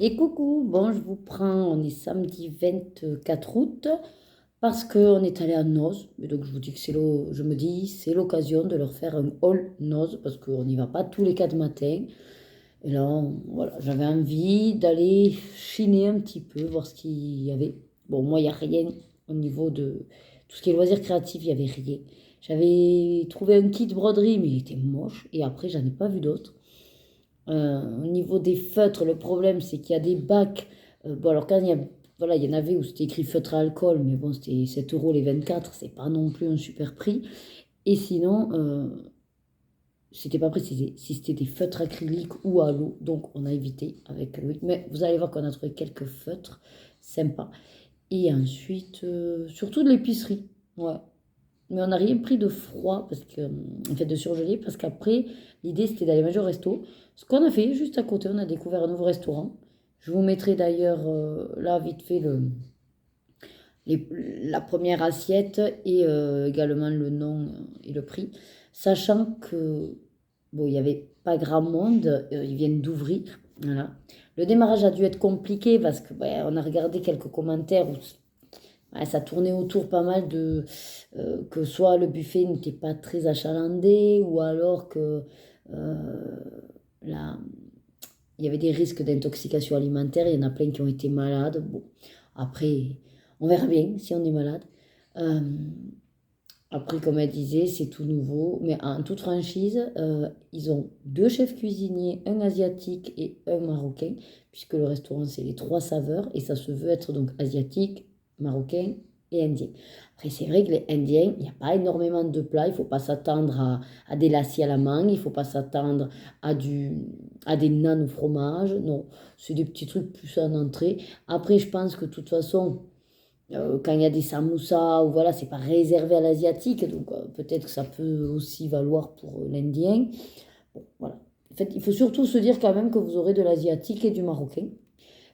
Et coucou, bon, je vous prends, on est samedi 24 août parce qu'on est allé à Noz. Et donc je vous dis que je me dis c'est l'occasion de leur faire un haul Noz parce qu'on n'y va pas tous les 4 matins. Et là, voilà, j'avais envie d'aller chiner un petit peu, voir ce qu'il y avait. Bon, moi, il n'y a rien au niveau de tout ce qui est loisirs créatifs, il n'y avait rien. J'avais trouvé un kit broderie, mais il était moche. Et après, j'en ai pas vu d'autres. Au niveau des feutres, le problème c'est qu'il y a des bacs. Bon, alors quand il y a, voilà, il y en avait où c'était écrit feutre à alcool, mais bon, c'était 7 euros les 24, c'est pas non plus un super prix. Et sinon, c'était pas précisé si c'était des feutres acryliques ou à l'eau, donc on a évité avec Loïc. Mais vous allez voir qu'on a trouvé quelques feutres sympas. Et ensuite, surtout de l'épicerie, ouais. Mais on n'a rien pris de froid, parce que, en fait de surgelé, parce qu'après, l'idée c'était d'aller manger au resto. Ce qu'on a fait, juste à côté, on a découvert un nouveau restaurant. Je vous mettrai d'ailleurs là vite fait les- la première assiette et également le nom et le prix. Sachant que, bon, il n'y avait pas grand monde, ils viennent d'ouvrir. Voilà. Le démarrage a dû être compliqué parce que on a regardé quelques commentaires où ouais, ça tournait autour pas mal de que soit le buffet n'était pas très achalandé ou alors que euh, la- il y avait des risques d'intoxication alimentaire. Il y en a plein qui ont été malades. Bon, après, on verra bien si on est malade. Euh, Après, comme elle disait, c'est tout nouveau, mais en toute franchise, ils ont 2 chefs cuisiniers, un asiatique et un marocain, puisque le restaurant, c'est les 3 saveurs, et ça se veut être donc asiatique, marocain et indien. Après, c'est vrai que les Indiens, il n'y a pas énormément de plats, il ne faut pas s'attendre à des lassis à la mangue, il ne faut pas s'attendre à des nanes au fromage, non, c'est des petits trucs plus en entrée. Après, je pense que de toute façon, quand il y a des samoussas, ou voilà, c'est pas réservé à l'asiatique, donc peut-être que ça peut aussi valoir pour l'indien. Bon, voilà. En fait, il faut surtout se dire quand même que vous aurez de l'asiatique et du marocain,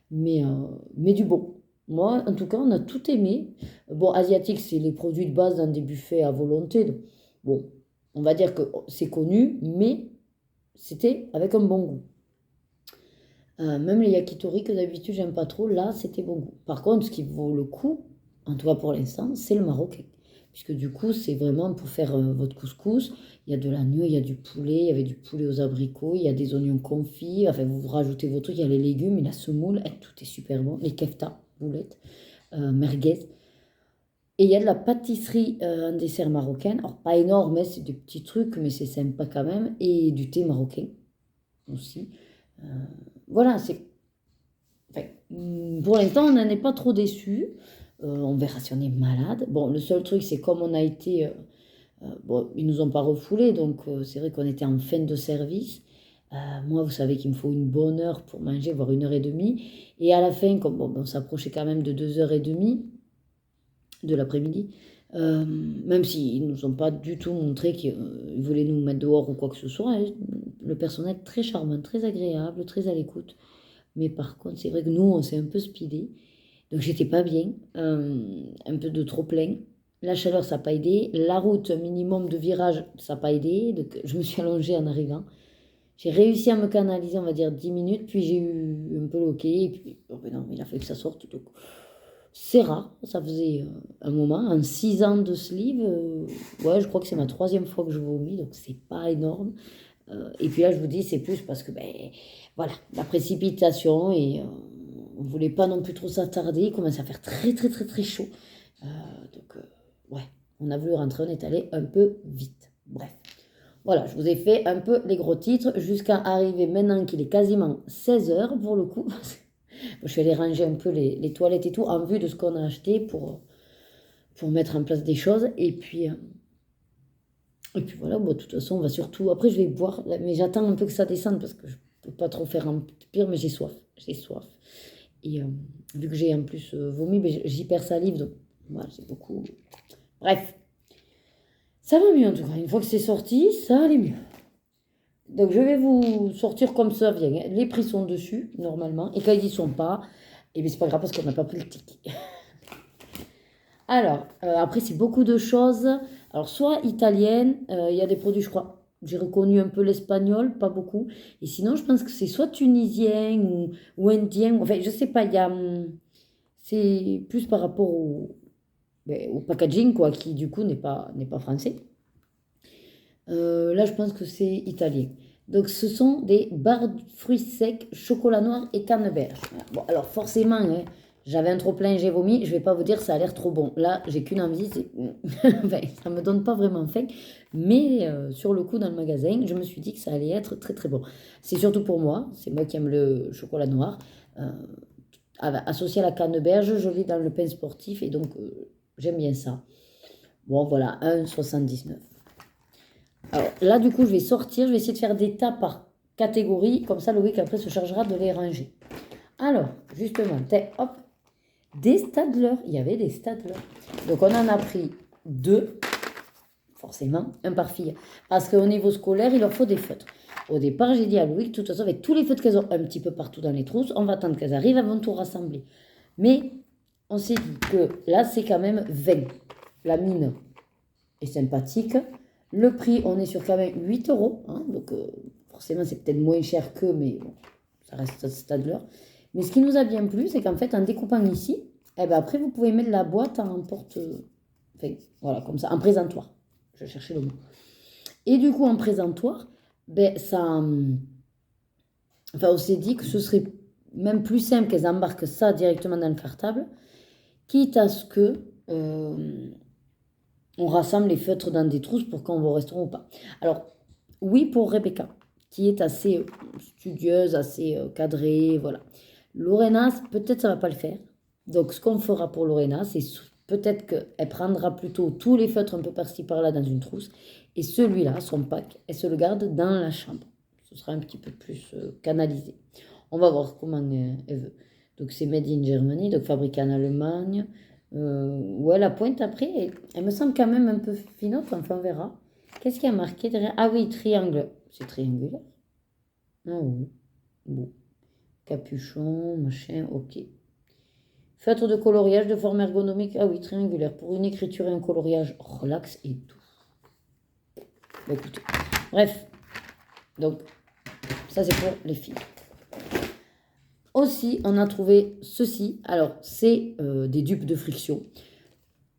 mais, euh, mais du bon. Moi, en tout cas, on a tout aimé. Bon, asiatique, c'est les produits de base dans des buffets à volonté. Donc, bon, on va dire que c'est connu, mais c'était avec un bon goût. Même les yakitori que d'habitude j'aime pas trop, là c'était bon goût. Par contre, ce qui vaut le coup, en tout cas pour l'instant, c'est le marocain. Puisque du coup, c'est vraiment pour faire votre couscous. Il y a de l'agneau, il y a du poulet, il y avait du poulet aux abricots, il y a des oignons confits. Enfin, vous rajoutez vos trucs, il y a les légumes, il y a la semoule, et tout est super bon. Les kefta, boulettes, merguez. Et il y a de la pâtisserie en dessert marocain. Alors, pas énorme, hein, c'est des petits trucs, mais c'est sympa quand même. Et du thé marocain aussi. Euh, voilà, c'est enfin, pour l'instant, on n'en est pas trop déçus. On verra si on est malade. Bon, le seul truc, c'est comme on a été. Bon, ils nous ont pas refoulés, donc c'est vrai qu'on était en fin de service. Moi, vous savez qu'il me faut une bonne heure pour manger, voire 1 heure et demie. Et à la fin, comme bon, on s'approchait quand même de 2 heures et demie de l'après-midi, même s'ils ne nous ont pas du tout montré qu'ils voulaient nous mettre dehors ou quoi que ce soit, hein, le personnel très charmant, très agréable, très à l'écoute. Mais par contre, c'est vrai que nous, on s'est un peu speedé. Donc, j'étais pas bien. Un peu de trop plein. La chaleur, ça n'a pas aidé. La route, un minimum de virage, ça n'a pas aidé. Donc, je me suis allongée en arrivant. J'ai réussi à me canaliser, on va dire, 10 minutes. Puis, j'ai eu un peu le hockey. Et puis, oh ben non, il a fallu que ça sorte. Donc, c'est rare. Ça faisait un moment. En 6 ans de sleeve, ouais, je crois que c'est ma troisième fois que je vomis. Donc, c'est pas énorme. Et puis là, je vous dis, c'est plus parce que, ben, voilà, la précipitation et on ne voulait pas non plus trop s'attarder. Il commence à faire très, très, très, très chaud. Euh, donc, ouais, on a voulu rentrer, on est allé un peu vite. Bref. Voilà, je vous ai fait un peu les gros titres jusqu'à arriver maintenant qu'il est quasiment 16 heures pour le coup. Je suis allée ranger un peu les toilettes et tout en vue de ce qu'on a acheté pour mettre en place des choses. Et puis voilà, bon, de toute façon, on va surtout. Après, je vais boire, mais j'attends un peu que ça descende parce que je peux pas trop faire un pire, mais j'ai soif. J'ai soif. Et vu que j'ai en plus vomi, ben, j'hypersalive, donc voilà, j'ai beaucoup. Bref, ça va mieux en tout cas. Une fois que c'est sorti, ça allait mieux. Donc je vais vous sortir comme ça vient, hein. Les prix sont dessus, normalement. Et quand ils y sont pas, et bien c'est pas grave parce qu'on n'a pas pris le ticket. Alors, après, c'est beaucoup de choses. Alors, soit italienne, il y a des produits, je crois. j'ai reconnu un peu l'espagnol, pas beaucoup. Et sinon, je pense que c'est soit tunisien ou indien. Enfin, je sais pas, c'est plus par rapport au packaging, quoi, qui du coup n'est pas français. Là, je pense que c'est italien. Donc, ce sont des barres de fruits secs, chocolat noir et canneberge. Voilà. Bon, alors forcément, hein, j'avais un trop plein, j'ai vomi. Je vais pas vous dire, ça a l'air trop bon. Là, j'ai qu'une envie, c'est... enfin, ça me donne pas vraiment faim. Mais sur le coup, dans le magasin, je me suis dit que ça allait être très très bon. C'est surtout pour moi. C'est moi qui aime le chocolat noir. Euh, Associé à la canneberge, je vis dans le pain sportif et donc j'aime bien ça. Bon, voilà, 1,79. Alors là, du coup, je vais sortir, je vais essayer de faire des tas par catégorie, comme ça, Loïc après se chargera de les ranger. Alors, justement, hop, des Stadler, il y avait des Stadler. Donc, on en a pris 2, forcément, un par fille, parce qu'au niveau scolaire, il leur faut des feutres. Au départ, j'ai dit à Loïc, de toute façon, avec tous les feutres qu'elles ont un petit peu partout dans les trousses, on va attendre qu'elles arrivent, elles vont tout rassembler. Mais on s'est dit que là, c'est quand même 20. La mine est sympathique. Le prix, on est sur quand même 8 euros. Hein, donc, forcément, c'est peut-être moins cher que, mais bon, ça reste à ce stade-là. Mais ce qui nous a bien plu, c'est qu'en fait, en découpant ici, eh ben, après, vous pouvez mettre la boîte en porte... enfin, voilà, comme ça, en présentoir. Je cherchais le mot. Et du coup, en présentoir, ben, ça... Enfin, on s'est dit que ce serait même plus simple qu'elles embarquent ça directement dans le cartable, quitte à ce que... on rassemble les feutres dans des trousses pour quand on va au restaurant ou pas. Alors, oui, pour Rebecca, qui est assez studieuse, assez cadrée, voilà. Lorena, peut-être ça va pas le faire. Donc, ce qu'on fera pour Lorena, c'est peut-être qu'elle prendra plutôt tous les feutres un peu par-ci par-là dans une trousse. Et celui-là, son pack, elle se le garde dans la chambre. Ce sera un petit peu plus canalisé. On va voir comment elle veut. Donc, c'est Made in Germany, donc fabriqué en Allemagne. Ouais, la pointe après, elle me semble quand même un peu finotte, enfin on verra. Qu'est-ce qu'il y a marqué derrière? Ah oui, triangle. C'est triangulaire. Ah oui. Bon. Capuchon, machin, ok. Feutre de coloriage de forme ergonomique. Ah oui, triangulaire. Pour une écriture et un coloriage relax et doux. Bah, écoutez. Bref. Donc, ça c'est pour les filles. Aussi, on a trouvé ceci. Alors, c'est des dupes de friction.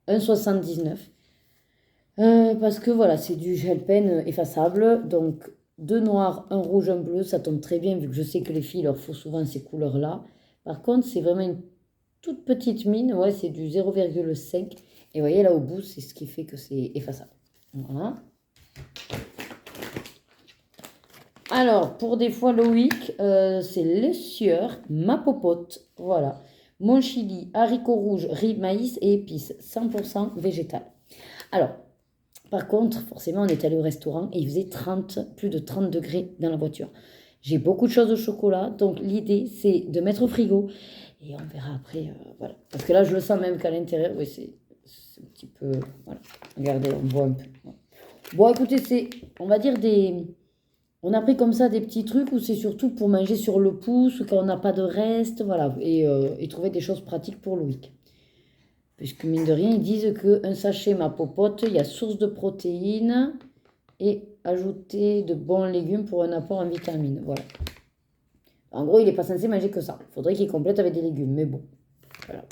1,79. Parce que voilà, c'est du gel pen effaçable. Donc, 2 noirs, un rouge, un bleu, ça tombe très bien vu que je sais que les filles leur faut souvent ces couleurs-là. Par contre, c'est vraiment une toute petite mine. Ouais, c'est du 0,5. Et vous voyez là au bout, c'est ce qui fait que c'est effaçable. Voilà. Alors, pour des fois Loïc, c'est les sieurs, ma popote. Voilà. Mon chili, haricots rouges, riz, maïs et épices. 100% végétal. Alors, par contre, forcément, on est allé au restaurant et il faisait plus de 30 degrés dans la voiture. J'ai beaucoup de choses au chocolat, donc l'idée, c'est de mettre au frigo et on verra après. Voilà. Parce que là, je le sens même qu'à l'intérieur, oui, c'est un petit peu... Voilà. Regardez, on voit un peu. Bon, écoutez, on va dire on a pris comme ça des petits trucs où c'est surtout pour manger sur le pouce, ou quand on n'a pas de reste, voilà, et trouver des choses pratiques pour Loïc. Puisque mine de rien, ils disent qu'un sachet ma popote, il y a source de protéines et ajouter de bons légumes pour un apport en vitamines. Voilà. En gros, il n'est pas censé manger que ça. Il faudrait qu'il complète avec des légumes, mais bon. Voilà.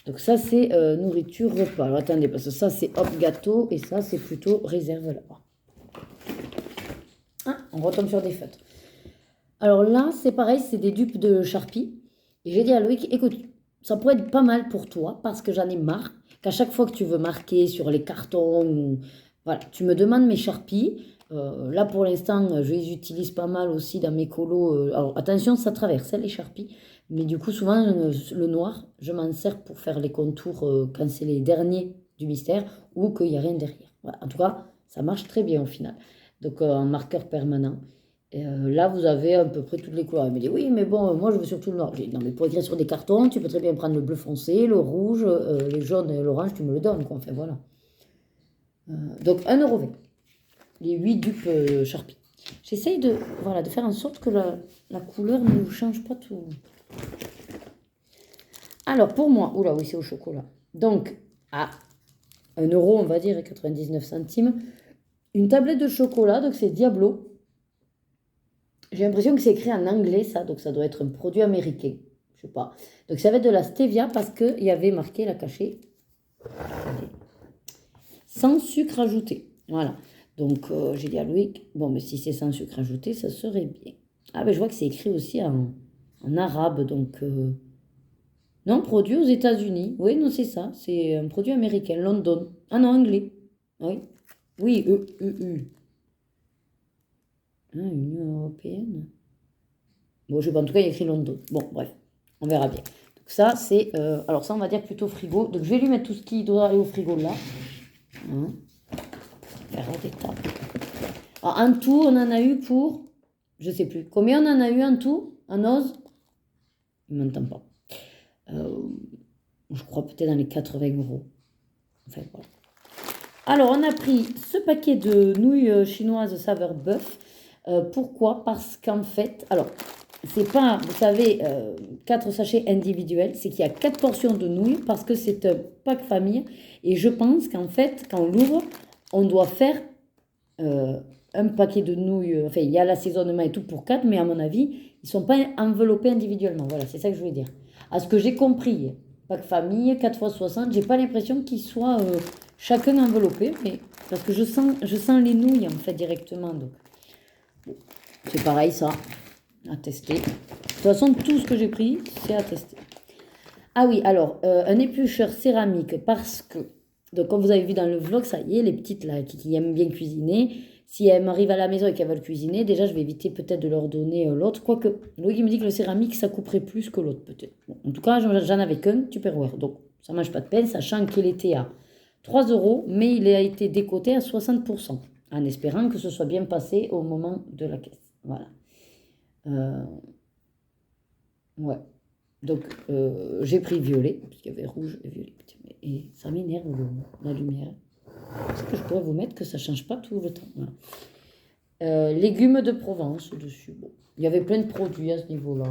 Donc ça, c'est nourriture repas. Alors attendez, parce que ça, c'est hop gâteau et ça, c'est plutôt réserve là. Ah, on retombe sur des feutres. Alors là, c'est pareil, c'est des dupes de Sharpie. Et j'ai dit à Loïc, écoute, ça pourrait être pas mal pour toi parce que j'en ai marre qu'à chaque fois que tu veux marquer sur les cartons, voilà, tu me demandes mes Sharpies. Là, pour l'instant, je les utilise pas mal aussi dans mes colos. Alors, attention, ça traverse les Sharpies. Mais du coup, souvent, le noir, je m'en sers pour faire les contours quand c'est les derniers du mystère ou qu'il n'y a rien derrière. Voilà. En tout cas, ça marche très bien au final. Donc, un marqueur permanent. Et là, vous avez à peu près toutes les couleurs. Il me dit, oui, mais bon, moi, je veux surtout le noir. J'ai dit, non, mais pour écrire sur des cartons, tu peux très bien prendre le bleu foncé, le rouge, les jaunes et l'orange, tu me le donnes, quoi. Enfin, voilà. Donc, 1,20 €. Les 8 dupes Sharpie. J'essaye de faire en sorte que la couleur ne vous change pas tout. Alors, pour moi, oula, oui, c'est au chocolat. Donc, à 1 €, on va dire, et 99 centimes, Une tablette de chocolat, donc c'est Diablo. J'ai l'impression que c'est écrit en anglais, ça, donc ça doit être un produit américain. Je sais pas. Donc ça va être de la stevia parce qu'il y avait marqué la cachée. Regardez. Sans sucre ajouté. Voilà. Donc j'ai dit à Loïc, bon, mais si c'est sans sucre ajouté, ça serait bien. Ah, ben je vois que c'est écrit aussi en arabe, donc. Non, produit aux États-Unis. Oui, non, c'est ça. C'est un produit américain, London. Ah non, anglais. Oui. Oui, Ah, Union européenne. Bon, je sais pas, en tout cas, il y a écrit London. Bon, bref, on verra bien. Donc ça, c'est... alors ça, on va dire plutôt frigo. Donc je vais lui mettre tout ce qui doit aller au frigo là. Hein. Faire des tables. Alors, en tout, on en a eu pour... Je sais plus. Combien on en a eu en tout? En ose? Il ne m'entend pas. Je crois peut-être dans les 80 euros. Enfin, voilà. Alors, on a pris ce paquet de nouilles chinoises saveur bœuf. Pourquoi? Parce qu'en fait, alors, c'est pas, vous savez, 4 sachets individuels, c'est qu'il y a 4 portions de nouilles parce que c'est un pack famille. Et je pense qu'en fait, quand on l'ouvre, on doit faire un paquet de nouilles. Enfin, il y a l'assaisonnement et tout pour 4, mais à mon avis, ils ne sont pas enveloppés individuellement. Voilà, c'est ça que je voulais dire. À ce que j'ai compris, pack famille, 4 fois 60, j'ai pas l'impression qu'ils soient chacun enveloppés, mais parce que je sens les nouilles en fait directement. Donc, bon, c'est pareil ça, à tester. De toute façon, tout ce que j'ai pris, c'est à tester. Ah oui, alors, un éplucheur céramique parce que, donc comme vous avez vu dans le vlog, ça y est, les petites là qui aiment bien cuisiner, si elles m'arrivent à la maison et qu'elles veulent cuisiner, déjà je vais éviter peut-être de leur donner l'autre, quoique Loïc me dit que le céramique ça couperait plus que l'autre peut-être. Bon, en tout cas, j'en avais qu'un Tupperware, donc ça ne mange pas de peine, sachant qu'il était à 3 euros, mais il a été décoté à 60%, en espérant que ce soit bien passé au moment de la caisse. Voilà. Ouais. Donc, j'ai pris violet, puisqu'il y avait rouge et violet. Et ça m'énerve la lumière. Est-ce que je pourrais vous mettre que ça ne change pas tout le temps? Voilà. Légumes de Provence dessus. Bon. Il y avait plein de produits à ce niveau-là.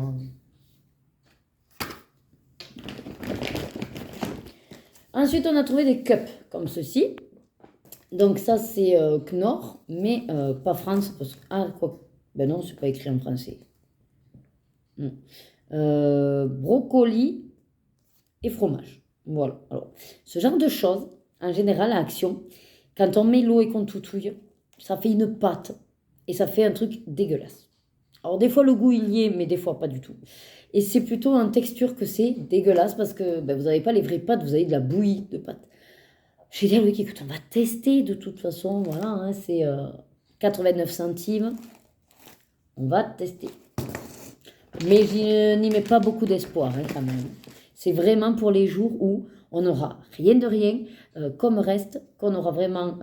Ensuite, on a trouvé des cups comme ceci. Donc ça, c'est Knorr, mais pas France. Parce que, ah, quoi? Ben non, c'est pas écrit en français. Brocoli et fromage. Voilà. Alors, ce genre de choses, en général, à Action, quand on met l'eau et qu'on toutouille, ça fait une pâte et ça fait un truc dégueulasse. Alors, des fois, le goût, il y est, mais des fois, pas du tout. Et c'est plutôt en texture que c'est dégueulasse parce que ben, vous n'avez pas les vraies pâtes, vous avez de la bouillie de pâte. J'ai dit à Loïc, écoute, on va tester de toute façon. Voilà, hein, c'est 89 centimes. On va tester. Mais je n'y mets pas beaucoup d'espoir hein, quand même. C'est vraiment pour les jours où on n'aura rien de rien comme reste, qu'on aura vraiment,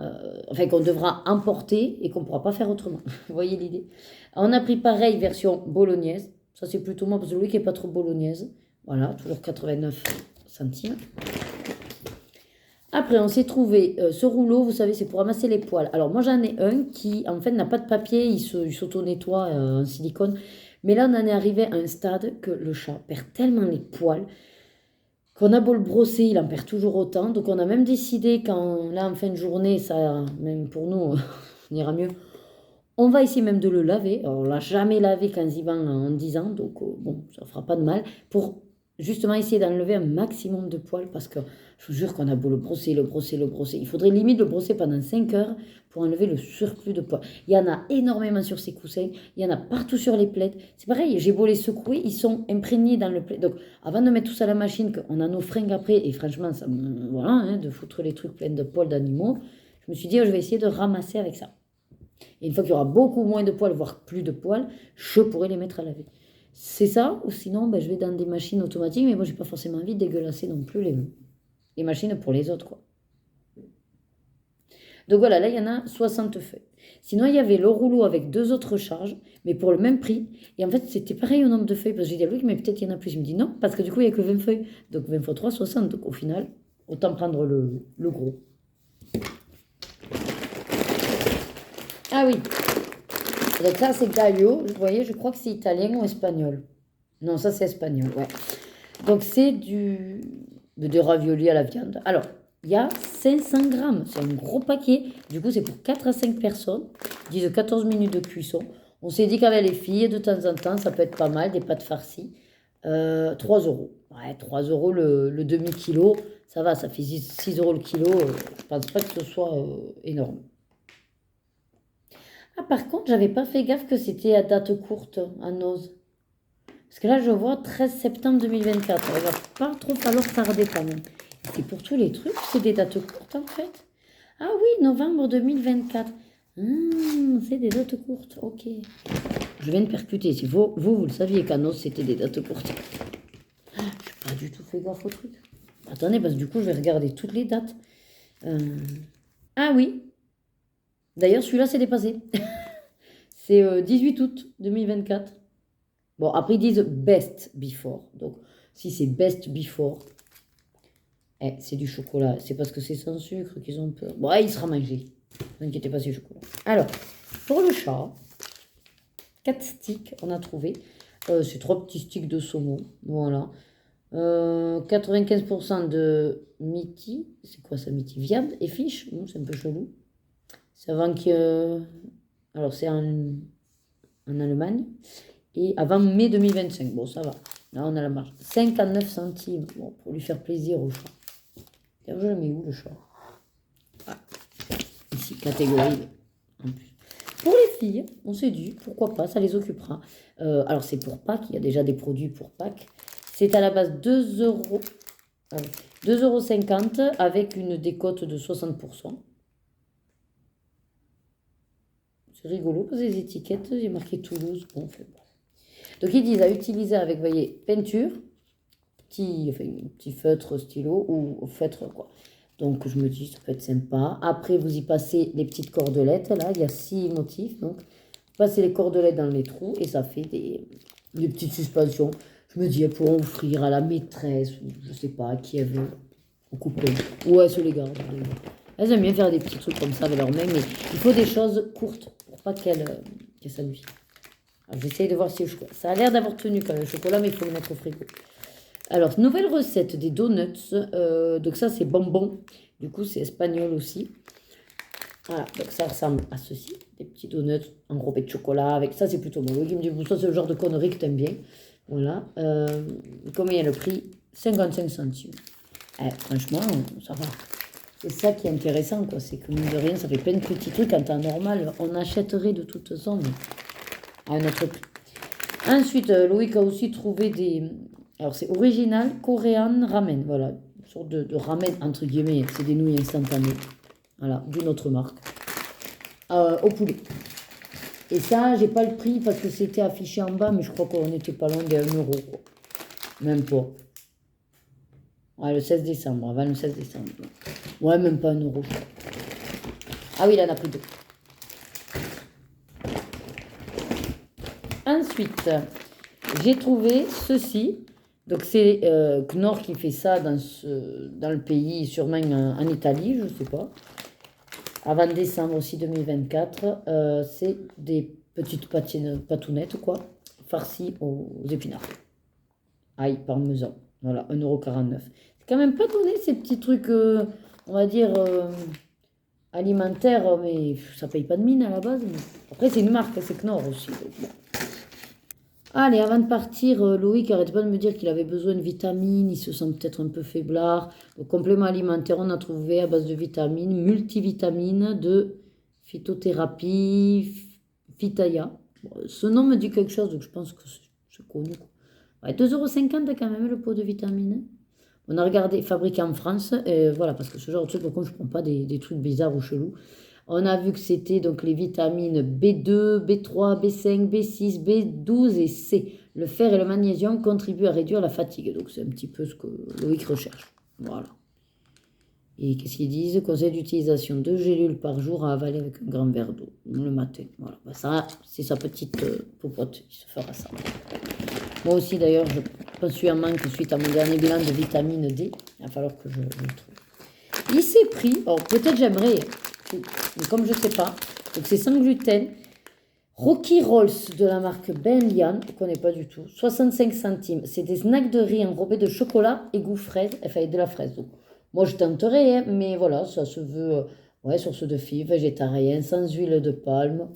enfin qu'on devra emporter et qu'on ne pourra pas faire autrement. Vous voyez l'idée? On a pris pareil version bolognaise. Ça c'est plutôt moi parce que lui qui n'est pas trop bolognaise. Voilà, toujours 89 centimes. Après, on s'est trouvé ce rouleau, vous savez, c'est pour ramasser les poils. Alors moi j'en ai un qui en fait n'a pas de papier, il s'auto-nettoie en silicone. Mais là, on en est arrivé à un stade que le chat perd tellement les poils qu'on a beau le brosser, il en perd toujours autant. Donc, on a même décidé, quand là, en fin de journée, ça, même pour nous, on ira mieux. On va essayer même de le laver. Alors, on l'a jamais lavé quand il va en 10 ans, donc bon, ça fera pas de mal. Pour justement essayer d'enlever un maximum de poils parce que je vous jure qu'on a beau le brosser, le brosser, le brosser. Il faudrait limite le brosser pendant 5 heures pour enlever le surplus de poils. Il y en a énormément sur ces coussins, il y en a partout sur les plaids. C'est pareil, j'ai beau les secouer, ils sont imprégnés dans le plaid. Donc avant de mettre tout ça à la machine, qu'on a nos fringues après, et franchement, ça, voilà, hein, de foutre les trucs pleins de poils d'animaux, je me suis dit, je vais essayer de ramasser avec ça. Et une fois qu'il y aura beaucoup moins de poils, voire plus de poils, je pourrai les mettre à laver. C'est ça, ou sinon ben, je vais dans des machines automatiques, mais moi j'ai pas forcément envie de dégueulasser non plus les machines pour les autres. Quoi. Donc voilà, là il y en a 60 feuilles. Sinon il y avait le rouleau avec 2 autres charges, mais pour le même prix. Et en fait c'était pareil au nombre de feuilles, parce que j'ai dit à Louis, mais peut-être il y en a plus. Je me dis non, parce que du coup il n'y a que 20 feuilles. Donc 20 fois 3, 60. Donc au final, autant prendre le gros. Ah oui, donc ça c'est Gaglio, vous voyez, je crois que c'est italien ou espagnol. Non, ça c'est espagnol, ouais. Donc c'est de ravioli à la viande. Alors, il y a 500 grammes. C'est un gros paquet. Du coup, c'est pour 4 à 5 personnes. Ils disent 14 minutes de cuisson. On s'est dit qu'avec les filles, de temps en temps, ça peut être pas mal, des pâtes farcies. 3 euros. Ouais, 3 euros le demi-kilo. Ça va, ça fait 6 euros le kilo. Je pense pas que ce soit énorme. Ah, par contre, j'avais pas fait gaffe que c'était à date courte, à Noz. Parce que là, je vois 13 septembre 2024. Il va pas trop falloir tarder quand même. C'est pour tous les trucs, c'est des dates courtes en fait. Ah oui, novembre 2024. C'est des dates courtes, ok. Je viens de percuter. Si vous le saviez qu'Anos, c'était des dates courtes. Je n'ai pas du tout fait gaffe au truc. Attendez, parce que du coup, je vais regarder toutes les dates. Ah oui. D'ailleurs, celui-là, c'est dépassé. C'est 18 août 2024. Bon, après, ils disent best before. Donc, si c'est best before, c'est du chocolat. C'est parce que c'est sans sucre qu'ils ont peur. Bon, il sera mangé. Ne vous inquiétez pas, c'est du chocolat. Alors, pour le chat, 4 sticks, on a trouvé. C'est 3 petits sticks de saumon. Voilà. 95% de miti. C'est quoi ça, miti? Viande et fish. C'est un peu chelou. C'est avant que... Alors, c'est en Allemagne. Et avant mai 2025. Bon, ça va. Là, on a la marge. 59 centimes. Bon, pour lui faire plaisir au chat. D'ailleurs, je le mets où, le chat? Ici, catégorie. En plus. Pour les filles, on s'est dit, pourquoi pas, ça les occupera. Alors, c'est pour Pâques. Il y a déjà des produits pour Pâques. C'est à la base 2 euros. 2,50 € avec une décote de 60%. C'est rigolo parce que les étiquettes, j'ai marqué Toulouse. Bon, fait bon. Donc ils disent à utiliser avec, vous voyez, peinture, petit feutre, stylo ou feutre quoi. Donc je me dis, ça peut être sympa. Après, vous y passez les petites cordelettes, là, il y a 6 motifs. Donc, vous passez les cordelettes dans les trous et ça fait des petites suspensions. Je me dis, elles pourront offrir à la maîtresse ou je sais pas, à qui elle veut, au couplet. Ou elles se les gardent. Elles aiment bien faire des petits trucs comme ça avec leurs mains, mais il faut des choses courtes pour pas qu'elles s'ennuient. J'essaye de voir si ça a l'air d'avoir tenu quand même le chocolat, mais il faut le mettre au frigo. Alors, nouvelle recette des donuts. Donc ça, c'est bonbon. Du coup, c'est espagnol aussi. Voilà, donc ça ressemble à ceci. Des petits donuts enrobés de chocolat. Avec ça, c'est plutôt bon. Le me dit, ça, c'est le genre de conneries que t'aimes bien. Voilà. Combien est le prix? 55 centimes. Franchement, ça va. C'est ça qui est intéressant, quoi. C'est que, mine de rien, ça fait plein de petits trucs. En temps normal, on achèterait de toute façon à un autre prix. Ensuite, Loïc a aussi trouvé des... Alors, c'est original, Korean ramen. Voilà, une sorte de ramen, entre guillemets. C'est des nouilles instantanées. Voilà, d'une autre marque. Au poulet. Et ça, j'ai pas le prix parce que c'était affiché en bas, mais je crois qu'on n'était pas loin des 1 euro. Quoi. Même pas. Ouais, le 16 décembre, avant le 16 décembre. Ouais, même pas 1 euro. Ah oui, il en a pris 2. Ensuite, j'ai trouvé ceci. Donc c'est Knorr qui fait ça dans le pays, sûrement en Italie, je ne sais pas. Avant décembre aussi 2024, c'est des petites patounettes, quoi, farcies aux épinards. Aïe, parmesan. Voilà, 1,49 €. C'est quand même pas donné ces petits trucs, on va dire, alimentaires, mais ça paye pas de mine à la base. Mais... Après, c'est une marque, c'est Knorr aussi. Donc, bon. Allez, avant de partir, Loïc arrête pas de me dire qu'il avait besoin de vitamines, il se sent peut-être un peu faiblard. Donc, complément alimentaire, on a trouvé à base de vitamines, multivitamines de phytothérapie, Phytaya. Bon, ce nom me dit quelque chose, donc je pense que c'est connu. Ouais, 2,50 € quand même le pot de vitamines. On a regardé fabriqué en France, et voilà, parce que ce genre de truc, par contre, je ne prends pas des trucs bizarres ou chelous. On a vu que c'était donc les vitamines B2, B3, B5, B6, B12 et C. Le fer et le magnésium contribuent à réduire la fatigue. Donc c'est un petit peu ce que Loïc recherche. Voilà. Et qu'est-ce qu'ils disent? Conseil d'utilisation 2 gélules par jour à avaler avec un grand verre d'eau le matin. Voilà. Bah, ça, c'est sa petite popote. Il se fera ça. Moi aussi d'ailleurs, je suis en manque suite à mon dernier bilan de vitamine D. Il va falloir que je le trouve. Il s'est pris, alors peut-être j'aimerais... Mais comme je ne sais pas, donc c'est sans gluten. Rocky Rolls de la marque Ben Lian, on ne connaît pas du tout. 65 centimes. C'est des snacks de riz enrobés de chocolat et goût fraise, enfin de la fraise. Donc, Moi, je tenterai, hein, mais voilà, ça se veut, ouais, source de fibres, végétarien, sans huile de palme.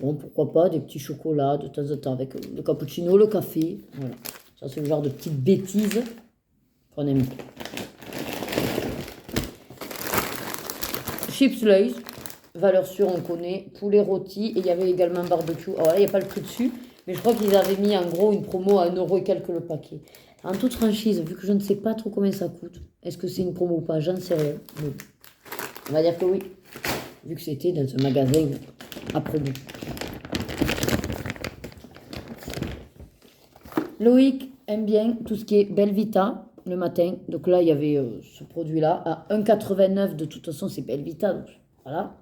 Bon, pourquoi pas, des petits chocolats de temps en temps avec le cappuccino, le café. Voilà. Ça, c'est le genre de petites bêtises qu'on aime bien. Chips Lay's, valeur sûre, on connaît. Poulet rôti, et il y avait également barbecue. Alors là, il n'y a pas le prix dessus, mais je crois qu'ils avaient mis en gros une promo à 1 € et quelques le paquet. En toute franchise, vu que je ne sais pas trop combien ça coûte, est-ce que c'est une promo ou pas, j'en sais rien. Mais on va dire que oui, vu que c'était dans un magasin à promo. Loïc aime bien tout ce qui est Belvita le matin. Donc là, il y avait ce produit-là à 1,89 €. De toute façon, c'est Belvita. Donc voilà.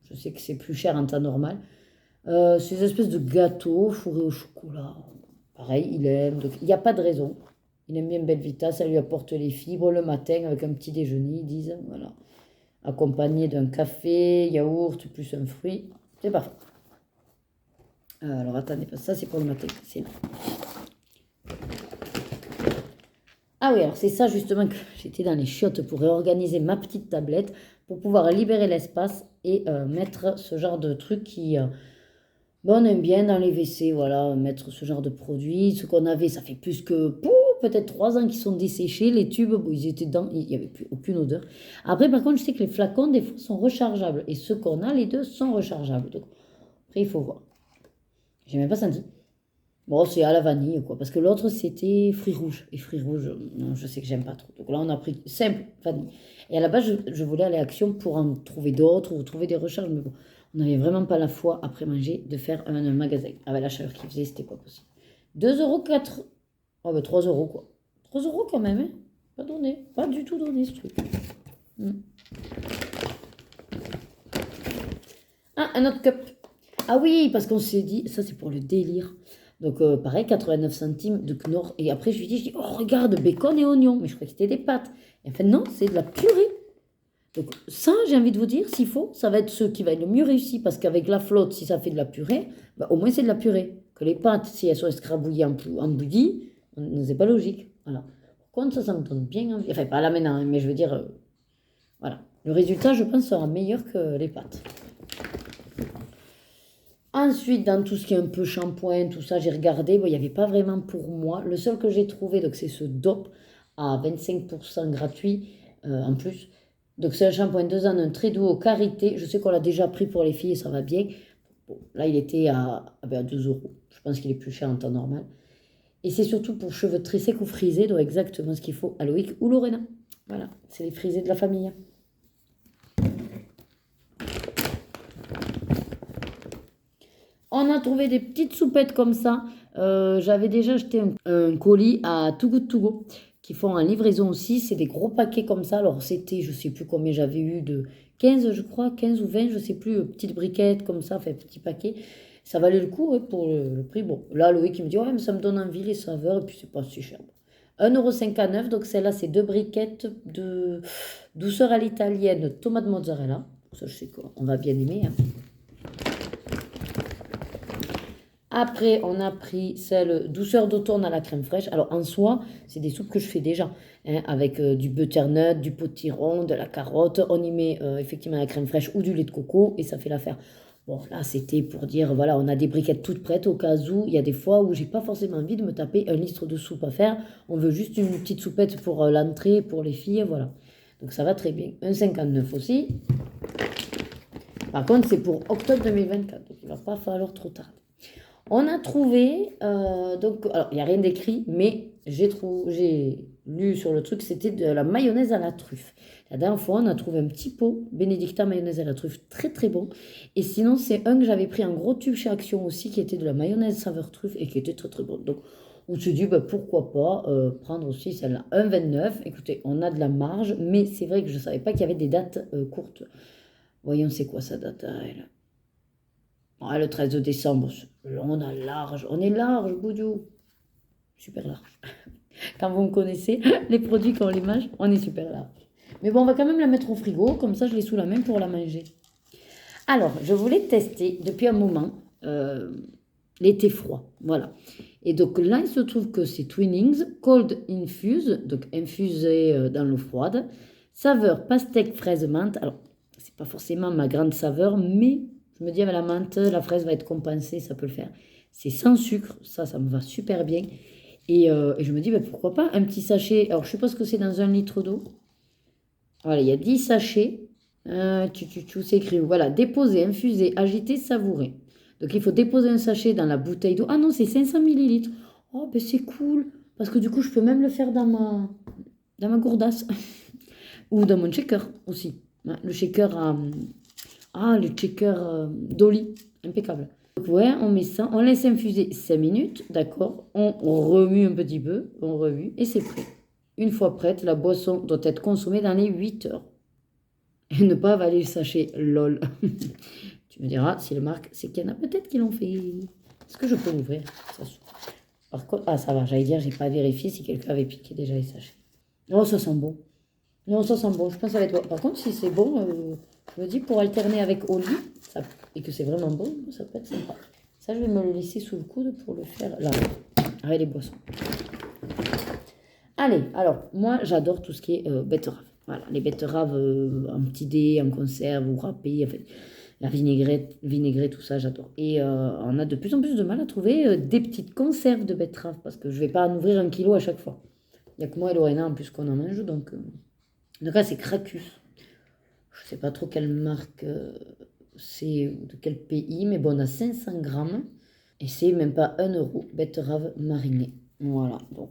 Je sais que c'est plus cher en temps normal. Ces espèces de gâteaux fourrés au chocolat. Pareil, il aime. Donc il n'y a pas de raison. Il aime bien Belvita. Ça lui apporte les fibres le matin avec un petit déjeuner, ils disent. Voilà. Accompagné d'un café, yaourt, plus un fruit. C'est parfait. Alors attendez, ça c'est pour le matin. C'est là. Ah oui, alors c'est ça justement que j'étais dans les chiottes pour réorganiser ma petite tablette pour pouvoir libérer l'espace et mettre ce genre de truc qui, bon, on aime bien dans les WC, voilà, mettre ce genre de produits. Ce qu'on avait, ça fait plus que peut-être 3 ans qu'ils sont desséchés. Les tubes, bon, ils étaient dedans, il n'y avait plus aucune odeur. Après, par contre, je sais que les flacons, des fois, sont rechargeables. Et ceux qu'on a, les deux, sont rechargeables. Donc, après, il faut voir. J'ai même pas senti. Bon, c'est à la vanille, quoi. Parce que l'autre, c'était fruits rouges. Et fruits rouges, non, je sais que j'aime pas trop. Donc là, on a pris simple vanille. Et à la base, je voulais aller à Action pour en trouver d'autres ou trouver des recharges. Mais bon, on n'avait vraiment pas la foi, après manger, de faire un magasin. Avec la chaleur qu'il faisait, c'était pas possible. 2 €, 4. Oh, ben 3 € quoi. 3 € quand même, hein. Pas donné. Pas du tout donné, ce truc. Ah, un autre cup. Ah oui, parce qu'on s'est dit, ça c'est pour le délire. Donc pareil, 89 centimes de Knorr. Et après, je lui dis, oh regarde, bacon et oignon. Mais je croyais que c'était des pâtes. Et en fait, non, c'est de la purée. Donc ça, j'ai envie de vous dire, s'il faut, ça va être ce qui va être le mieux réussi. Parce qu'avec la flotte, si ça fait de la purée, bah, au moins c'est de la purée. Que les pâtes, si elles sont escrabouillées en bouillie, c'est pas logique. Voilà. Par contre, ça me donne bien envie. Enfin, pas là maintenant, hein, mais je veux dire, voilà. Le résultat, je pense, sera meilleur que les pâtes. Ensuite, dans tout ce qui est un peu shampoing, tout ça, j'ai regardé. Bon, il n'y avait pas vraiment pour moi. Le seul que j'ai trouvé, donc c'est ce DOP à 25% gratuit en plus. Donc c'est un shampoing 2 ans, un très doux au karité. Je sais qu'on l'a déjà pris pour les filles et ça va bien. Bon, là, il était à 2 €. Je pense qu'il est plus cher en temps normal. Et c'est surtout pour cheveux très secs ou frisés, donc exactement ce qu'il faut à Loïc ou Lorena. Voilà, c'est les frisés de la famille. On a trouvé des petites soupettes comme ça. J'avais déjà acheté un colis à Too Good To Go qui font en livraison aussi. C'est des gros paquets comme ça. Alors c'était, je sais plus combien j'avais eu de 15, je crois, 15 ou 20, je sais plus, petites briquettes comme ça, fait petits paquets. Ça valait le coup ouais, pour le prix. Bon, là, Loïc qui me dit, ouais, mais ça me donne envie les saveurs et puis c'est pas si cher. 1,59 €, donc celle-là, c'est 2 briquettes de douceur à l'italienne, tomate mozzarella. Ça, je sais qu'on va bien aimer. Hein. Après, on a pris celle douceur d'automne à la crème fraîche. Alors, en soi, c'est des soupes que je fais déjà, hein, avec du butternut, du potiron, de la carotte. On y met effectivement la crème fraîche ou du lait de coco et ça fait l'affaire. Bon, là, c'était pour dire, voilà, on a des briquettes toutes prêtes au cas où. Il y a des fois où j'ai pas forcément envie de me taper 1 litre de soupe à faire. On veut juste une petite soupette pour l'entrée, pour les filles, voilà. Donc, ça va très bien. 1,59 € aussi. Par contre, c'est pour octobre 2024, donc il va pas falloir trop tarder. On a trouvé, donc, alors il n'y a rien d'écrit, mais j'ai lu sur le truc, c'était de la mayonnaise à la truffe. La dernière fois, on a trouvé un petit pot Bénédicta mayonnaise à la truffe, très très bon. Et sinon, c'est un que j'avais pris un gros tube chez Action aussi, qui était de la mayonnaise saveur truffe et qui était très très bon. Donc, on se dit, bah, pourquoi pas prendre aussi celle-là. 1,29 €. Écoutez, on a de la marge, mais c'est vrai que je ne savais pas qu'il y avait des dates courtes. Voyons, c'est quoi sa date à elle? Ah, le 13 décembre, on a large, on est large, Boudiou. Super large. Quand vous me connaissez, les produits, quand on les mange, on est super large. Mais bon, on va quand même la mettre au frigo, comme ça je l'ai sous la main pour la manger. Alors, je voulais tester depuis un moment l'été froid, voilà. Et donc là, il se trouve que c'est Twinings Cold Infuse, donc infusé dans l'eau froide. Saveur pastèque fraise menthe. Alors, c'est pas forcément ma grande saveur, mais je me dis avec la menthe, la fraise va être compensée, ça peut le faire. C'est sans sucre, ça me va super bien. Et je me dis, pourquoi pas un petit sachet. Alors, je sais pas ce que c'est dans 1 litre d'eau. Voilà, il y a 10 sachets. C'est écrit. Voilà, déposer, infuser, agiter, savourer. Donc, il faut déposer un sachet dans la bouteille d'eau. Ah non, c'est 500 millilitres. Oh, ben c'est cool. Parce que du coup, je peux même le faire dans ma gourdasse. Ou dans mon shaker aussi. Ouais, le shaker le shaker Dolly. Impeccable. Donc, ouais, on met ça. On laisse infuser 5 minutes. D'accord. On remue un petit peu. On remue. Et c'est prêt. Une fois prête, la boisson doit être consommée dans les 8 heures. Et ne pas avaler le sachet, lol. Tu me diras, si le marque, c'est qu'il y en a peut-être qui l'ont fait. Est-ce que je peux l'ouvrir? Par contre, ça va, j'allais dire, j'ai pas vérifié si quelqu'un avait piqué déjà les sachets. Non, ça sent bon. Non, ça sent bon. Je pense que ça va être bon. Par contre, si c'est bon, je me dis pour alterner avec Oli, et que c'est vraiment bon, ça peut être sympa. Ça, je vais me le laisser sous le coude pour le faire là, avec les boissons. Allez, alors, moi, j'adore tout ce qui est betterave. Voilà, les betteraves en petit dés, en conserve ou râpées, en fait, la vinaigrette, tout ça, j'adore. Et on a de plus en plus de mal à trouver des petites conserves de betteraves parce que je ne vais pas en ouvrir 1 kilo à chaque fois. Il n'y a que moi et Lorena en plus qu'on en mange, donc... En tout cas, c'est Cracus. Je ne sais pas trop quelle marque c'est ou de quel pays, mais bon, on a 500 grammes et c'est même pas 1 euro, betterave marinée. Voilà, donc...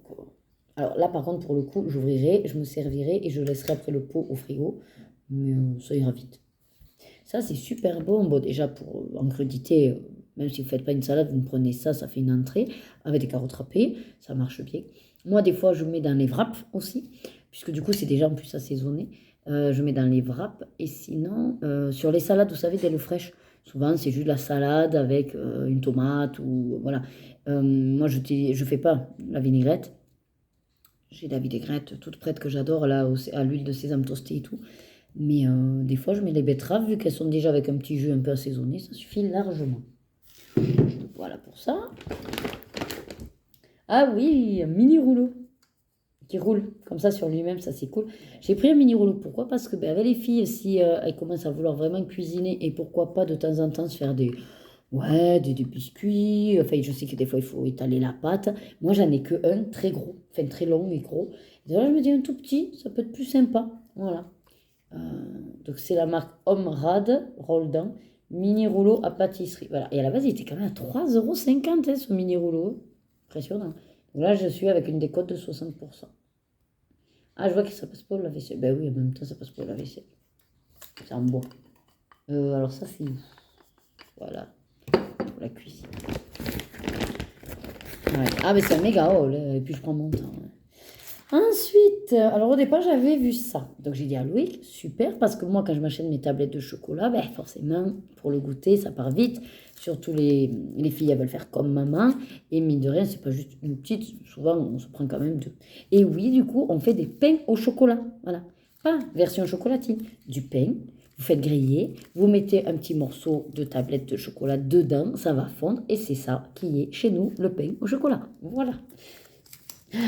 Alors là, par contre, pour le coup, j'ouvrirai, je me servirai et je laisserai après le pot au frigo. Mais ça ira vite. Ça, c'est super bon. Bon, déjà, pour en crudité, même si vous ne faites pas une salade, vous me prenez ça, ça fait une entrée avec des carottes râpées. Ça marche bien. Moi, des fois, je mets dans les wraps aussi, puisque du coup, c'est déjà en plus assaisonné. Je mets dans les wraps. Et sinon, sur les salades, vous savez, d'ailes fraîches, souvent, c'est juste la salade avec une tomate ou voilà. Moi, je ne fais pas la vinaigrette. J'ai la vinaigrette toute prête que j'adore, là, à l'huile de sésame toastée et tout. Mais des fois, je mets les betteraves, vu qu'elles sont déjà avec un petit jus un peu assaisonné, ça suffit largement. Voilà pour ça. Ah oui, un mini rouleau qui roule comme ça sur lui-même, ça c'est cool. J'ai pris un mini rouleau, pourquoi? Parce que avec les filles, si elles commencent à vouloir vraiment cuisiner, et pourquoi pas de temps en temps se faire des biscuits. Enfin, je sais que des fois, il faut étaler la pâte. Moi, j'en ai que un très gros, enfin très long et gros. Et là, je me dis un tout petit, ça peut être plus sympa. Voilà. Donc, c'est la marque Homrad Roldan, mini rouleau à pâtisserie. Voilà. Et à la base, il était quand même à 3,50 € ce mini rouleau. Impressionnant. Donc là, je suis avec une décote de 60%. Ah, je vois que ça passe pas au lave-vaisselle. Ben oui, en même temps, ça passe pas au lave-vaisselle. C'est en bois. Alors, ça, c'est. Voilà. Pour la cuisine. Ouais. Ah, mais c'est un méga haul, et puis je prends mon temps. Ensuite, alors au départ, j'avais vu ça. Donc j'ai dit à Loïc, super, parce que moi, quand je m'achète mes tablettes de chocolat, forcément, pour le goûter, ça part vite. Surtout les filles, elles veulent faire comme maman. Et mine de rien, c'est pas juste une petite, souvent, on se prend quand même deux. Et oui, du coup, on fait des pains au chocolat. Voilà. Pas version chocolatine, du pain. Vous faites griller, vous mettez un petit morceau de tablette de chocolat dedans, ça va fondre. Et c'est ça qui est chez nous, le pain au chocolat. Voilà.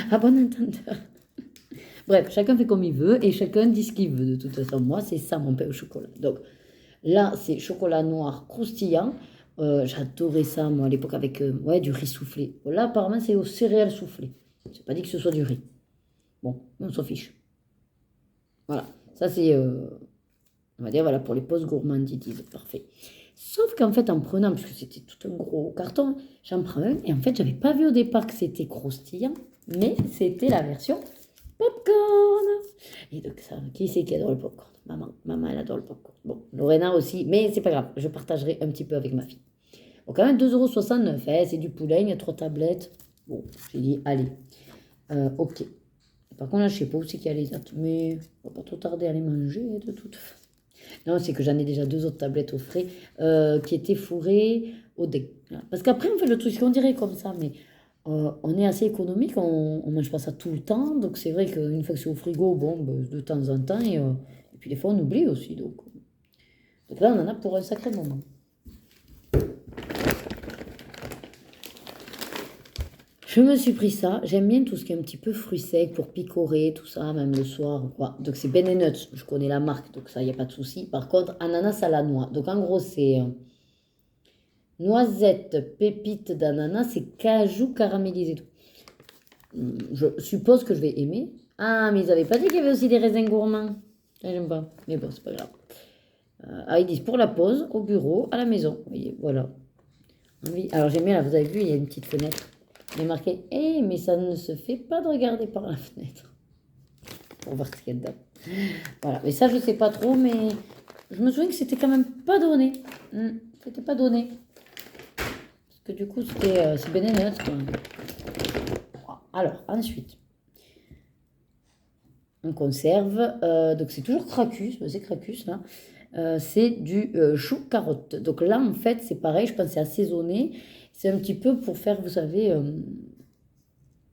À bon entendeur. Bref, chacun fait comme il veut et chacun dit ce qu'il veut. De toute façon, moi, c'est ça mon pain au chocolat. Donc là, c'est chocolat noir croustillant. J'adorais ça, moi, à l'époque, avec du riz soufflé. Là, apparemment, c'est aux céréales soufflées. C'est pas dit que ce soit du riz. Bon, on s'en fiche. Voilà, ça c'est, on va dire, voilà, pour les pauses gourmandises, parfait. Sauf qu'en fait, en prenant, puisque c'était tout un gros carton, j'en prends un, et en fait, j'avais pas vu au départ que c'était croustillant, mais c'était la version popcorn. Et donc, ça, qui c'est qui adore le popcorn? Maman, elle adore le popcorn. Bon, Lorena aussi, mais c'est pas grave, je partagerai un petit peu avec ma fille. Bon, quand même, 2,69 €, c'est du poulet, il y a 3 tablettes. Bon, j'ai dit, allez, ok. Par contre, là, je sais pas où c'est qu'il y a les dates, mais on va pas trop tarder à les manger de toute façon. Non, c'est que j'en ai déjà 2 autres tablettes au frais qui étaient fourrées au dé. Voilà. Parce qu'après, on fait le truc qu'on dirait comme ça, mais on est assez économique, on ne mange pas ça tout le temps. Donc, c'est vrai qu'une fois que c'est au frigo, bon, de temps en temps, et puis des fois, on oublie aussi. Donc là, on en a pour un sacré moment. Je me suis pris ça. J'aime bien tout ce qui est un petit peu fruits secs pour picorer, tout ça, même le soir ou quoi. Donc c'est Ben Nuts. Je connais la marque, donc ça, il n'y a pas de souci. Par contre, ananas à la noix. Donc en gros, c'est noisette, pépite d'ananas et cajou caramélisé. Je suppose que je vais aimer. Ah, mais ils n'avaient pas dit qu'il y avait aussi des raisins gourmands. Ça, j'aime pas. Mais bon, c'est pas grave. Ils disent pour la pause, au bureau, à la maison. Vous voyez, voilà. Oui. Alors j'aime bien, là, vous avez vu, il y a une petite fenêtre. Il est marqué, mais ça ne se fait pas de regarder par la fenêtre. Pour voir ce qu'il y a dedans. Voilà, mais ça, je sais pas trop, mais je me souviens que c'était quand même pas donné. C'était pas donné. Parce que du coup, c'est bénéfique, quoi. Alors, ensuite, on conserve. Donc, c'est toujours Cracus, c'est Cracus, là. C'est du chou carotte. Donc là, en fait, c'est pareil, je pense que c'est assaisonné. C'est un petit peu pour faire, vous savez,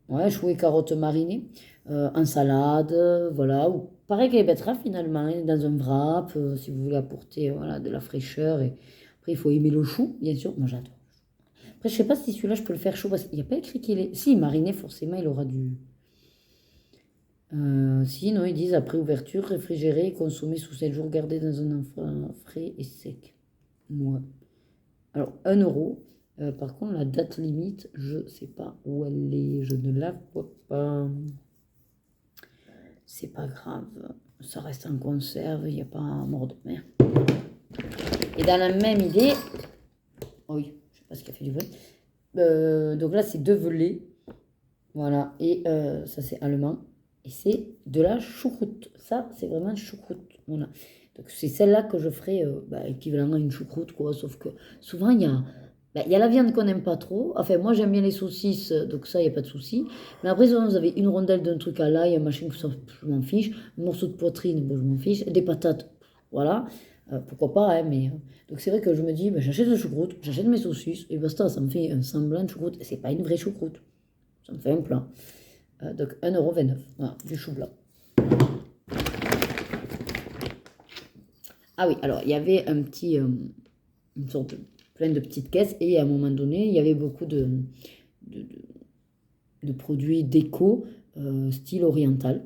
ouais, chou et carottes marinées, en salade, voilà. Ou pareil que les betteraves, finalement, hein, dans un wrap, si vous voulez apporter voilà, de la fraîcheur. Et après, il faut aimer le chou, bien sûr. Moi, j'adore. Après, je sais pas si celui-là, je peux le faire chaud, parce qu'il n'y a pas écrit qu'il est... Si, mariné, forcément, il aura du... Si, non, ils disent après ouverture, réfrigéré et consommé sous 7 jours, gardé dans un enfant frais et sec. Moi. Alors, 1 €. Par contre, la date limite, je sais pas où elle est. Je ne la vois pas. C'est pas grave. Ça reste en conserve, il n'y a pas mort de mer. Et dans la même idée, oh oui, je sais pas ce qui a fait du bruit. Donc là, c'est 2 velets. Voilà, et ça, c'est allemand. Et c'est de la choucroute. Ça, c'est vraiment choucroute. Voilà. Donc, c'est celle-là que je ferai équivalent à une choucroute, quoi. Sauf que souvent, il y a la viande qu'on n'aime pas trop. Enfin, moi, j'aime bien les saucisses, donc ça, il n'y a pas de souci. Mais après, souvent, vous avez une rondelle d'un truc à l'ail, un machin, ça, je m'en fiche. Un morceau de poitrine, bon, je m'en fiche. Des patates, voilà. Pourquoi pas, hein, mais... Donc, c'est vrai que je me dis, j'achète la choucroute, j'achète mes saucisses, et basta, ça me fait un semblant de choucroute. C'est pas une vraie choucroute. Ça me fait un plat. Donc 1,29 €. Voilà, du chou blanc. Ah oui, alors il y avait une sorte plein de petites caisses et à un moment donné, il y avait beaucoup de, de produits déco style oriental.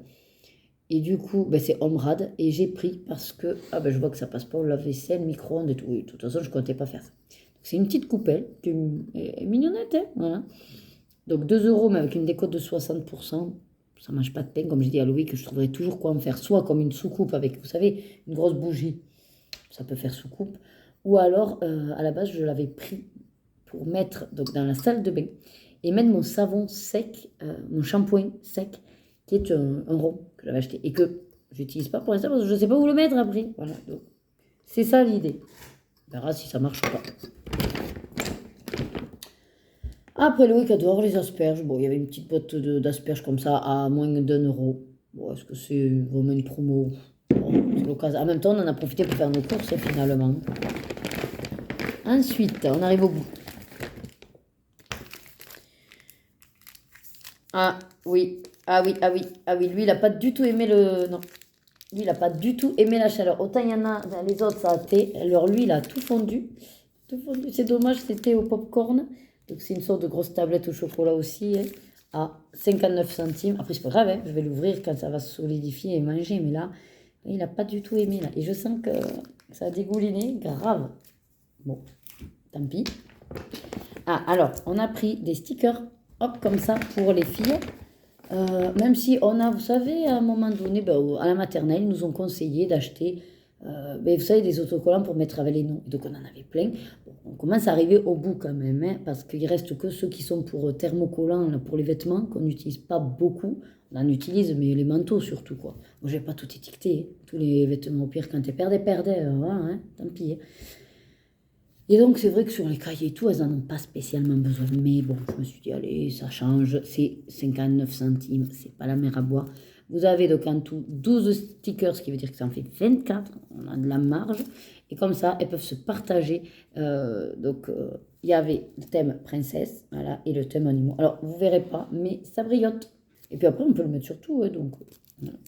Et du coup, c'est Omrad et j'ai pris parce que je vois que ça passe pas au lave-vaisselle, micro-ondes et tout. Oui, de toute façon, je ne comptais pas faire ça. C'est une petite coupelle qui est mignonnette, hein, voilà. Donc 2 € mais avec une décote de 60%, ça ne mange pas de pain, comme je dis à Louis, que je trouverais toujours quoi en faire. Soit comme une soucoupe avec, vous savez, une grosse bougie, ça peut faire soucoupe. Ou alors, à la base, je l'avais pris pour mettre donc, dans la salle de bain et mettre mon savon sec, mon shampoing sec, qui est un rond que j'avais acheté et que j'utilise pas pour l'instant parce que je ne sais pas où le mettre après. Voilà, donc c'est ça l'idée. On verra si ça marche ou pas. Après Loïc adore les asperges. Bon, il y avait une petite boîte d'asperges comme ça à moins d'1 €. Bon, est-ce que c'est vraiment une promo? Bon, c'est l'occasion. En même temps, on en a profité pour faire nos courses finalement. Ensuite, on arrive au bout. Ah oui, ah oui, ah oui, ah oui. Lui, il n'a pas du tout aimé le... Non. Lui, il n'a pas du tout aimé la chaleur. Autant il y en a, les autres, ça a été. Alors lui, il a tout fondu. Tout fondu. C'est dommage, c'était au popcorn. Donc c'est une sorte de grosse tablette au chocolat aussi, hein, à 59 centimes. Après, c'est pas grave, hein, je vais l'ouvrir quand ça va se solidifier et manger. Mais là, il n'a pas du tout aimé. Là. Et je sens que ça a dégouliné. Grave. Bon, tant pis. Ah, alors, on a pris des stickers, hop, comme ça, pour les filles. Même si on a, vous savez, à un moment donné, à la maternelle, ils nous ont conseillé d'acheter, vous savez, des autocollants pour mettre avec les noms. Donc on en avait plein. Bon, on commence à arriver au bout quand même, hein, parce qu'il reste que ceux qui sont pour thermocollants, là, pour les vêtements, qu'on n'utilise pas beaucoup. On en utilise, mais les manteaux surtout, quoi. Moi, je vais pas tout étiqueter, hein. Tous les vêtements, au pire, quand tu perdais, voilà, hein, tant pis. Hein. Et donc, c'est vrai que sur les cahiers et tout, elles n'en ont pas spécialement besoin. Mais bon, je me suis dit, allez, ça change. C'est 59 centimes, c'est pas la mer à boire. Vous avez donc en tout 12 stickers, ce qui veut dire que ça en fait 24. On a de la marge. Et comme ça, elles peuvent se partager. Il y avait le thème princesse, voilà, et le thème animaux. Alors, vous ne verrez pas, mais ça brillote. Et puis après, on peut le mettre sur tout. Donc, voilà.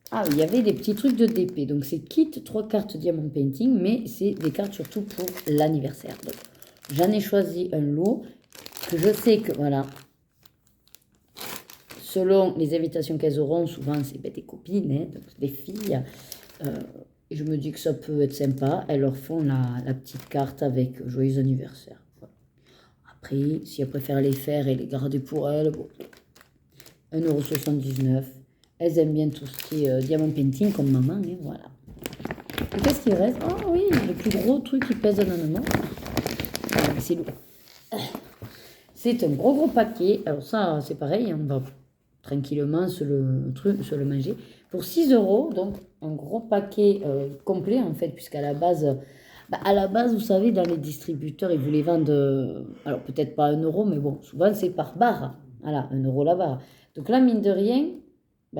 Ah, il y avait des petits trucs de DP. Donc, c'est kit 3 cartes Diamond Painting, mais c'est des cartes surtout pour l'anniversaire. Donc, J'en ai choisi un lot que je sais que, voilà, selon les invitations qu'elles auront, souvent c'est des copines, hein, donc des filles. Et je me dis que ça peut être sympa. Elles leur font la petite carte avec joyeux anniversaire. Voilà. Après, si elles préfèrent les faire et les garder pour elles, bon, 1,79 €. Elles aiment bien tout ce qui est diamant painting comme maman, hein, voilà. Et qu'est-ce qu'il reste? Oh oui, le plus gros truc qui pèse énormément. C'est lourd. C'est un gros paquet. Alors ça, c'est pareil, on va tranquillement se le manger. Pour 6 €, donc un gros paquet complet en fait, puisqu'à la base, vous savez, dans les distributeurs, ils vous les vendent, alors peut-être pas 1 €, mais bon, souvent c'est par barre. Voilà, 1 € la barre. Donc là, mine de rien,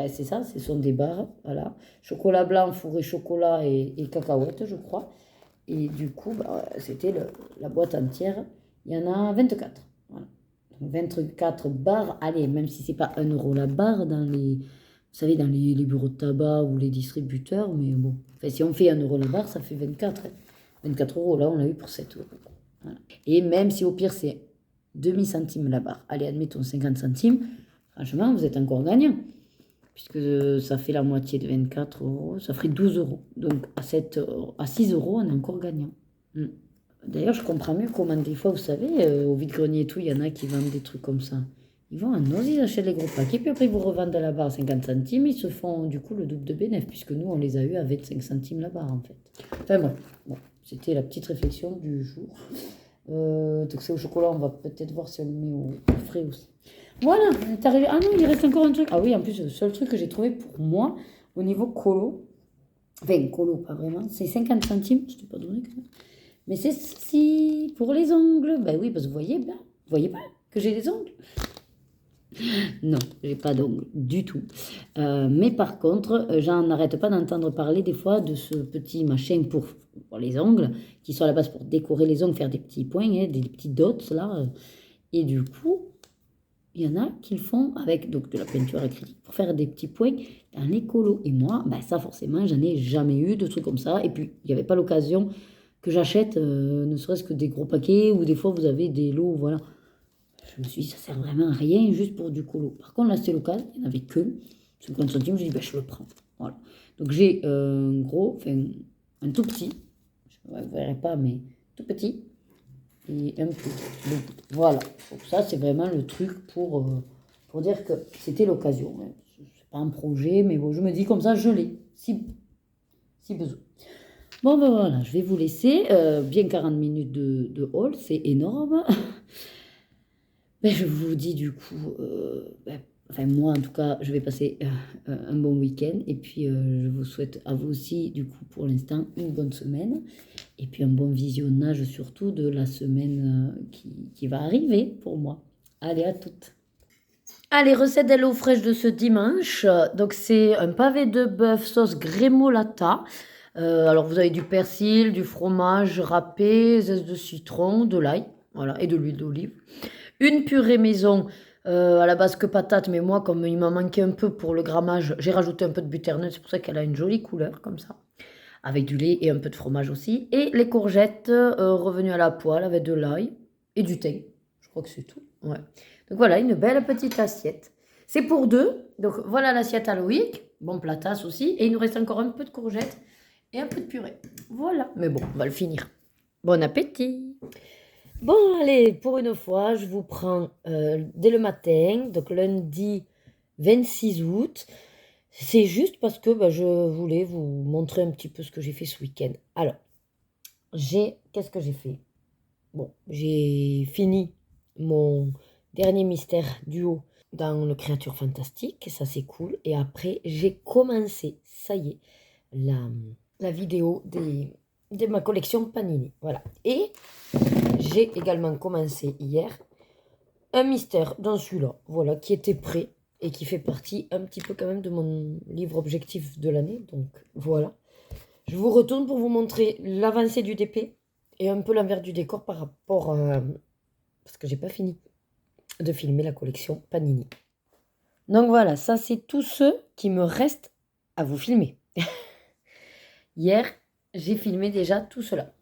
c'est ça, ce sont des barres, voilà. Chocolat blanc, fourré chocolat et cacahuètes, je crois. Et du coup, c'était la boîte entière. Il y en a 24. Voilà. Donc 24 barres. Allez, même si c'est pas 1 € la barre vous savez, dans les bureaux de tabac ou les distributeurs, mais bon. Enfin, si on fait 1 € la barre, ça fait 24. 24 €, là, on l'a eu pour 7 €. Voilà. Et même si au pire, c'est demi-centime la barre. Allez, admettons 50 centimes. Franchement, vous êtes encore gagnant. Puisque ça fait la moitié de 24 €, ça ferait 12 €. Donc à 6 €, on est encore gagnant. D'ailleurs, je comprends mieux comment des fois, vous savez, au vide-grenier et tout, il y en a qui vendent des trucs comme ça. Ils vont à Noz, ils achètent les gros paquets, puis après ils vous revendent à la barre 50 centimes, ils se font du coup le double de bénéfice, puisque nous, on les a eu à 25 centimes la barre en fait. Enfin bon, c'était la petite réflexion du jour. Donc c'est au chocolat, on va peut-être voir si on le met au frais aussi. Voilà, on est arrivé. Ah non, il reste encore un truc. Ah oui, en plus, le seul truc que j'ai trouvé pour moi, au niveau colo, enfin colo, pas vraiment, c'est 50 centimes, je t'ai pas donné quand même. Mais c'est si pour les ongles. Ben oui, parce que vous voyez pas que j'ai des ongles. Non, j'ai pas d'ongles du tout. Mais par contre, j'en arrête pas d'entendre parler des fois de ce petit machin pour les ongles, qui sont à la base pour décorer les ongles, faire des petits points, hein, des petits dots là. Et du coup, il y en a qui le font avec donc, de la peinture acrylique pour faire des petits points dans les colos. Et moi, ça forcément, j'en ai jamais eu de trucs comme ça. Et puis, il n'y avait pas l'occasion que j'achète, ne serait-ce que des gros paquets, ou des fois vous avez des lots, voilà. Je me suis dit, ça sert vraiment à rien, juste pour du colo. Par contre, là, c'était local, il n'y en avait que 50 centimes, j'ai dit, je le prends. Voilà. Donc, j'ai un gros, enfin, un tout petit, je ne verrai pas, mais tout petit, et un peu. Donc, voilà. Donc, ça, c'est vraiment le truc pour dire que c'était l'occasion. Hein. C'est pas un projet, mais bon, je me dis comme ça, je l'ai, si besoin. Bon, voilà, je vais vous laisser. Bien 40 minutes de haul, c'est énorme. Je vous dis du coup, enfin moi en tout cas, je vais passer un bon week-end. Et puis je vous souhaite à vous aussi, du coup, pour l'instant, une bonne semaine. Et puis un bon visionnage surtout de la semaine qui va arriver pour moi. Allez, à toutes. Allez, recette d'hello fraîche de ce dimanche. Donc c'est un pavé de bœuf sauce grémolata. Alors vous avez du persil, du fromage râpé, zeste de citron, de l'ail, voilà, et de l'huile d'olive. Une purée maison, à la base que patate, mais moi comme il m'a manqué un peu pour le grammage, j'ai rajouté un peu de butternut, c'est pour ça qu'elle a une jolie couleur comme ça. Avec du lait et un peu de fromage aussi. Et les courgettes revenues à la poêle avec de l'ail et du thym. Je crois que c'est tout. Ouais. Donc voilà, une belle petite assiette. C'est pour deux. Donc voilà l'assiette à Loïc. Bon platasse aussi. Et il nous reste encore un peu de courgettes et un peu de purée. Voilà. Mais bon, on va le finir. Bon appétit. Bon, allez, pour une fois, je vous prends dès le matin, donc lundi 26 août. C'est juste parce que je voulais vous montrer un petit peu ce que j'ai fait ce week-end. Alors, qu'est-ce que j'ai fait? Bon, j'ai fini mon dernier mystère duo dans le Créature Fantastique, ça c'est cool. Et après, j'ai commencé, ça y est, la vidéo de ma collection Panini. Voilà. Et j'ai également commencé hier un mystère dans celui-là, voilà, qui était prêt et qui fait partie un petit peu quand même de mon livre objectif de l'année. Donc voilà. Je vous retourne pour vous montrer l'avancée du DP et un peu l'envers du décor par rapport à... Parce que j'ai pas fini de filmer la collection Panini. Donc voilà, ça c'est tout ce qui me reste à vous filmer. Hier, j'ai filmé déjà tout cela.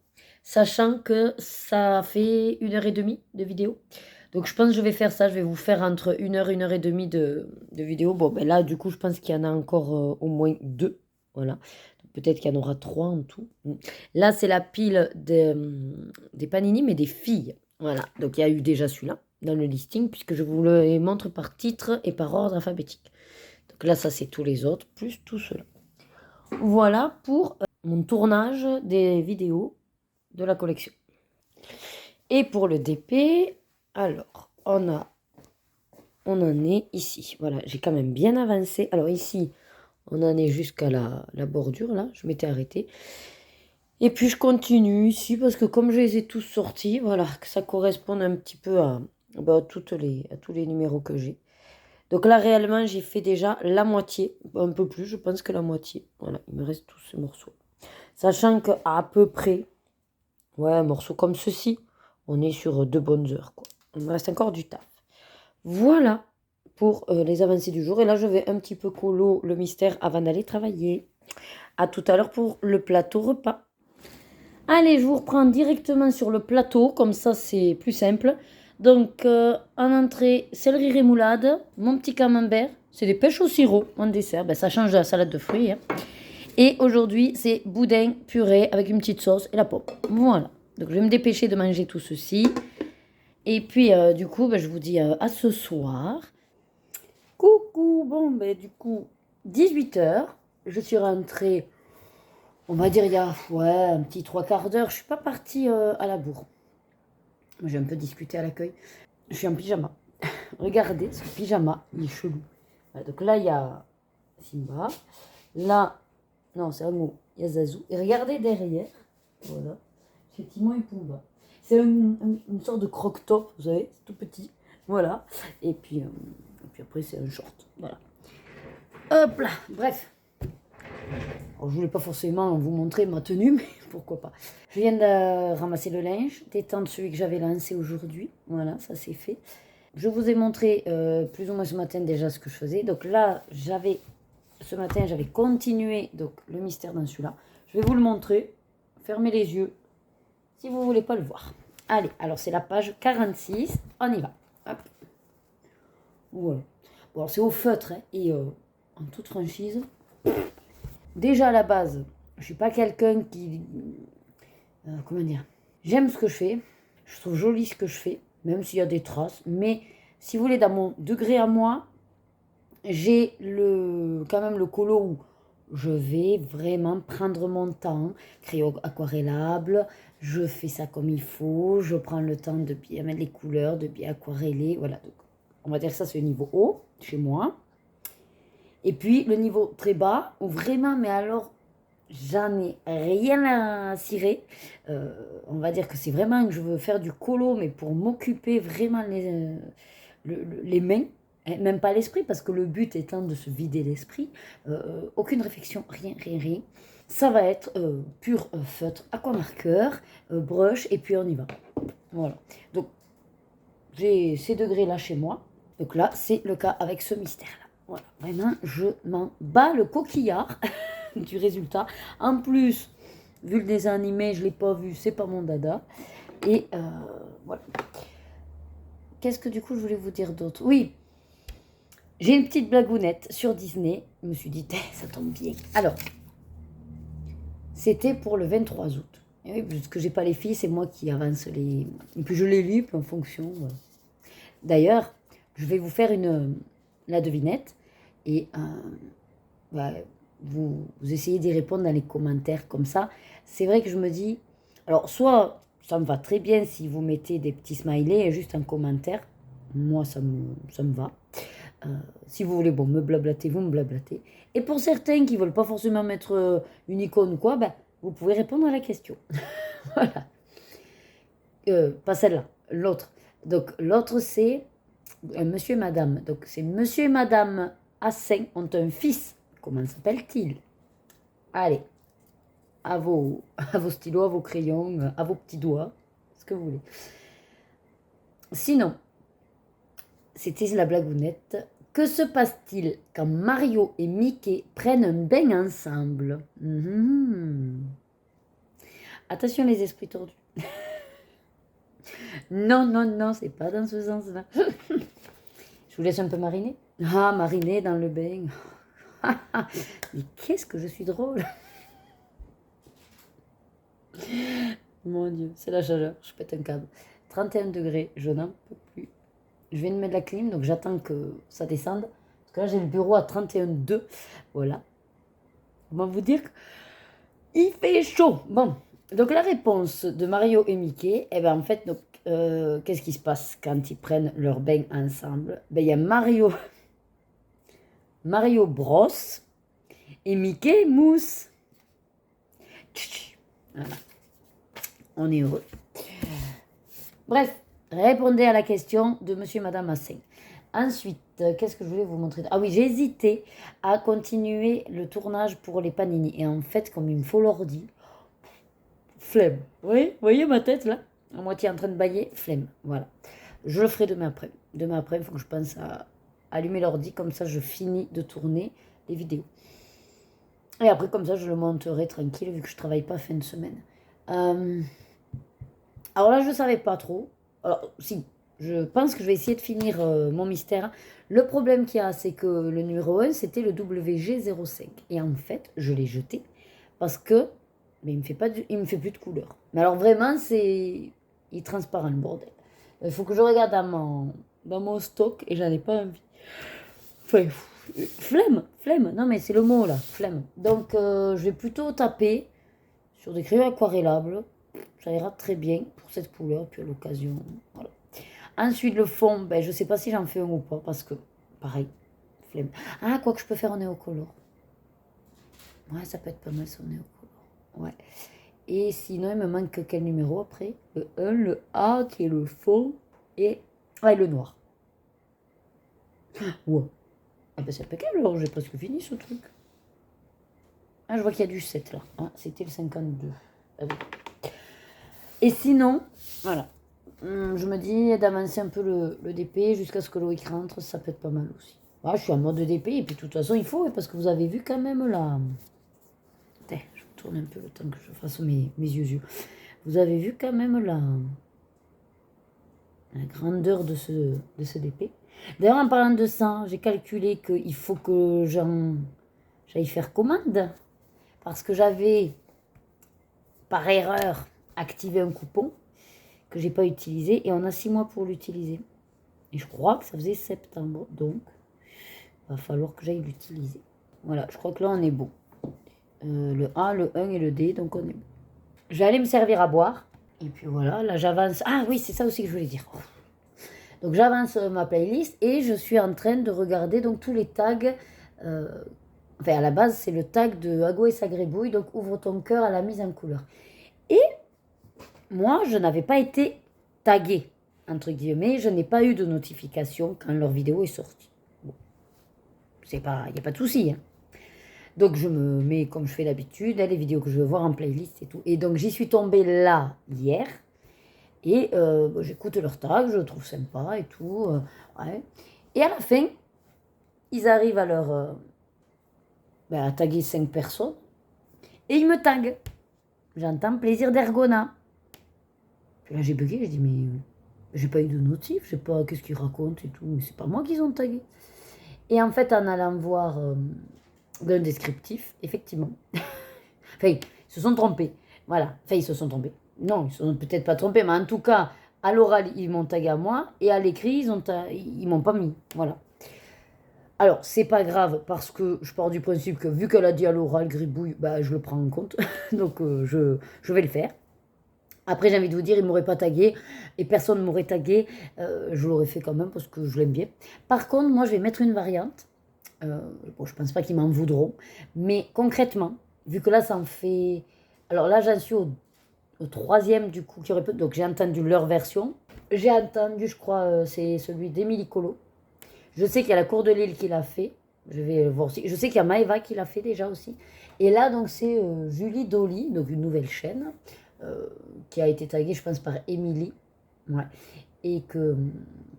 sachant que ça fait 1 h 30 de vidéo. Donc je pense que je vais faire ça, je vais vous faire entre 1 h et 1 h 30 de vidéo. Bon, ben là, du coup, je pense qu'il y en a encore au moins 2. Voilà. Peut-être qu'il y en aura 3 en tout. Là, c'est la pile des panini, mais des filles. Voilà. Donc il y a eu déjà celui-là dans le listing, puisque je vous le montre par titre et par ordre alphabétique. Donc là, ça, c'est tous les autres, plus tout cela. Voilà pour mon tournage des vidéos de la collection. Et pour le DP, alors, on en est ici. Voilà, j'ai quand même bien avancé. Alors ici, on en est jusqu'à la bordure, là. Je m'étais arrêtée. Et puis, je continue ici, parce que comme je les ai tous sortis, voilà, que ça corresponde un petit peu à tous les numéros que j'ai. Donc là, réellement, j'ai fait déjà la moitié. Un peu plus, je pense que la moitié. Voilà, il me reste tous ces morceaux. Sachant qu'à peu près, ouais, un morceau comme ceci, on est sur 2 bonnes heures, quoi. Il me reste encore du taf. Voilà pour les avancées du jour. Et là, je vais un petit peu colo le mystère avant d'aller travailler. À tout à l'heure pour le plateau repas. Allez, je vous reprends directement sur le plateau, comme ça c'est plus simple. Donc, en entrée, céleri rémoulade, mon petit camembert. C'est des pêches au sirop en dessert. Ben, ça change de la salade de fruits, hein. Et aujourd'hui, c'est boudin purée avec une petite sauce et la pomme. Voilà. Donc, je vais me dépêcher de manger tout ceci. Et puis, du coup, ben, je vous dis à ce soir. Coucou, bon, ben, du coup, 18 h. Je suis rentrée, on va dire, il y a un petit 3/4 d'heure. Je suis pas partie à la bourre. J'ai un peu discuté à l'accueil. Je suis en pyjama. Regardez, ce pyjama, il est chelou. Voilà, donc là, il y a Simba. Là, non, c'est un mot. Il y a Zazou. Et regardez derrière, voilà, c'est Timon et Pumba. C'est une sorte de croque-top, vous savez, c'est tout petit. Voilà. Et puis après, c'est un short. Voilà. Hop là, bref. Alors, je voulais pas forcément vous montrer ma tenue, mais pourquoi pas. Je viens de ramasser le linge, d'étendre celui que j'avais lancé aujourd'hui. Voilà, ça c'est fait. Je vous ai montré plus ou moins ce matin déjà ce que je faisais. Donc là, ce matin, j'avais continué donc, le mystère dans celui-là. Je vais vous le montrer. Fermez les yeux si vous ne voulez pas le voir. Allez, alors c'est la page 46. On y va. Hop. Voilà. Bon, alors c'est au feutre, hein, et en toute franchise. Déjà à la base, je suis pas quelqu'un qui... comment dire? J'aime ce que je fais. Je trouve joli ce que je fais, même s'il y a des traces. Mais si vous voulez, dans mon degré à moi, j'ai quand même le colo où je vais vraiment prendre mon temps, crayon aquarellable, je fais ça comme il faut, je prends le temps de bien mettre les couleurs, de bien aquareller, voilà. Donc, on va dire ça, c'est le niveau haut, chez moi. Et puis, le niveau très bas, où vraiment, mais alors, j'en ai rien à cirer. On va dire que c'est vraiment que je veux faire du colo, mais pour m'occuper vraiment les mains. Même pas l'esprit, parce que le but étant de se vider l'esprit. Aucune réflexion, rien, rien, rien. Ça va être pur feutre, aquamarqueur, brush, et puis on y va. Voilà. Donc, j'ai ces degrés-là chez moi. Donc là, c'est le cas avec ce mystère-là. Voilà. Vraiment, je m'en bats le coquillard du résultat. En plus, vu le dessin animé, je ne l'ai pas vu, c'est pas mon dada. Et voilà. Qu'est-ce que du coup je voulais vous dire d'autre? Oui, j'ai une petite blagounette sur Disney. Je me suis dit, ça tombe bien. Alors, c'était pour le 23 août. Et oui, parce que j'ai pas les filles, c'est moi qui avance les... Et puis je les lis en fonction. Voilà. D'ailleurs, je vais vous faire la devinette. Et vous essayez d'y répondre dans les commentaires comme ça. C'est vrai que je me dis... Alors, soit ça me va très bien si vous mettez des petits smileys et juste un commentaire. Moi, ça me va. Si vous voulez, bon, me blablater, vous me blablatez. Et pour certains qui ne veulent pas forcément mettre une icône ou quoi, vous pouvez répondre à la question. Voilà. Pas celle-là, l'autre. Donc, l'autre, c'est monsieur et madame. Donc, c'est monsieur et madame Assin ont un fils. Comment s'appelle-t-il? Allez, à vos stylos, à vos crayons, à vos petits doigts, ce que vous voulez. Sinon, c'était la blagounette. Que se passe-t-il quand Mario et Mickey prennent un bain ensemble? Attention les esprits tordus. Non, non, non, c'est pas dans ce sens-là. Je vous laisse un peu mariner. Ah, mariner dans le bain. Mais qu'est-ce que je suis drôle. Mon Dieu, c'est la chaleur, je pète un câble. 31 degrés, je n'en peux plus. Je viens de mettre la clim, donc j'attends que ça descende. Parce que là, j'ai le bureau à 31,2. Voilà. Comment vous dire qu'il fait chaud. Bon, donc la réponse de Mario et Mickey, eh ben en fait, donc, qu'est-ce qui se passe quand ils prennent leur bain ensemble? Ben, il y a Mario Bros et Mickey Mousse. Voilà. On est heureux. Bref, répondez à la question de monsieur et madame Massin. Ensuite, qu'est-ce que je voulais vous montrer? Ah oui, j'ai hésité à continuer le tournage pour les panini. Et en fait, comme il me faut l'ordi, flemme. Oui, vous voyez ma tête là? À moitié en train de bailler, flemme. Voilà. Je le ferai demain après. Demain après, il faut que je pense à allumer l'ordi. Comme ça, je finis de tourner les vidéos. Et après, comme ça, je le monterai tranquille vu que je travaille pas fin de semaine. Alors là, je ne savais pas trop. Alors, si, je pense que je vais essayer de finir mon mystère. Le problème qu'il y a, c'est que le numéro 1, c'était le WG05. Et en fait, je l'ai jeté parce que mais il me fait plus de couleur. Mais alors vraiment, il est transparent, le bordel. Il faut que je regarde dans mon stock et j'en ai pas envie. Enfin, flemme. Non, mais c'est le mot là, flemme. Donc, je vais plutôt taper sur des crayons aquarellables. Ça ira très bien pour cette couleur, puis à l'occasion, voilà. Ensuite, le fond, ben, je sais pas si j'en fais un ou pas, parce que, pareil, flemme. Ah, quoi que je peux faire en néocolore. Ouais, ça peut être pas mal, son néocolore. Ouais. Et sinon, il me manque quel numéro après? Le 1, le A, qui est le fond, et... ouais, le noir. Ouais. Ah ben, c'est impeccable, alors j'ai presque fini ce truc. Ah, je vois qu'il y a du 7, là. Ah, c'était le 52. Ah, bon. Et sinon, voilà. Je me dis d'avancer un peu le DP jusqu'à ce que Loïc rentre, ça peut être pas mal aussi. Ah, je suis en mode DP et puis de toute façon il faut, parce que vous avez vu quand même là. Attends, je tourne un peu le temps que je fasse mes yeux. Vous avez vu quand même la grandeur de ce DP. D'ailleurs, en parlant de ça, j'ai calculé qu'il faut que j'aille faire commande. Parce que j'avais, par erreur, activé un coupon que j'ai pas utilisé et on a 6 mois pour l'utiliser. Et je crois que ça faisait septembre, donc il va falloir que j'aille l'utiliser. Voilà, je crois que là on est bon. Le A, le 1 et le D, donc on est bon. Je vais aller me servir à boire. Et puis voilà, là j'avance. Ah oui, c'est ça aussi que je voulais dire. Donc j'avance ma playlist et je suis en train de regarder donc tous les tags. Enfin, à la base, c'est le tag de Ago et Sagrébouille, donc ouvre ton cœur à la mise en couleur. Et moi, je n'avais pas été taguée, entre guillemets, je n'ai pas eu de notification quand leur vidéo est sortie. Bon, il n'y a pas de souci. Hein. Donc je me mets, comme je fais d'habitude, les vidéos que je veux voir en playlist et tout. Et donc j'y suis tombée là, hier. Et j'écoute leur tag, je le trouve sympa et tout. Ouais. Et à la fin, ils arrivent à taguer 5 personnes. Et ils me taguent. J'entends plaisir d'Ergona. Puis là, j'ai bugué, j'ai dit, mais j'ai pas eu de notif, je sais pas qu'est-ce qu'ils racontent et tout, mais c'est pas moi qu'ils ont tagué. Et en fait, en allant voir le descriptif, effectivement, enfin, ils se sont trompés. Voilà, enfin, ils se sont trompés. Non, ils se sont peut-être pas trompés, mais en tout cas, à l'oral, ils m'ont tagué à moi, et à l'écrit, ils m'ont pas mis. Voilà. Alors, c'est pas grave, parce que je pars du principe que vu qu'elle a dit à l'oral gribouille, bah, je le prends en compte. Donc, je vais le faire. Après, j'ai envie de vous dire, il ne m'aurait pas tagué et personne ne m'aurait tagué. Je l'aurais fait quand même parce que je l'aime bien. Par contre, moi, je vais mettre une variante. Bon, je ne pense pas qu'ils m'en voudront. Mais concrètement, vu que là, ça en fait... Alors là, j'en suis au troisième du coup. Donc, j'ai entendu leur version. J'ai entendu, je crois, c'est celui d'Émilie Colo. Je sais qu'il y a la Cour de Lille qui l'a fait. Je vais voir aussi. Je sais qu'il y a Maëva qui l'a fait déjà aussi. Et là, donc, c'est Julie Dolly, donc une nouvelle chaîne. Qui a été taguée, je pense, par Émilie. Ouais. Et que...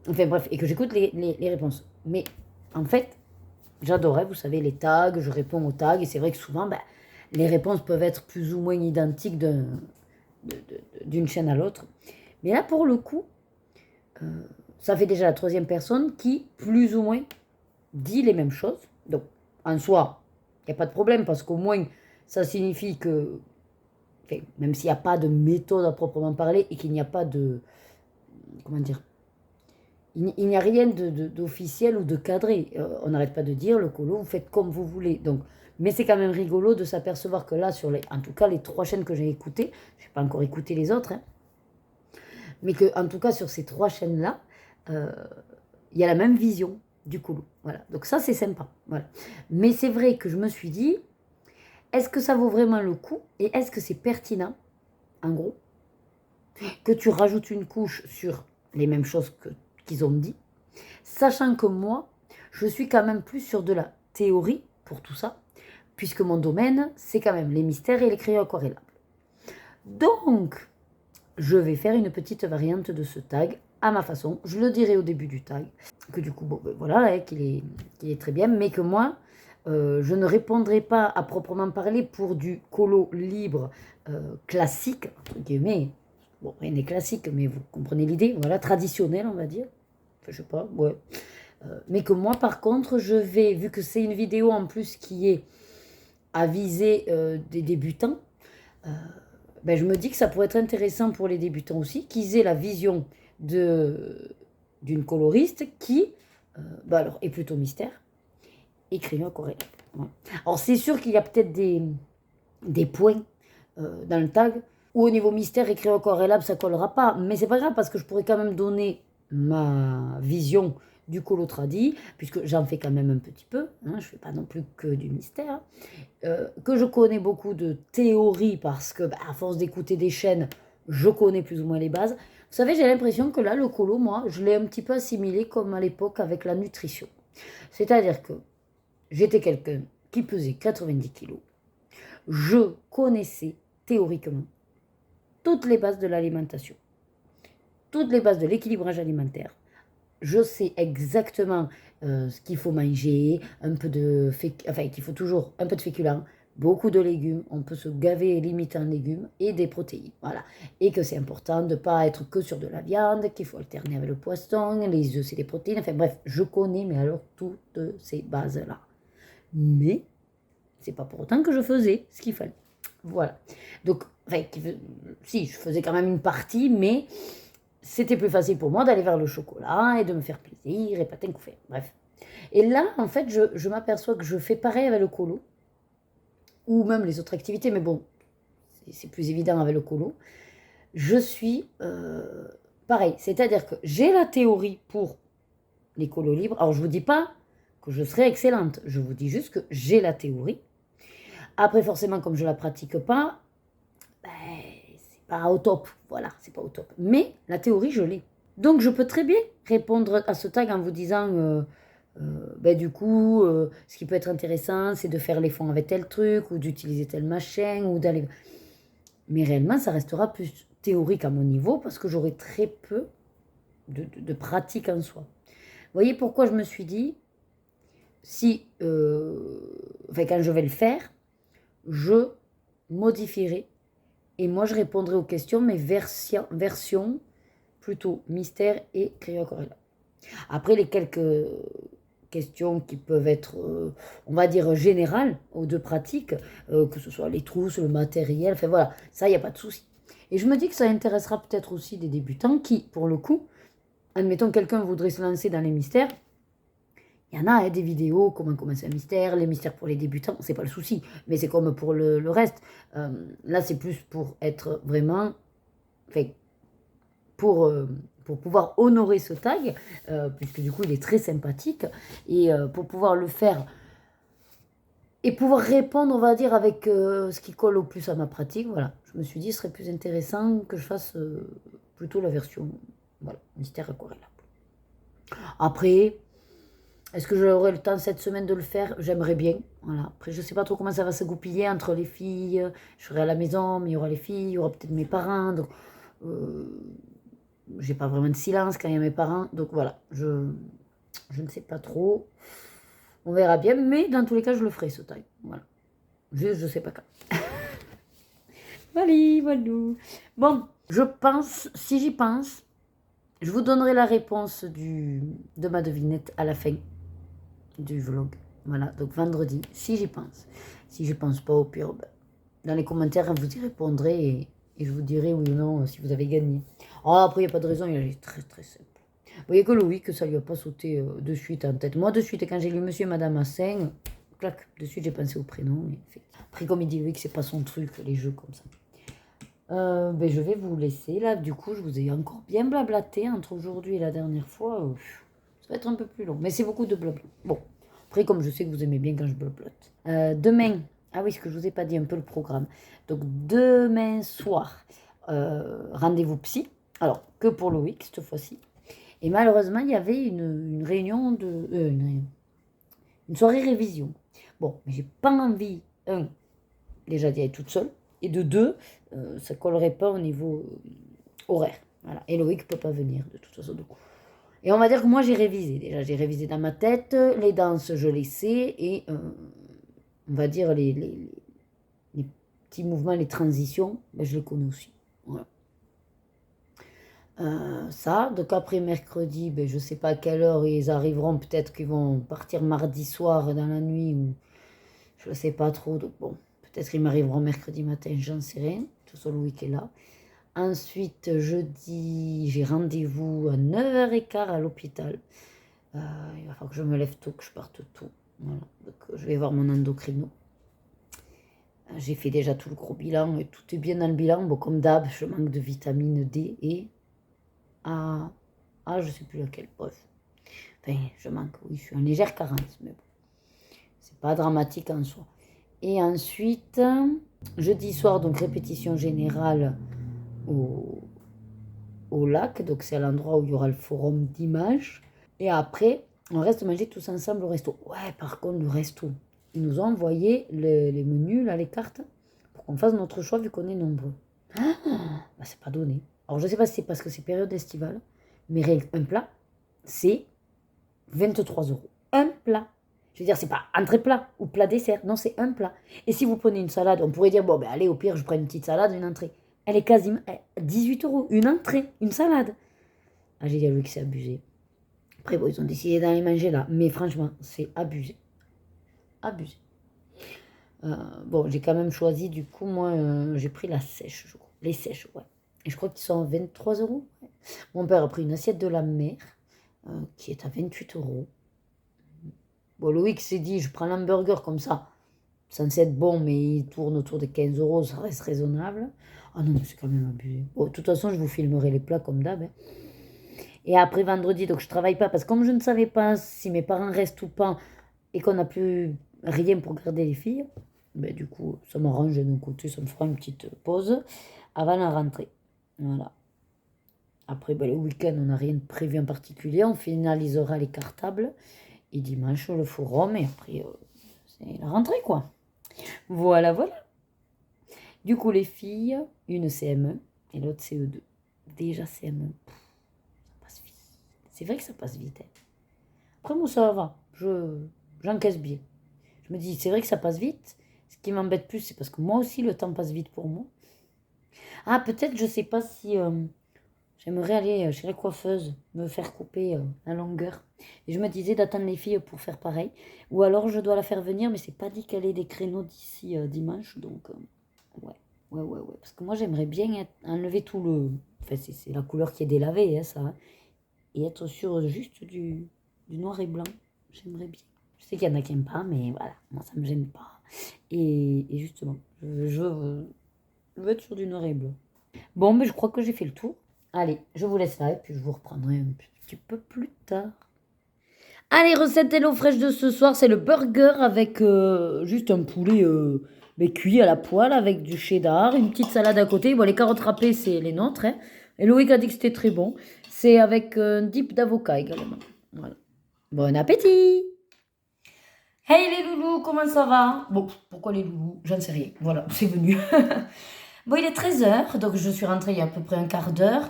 Enfin bref, et que j'écoute les réponses. Mais en fait, j'adorais, vous savez, les tags, je réponds aux tags, et c'est vrai que souvent, les réponses peuvent être plus ou moins identiques d'une chaîne à l'autre. Mais là, pour le coup, ça fait déjà la troisième personne qui, plus ou moins, dit les mêmes choses. Donc, en soi, il n'y a pas de problème parce qu'au moins, ça signifie que, enfin, même s'il n'y a pas de méthode à proprement parler et qu'il n'y a pas de, comment dire, il n'y a rien d'officiel ou de cadré. On n'arrête pas de dire, le colo, vous faites comme vous voulez. Donc, mais c'est quand même rigolo de s'apercevoir que là, en tout cas, les 3 chaînes que j'ai écoutées, je n'ai pas encore écouté les autres, hein, mais que, en tout cas, sur ces 3 chaînes-là, il y a la même vision du colo. Voilà. Donc ça, c'est sympa. Voilà. Mais c'est vrai que je me suis dit, est-ce que ça vaut vraiment le coup et est-ce que c'est pertinent, en gros, que tu rajoutes une couche sur les mêmes choses qu'ils ont dit, sachant que moi, je suis quand même plus sur de la théorie pour tout ça, puisque mon domaine, c'est quand même les mystères et les crayons aquarellables. Donc, je vais faire une petite variante de ce tag à ma façon. Je le dirai au début du tag, que du coup, bon, ben voilà, hein, qu'il est très bien, mais que moi, je ne répondrai pas à proprement parler pour du colo libre classique, entre guillemets. Bon, rien n'est classique, mais vous comprenez l'idée, voilà, traditionnel, on va dire. Enfin, je sais pas, ouais. Mais que moi, par contre, je vais, vu que c'est une vidéo en plus qui est à viser des débutants, ben, je me dis que ça pourrait être intéressant pour les débutants aussi, qu'ils aient la vision d'une coloriste qui ben alors, est plutôt mystère et crayon aquarelle. Ouais. Alors c'est sûr qu'il y a peut-être des points dans le tag où au niveau mystère et crayon aquarellable ça collera pas, mais c'est pas grave parce que je pourrais quand même donner ma vision du colo tradi, puisque j'en fais quand même un petit peu, hein, je fais pas non plus que du mystère, que je connais beaucoup de théories parce que à force d'écouter des chaînes, je connais plus ou moins les bases. Vous savez, j'ai l'impression que là, le colo, moi, je l'ai un petit peu assimilé comme à l'époque avec la nutrition. C'est-à-dire que j'étais quelqu'un qui pesait 90 kilos. Je connaissais théoriquement toutes les bases de l'alimentation, toutes les bases de l'équilibrage alimentaire. Je sais exactement ce qu'il faut manger, un peu de enfin qu'il faut toujours un peu de féculents, beaucoup de légumes, on peut se gaver limite en légumes et des protéines, voilà. Et que c'est important de ne pas être que sur de la viande, qu'il faut alterner avec le poisson, les œufs c'est des protéines, enfin bref, je connais mais alors toutes ces bases-là. Mais c'est pas pour autant que je faisais ce qu'il fallait. Voilà. Donc, enfin, si, je faisais quand même une partie, mais c'était plus facile pour moi d'aller vers le chocolat et de me faire plaisir et patin couffin. Bref. Et là, en fait, je m'aperçois que je fais pareil avec le colo, ou même les autres activités, mais bon, c'est plus évident avec le colo. Je suis pareil, c'est-à-dire que j'ai la théorie pour les colos libres. Alors, je ne vous dis pas que je serai excellente, je vous dis juste que j'ai la théorie. Après, forcément, comme je ne la pratique pas, ben, c'est pas au top. Voilà, c'est pas au top. Mais la théorie, je l'ai. Donc, je peux très bien répondre à ce tag en vous disant, ben, du coup, ce qui peut être intéressant, c'est de faire les fonds avec tel truc, ou d'utiliser tel machin, ou d'aller... Mais réellement, ça restera plus théorique à mon niveau, parce que j'aurai très peu de pratique en soi. Vous voyez pourquoi je me suis dit, si, enfin, quand je vais le faire, je modifierai et moi je répondrai aux questions, mais version plutôt mystère et crayon aquarelle. Après, les quelques questions qui peuvent être, on va dire, générales ou de pratique, que ce soit les trousses, le matériel, enfin voilà, ça, il n'y a pas de souci. Et je me dis que ça intéressera peut-être aussi des débutants qui, pour le coup, admettons quelqu'un voudrait se lancer dans les mystères, il y en a hein, des vidéos, comment commencer un mystère, les mystères pour les débutants, c'est pas le souci, mais c'est comme pour le reste. Là, c'est plus pour être vraiment, enfin, pour pouvoir honorer ce tag, puisque du coup, il est très sympathique, et pour pouvoir le faire et pouvoir répondre, on va dire, avec ce qui colle au plus à ma pratique, voilà. Je me suis dit, ce serait plus intéressant que je fasse plutôt la version, voilà, mystère aquarelle. Après... Est-ce que j'aurai le temps cette semaine de le faire? J'aimerais bien. Voilà. Après, je ne sais pas trop comment ça va se goupiller entre les filles. Je serai à la maison, mais il y aura les filles, il y aura peut-être mes parents. Donc, j'ai pas vraiment de silence quand il y a mes parents. Donc voilà, je ne sais pas trop. On verra bien, mais dans tous les cas, je le ferai ce time. Voilà. Juste, je ne sais pas quand. Voilà, voilà. Bon, je pense, si j'y pense, je vous donnerai la réponse de ma devinette à la fin du vlog. Voilà, donc vendredi, si j'y pense. Si je pense pas, au pire, ben, dans les commentaires, vous y répondrez et je vous dirai oui ou non si vous avez gagné. Oh, après, il n'y a pas de raison, il est très très simple. Vous voyez que Loïc, que ça lui a pas sauté de suite en tête. Moi, de suite, quand j'ai lu Monsieur et Madame Assin, clac, de suite, j'ai pensé au prénom. Après, comme il dit Loïc, c'est pas son truc, les jeux comme ça. Ben, je vais vous laisser là. Du coup, je vous ai encore bien blablaté entre aujourd'hui et la dernière fois. Ça va être un peu plus long, mais c'est beaucoup de blabla. Bon, après, comme je sais que vous aimez bien quand je blablote. Demain, ah oui, ce que je vous ai pas dit, un peu le programme. Donc, demain soir, rendez-vous psy. Alors, que pour Loïc, cette fois-ci. Et malheureusement, il y avait une réunion de. Une soirée révision. Bon, mais j'ai pas envie, déjà d'y aller toute seule, et de deux, ça collerait pas au niveau horaire. Voilà. Et Loïc peut pas venir de toute façon. Donc. Et on va dire que moi j'ai révisé. Déjà, j'ai révisé dans ma tête, les danses, je les sais, et on va dire les petits mouvements, les transitions, ben, je les connais aussi. Voilà. Ça, donc après mercredi, ben, je sais pas à quelle heure ils arriveront, peut-être qu'ils vont partir mardi soir dans la nuit, ou je sais pas trop, donc bon, peut-être qu'ils m'arriveront mercredi matin, j'en sais rien, tout seul le week-end là. Ensuite, jeudi, j'ai rendez-vous à 9h15 à l'hôpital. Il va falloir que je me lève tôt, que je parte tôt. Voilà. Donc, je vais voir mon endocrino. J'ai fait déjà tout le gros bilan et tout est bien dans le bilan. Bon, comme d'hab, je manque de vitamine D et je sais plus laquelle. Bref. Enfin, je manque, oui, je suis en légère carence, mais bon. C'est pas dramatique en soi. Et ensuite, jeudi soir, donc répétition générale au lac. Donc, c'est à l'endroit où il y aura le forum d'images. Et après, on reste manger tous ensemble au resto. Ouais, par contre, le resto, ils nous ont envoyé les menus, là, les cartes, pour qu'on fasse notre choix vu qu'on est nombreux. Bah, c'est pas donné. Alors, je sais pas si c'est parce que c'est période estivale, mais un plat, c'est 23 euros. Un plat. Je veux dire, c'est pas entrée plat ou plat dessert. Non, c'est un plat. Et si vous prenez une salade, on pourrait dire, bon, ben allez, au pire, je prends une petite salade, une entrée. Elle est quasiment 18 euros. Une entrée, une salade. Ah, j'ai dit à lui que c'est abusé. Après, bon, ils ont décidé d'aller manger là. Mais franchement, c'est abusé. Abusé. Bon, j'ai quand même choisi, du coup, moi, j'ai pris la sèche, je crois. Les sèches, ouais. Et je crois qu'ils sont à 23 euros. Ouais. Mon père a pris une assiette de la mer, qui est à 28 euros. Bon, Loïc s'est dit, je prends l'hamburger comme ça. Censé être bon, mais il tourne autour de 15 euros, ça reste raisonnable. Ah non, mais c'est quand même abusé. Bon, de toute façon, je vous filmerai les plats comme d'hab. Hein. Et après vendredi, donc je travaille pas, parce que comme je ne savais pas si mes parents restent ou pas, et qu'on n'a plus rien pour garder les filles, ben, du coup, ça m'arrange de mon côté, ça me fera une petite pause avant la rentrée. Voilà. Après, ben, le week-end, on n'a rien de prévu en particulier, on finalisera les cartables. Et dimanche, le forum, et après, c'est la rentrée, quoi. Voilà, voilà. Du coup, les filles, une CM1 et l'autre CE2. Déjà CM1, ça passe vite. C'est vrai que ça passe vite. Hein. Après, moi, ça va. J'encaisse bien. Je me dis, c'est vrai que ça passe vite. Ce qui m'embête plus, c'est parce que moi aussi, le temps passe vite pour moi. Ah, peut-être, je sais pas si j'aimerais aller chez la coiffeuse, me faire couper la longueur. Et je me disais d'attendre les filles pour faire pareil. Ou alors, je dois la faire venir, mais c'est pas dit qu'elle ait des créneaux d'ici dimanche. Donc, ouais. Ouais. Parce que moi, j'aimerais bien enlever tout le... Enfin, c'est la couleur qui est délavée, hein, ça. Hein. Et être sur juste du noir et blanc. J'aimerais bien. Je sais qu'il y en a qui n'aiment pas, mais voilà, moi ça me gêne pas. Et justement, je veux être sur du noir et blanc. Bon, mais je crois que j'ai fait le tour. Allez, je vous laisse là et puis je vous reprendrai un petit peu plus tard. Allez, recette Hello Fresh de ce soir, c'est le burger avec juste un poulet mais cuit à la poêle avec du cheddar, une petite salade à côté. Bon, les carottes râpées, c'est les nôtres. Hein. Et Loïc a dit que c'était très bon. C'est avec un dip d'avocat également. Voilà. Bon appétit! Hey les loulous, comment ça va? Bon, pourquoi les loulous? J'en sais rien. Voilà, c'est venu. Bon, il est 13h, donc je suis rentrée il y a à peu près un quart d'heure.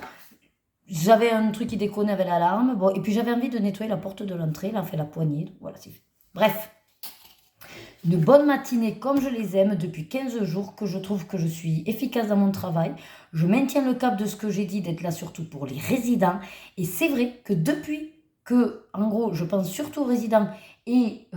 J'avais un truc qui déconnait avec l'alarme. Bon, et puis j'avais envie de nettoyer la porte de l'entrée, là, fait la poignée. Donc voilà, c'est fait. Bref. une bonne matinée comme je les aime depuis 15 jours, que je trouve que je suis efficace dans mon travail. Je maintiens le cap de ce que j'ai dit, d'être là surtout pour les résidents. Et c'est vrai que depuis que, en gros, je pense surtout aux résidents et,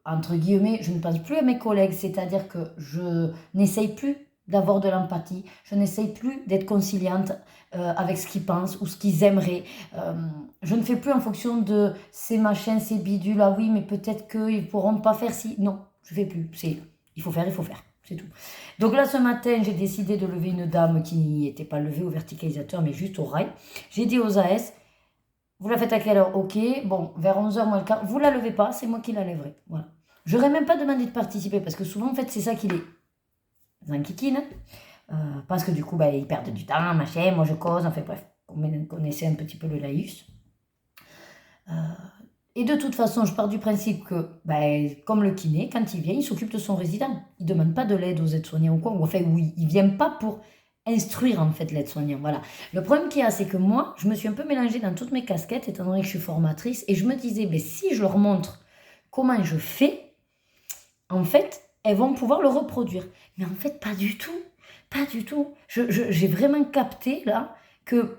entre guillemets, je ne pense plus à mes collègues, c'est-à-dire que je n'essaye plus d'avoir de l'empathie, je n'essaye plus d'être conciliante avec ce qu'ils pensent ou ce qu'ils aimeraient. Euh, je ne fais plus en fonction de ces machins, ces bidules, ah oui, mais peut-être qu'ils ne pourront pas faire si. Non, je ne fais plus. Il faut faire, c'est tout. Donc là, ce matin, j'ai décidé de lever une dame qui n'était pas levée au verticalisateur, mais juste au rail. J'ai dit aux AS, vous la faites à quelle heure? Ok, bon, vers 11h moins le quart, vous la levez pas, c'est moi qui la lèverai. Voilà. Je n'aurais même pas demandé de participer, parce que souvent, en fait, c'est ça qui les enquiquine. Parce que du coup, ils perdent du temps, machin, moi je cause, enfin bref, on connaissait un petit peu le laïus. Et de toute façon, je pars du principe que, comme le kiné, quand il vient, il s'occupe de son résident. Il ne demande pas de l'aide aux aides-soignants ou quoi. Enfin, oui, il ne vient pas pour instruire, en fait, l'aide-soignant. Voilà. Le problème qu'il y a, c'est que moi, je me suis un peu mélangée dans toutes mes casquettes, étant donné que je suis formatrice, et je me disais, si je leur montre comment je fais, en fait, elles vont pouvoir le reproduire. Mais en fait, pas du tout. Pas du tout. J'ai vraiment capté, là, que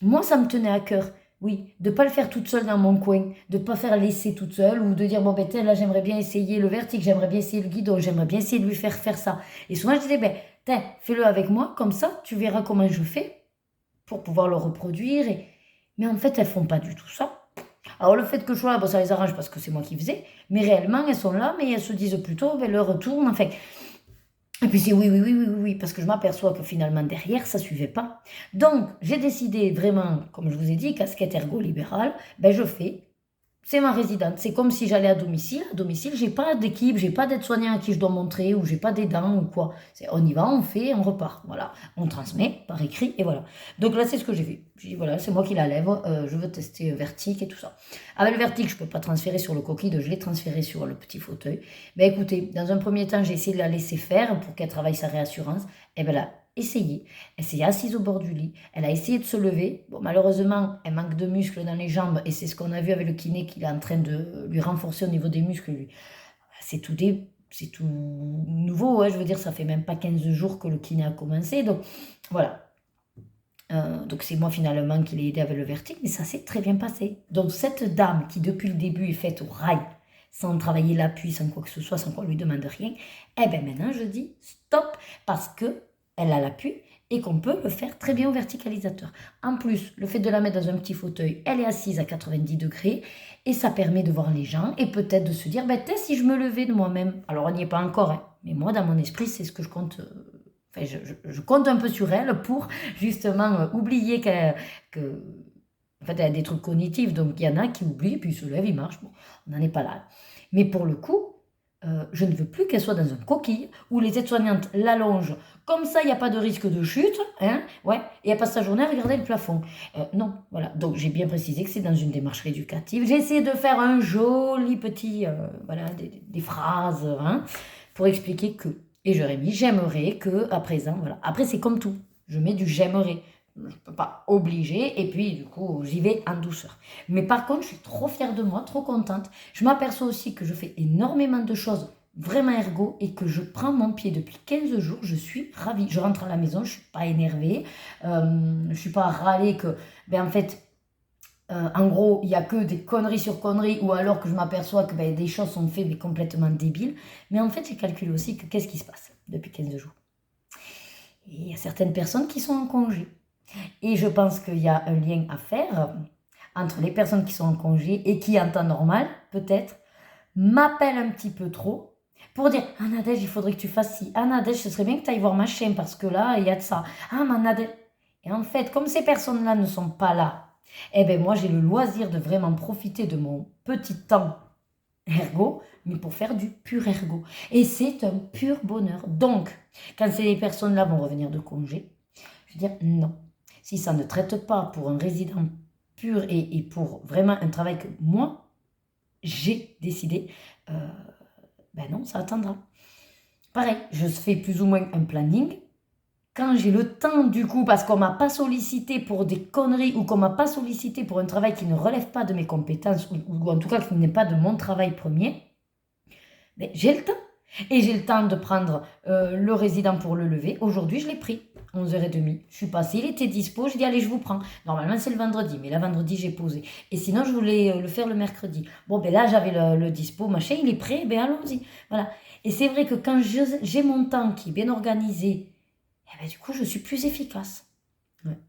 moi, ça me tenait à cœur. Oui, de ne pas le faire toute seule dans mon coin, de ne pas faire l'essai toute seule, ou de dire, bon, là, j'aimerais bien essayer le vertige, j'aimerais bien essayer le guidon, j'aimerais bien essayer de lui faire ça. Et souvent, je disais, fais-le avec moi, comme ça, tu verras comment je fais pour pouvoir le reproduire. Mais en fait, elles font pas du tout ça. Alors, le fait que je sois là, ça les arrange parce que c'est moi qui faisais, mais réellement, elles sont là, mais elles se disent plutôt, leur retourne, enfin. Et puis c'est oui, parce que je m'aperçois que finalement derrière, ça ne suivait pas. Donc, j'ai décidé vraiment, comme je vous ai dit, casquette ergo-libérale, je fais, c'est ma résidente. C'est comme si j'allais à domicile. À domicile, j'ai pas d'équipe, j'ai pas d'aide-soignant à qui je dois montrer, ou j'ai pas d'aidant ou quoi. On y va, on fait, on repart. Voilà, on transmet par écrit, et voilà. Donc là, c'est ce que j'ai fait. J'ai dit, voilà, c'est moi qui la lève, je veux tester vertique et tout ça. Avec le vertique, je peux pas transférer sur le coquille, je l'ai transféré sur le petit fauteuil. Mais écoutez, dans un premier temps, j'ai essayé de la laisser faire pour qu'elle travaille sa réassurance. Et bien là, essayé. Elle s'est assise au bord du lit. Elle a essayé de se lever. Bon, malheureusement, elle manque de muscles dans les jambes. Et c'est ce qu'on a vu avec le kiné qu'il est en train de lui renforcer au niveau des muscles. Lui. C'est tout nouveau. Je veux dire, ça fait même pas 15 jours que le kiné a commencé. Donc, voilà. Donc, c'est moi finalement qui l'ai aidé avec le vertige. Mais ça s'est très bien passé. Donc, cette dame qui, depuis le début, est faite au rail, sans travailler l'appui, sans quoi que ce soit, sans qu'on lui demande rien, maintenant, je dis stop. Parce que elle a l'appui et qu'on peut le faire très bien au verticalisateur. En plus, le fait de la mettre dans un petit fauteuil, elle est assise à 90 degrés et ça permet de voir les gens et peut-être de se dire, si je me levais de moi-même. Alors, on n'y est pas encore, mais moi, dans mon esprit, c'est ce que je compte. Je compte un peu sur elle pour justement oublier que en fait, elle a des trucs cognitifs, donc il y en a qui oublient, puis ils se lèvent, ils marchent. Bon, on n'en est pas là. Mais pour le coup, je ne veux plus qu'elle soit dans un coquille où les aides-soignantes l'allongent. Comme ça, il n'y a pas de risque de chute. Et elle passe sa journée à regarder le plafond. Non, voilà. Donc, j'ai bien précisé que c'est dans une démarche rééducative. J'ai essayé de faire un joli petit, des phrases, pour expliquer que. Et j'aurais mis j'aimerais que, à présent, voilà. Après, c'est comme tout. Je mets du j'aimerais. Je ne peux pas obliger, et puis du coup, j'y vais en douceur. Mais par contre, je suis trop fière de moi, trop contente. Je m'aperçois aussi que je fais énormément de choses vraiment ergo et que je prends mon pied depuis 15 jours. Je suis ravie. Je rentre à la maison, je ne suis pas énervée, je ne suis pas à râler que, en fait, en gros, il n'y a que des conneries sur conneries, ou alors que je m'aperçois que des choses sont faites mais complètement débiles. Mais en fait, j'ai calculé aussi que qu'est-ce qui se passe depuis 15 jours. Et il y a certaines personnes qui sont en congé. Et je pense qu'il y a un lien à faire entre les personnes qui sont en congé et qui, en temps normal, peut-être, m'appellent un petit peu trop pour dire « Ah Nadège, il faudrait que tu fasses ci. Ah Nadège, ce serait bien que tu ailles voir ma chaîne parce que là, il y a de ça. Ah ma Nadège. » Et en fait, comme ces personnes-là ne sont pas là, moi, j'ai le loisir de vraiment profiter de mon petit temps ergo, mais pour faire du pur ergo. Et c'est un pur bonheur. Donc, quand ces personnes-là vont revenir de congé, je veux dire non. Si ça ne traite pas pour un résident pur et pour vraiment un travail que moi, j'ai décidé, non, ça attendra. Pareil, je fais plus ou moins un planning. Quand j'ai le temps, du coup, parce qu'on ne m'a pas sollicité pour des conneries ou qu'on ne m'a pas sollicité pour un travail qui ne relève pas de mes compétences ou en tout cas qui n'est pas de mon travail premier, Mais j'ai le temps. Et j'ai le temps de prendre le résident pour le lever. Aujourd'hui, je l'ai pris. 11h30. Je suis passée, il était dispo. J'ai dit, allez, je vous prends. Normalement, c'est le vendredi. Mais là, vendredi, j'ai posé. Et sinon, je voulais le faire le mercredi. Bon, ben là, j'avais le dispo, machin. Il est prêt. Ben allons-y. Voilà. Et c'est vrai que quand j'ai mon temps qui est bien organisé, eh ben, du coup, je suis plus efficace. Ouais.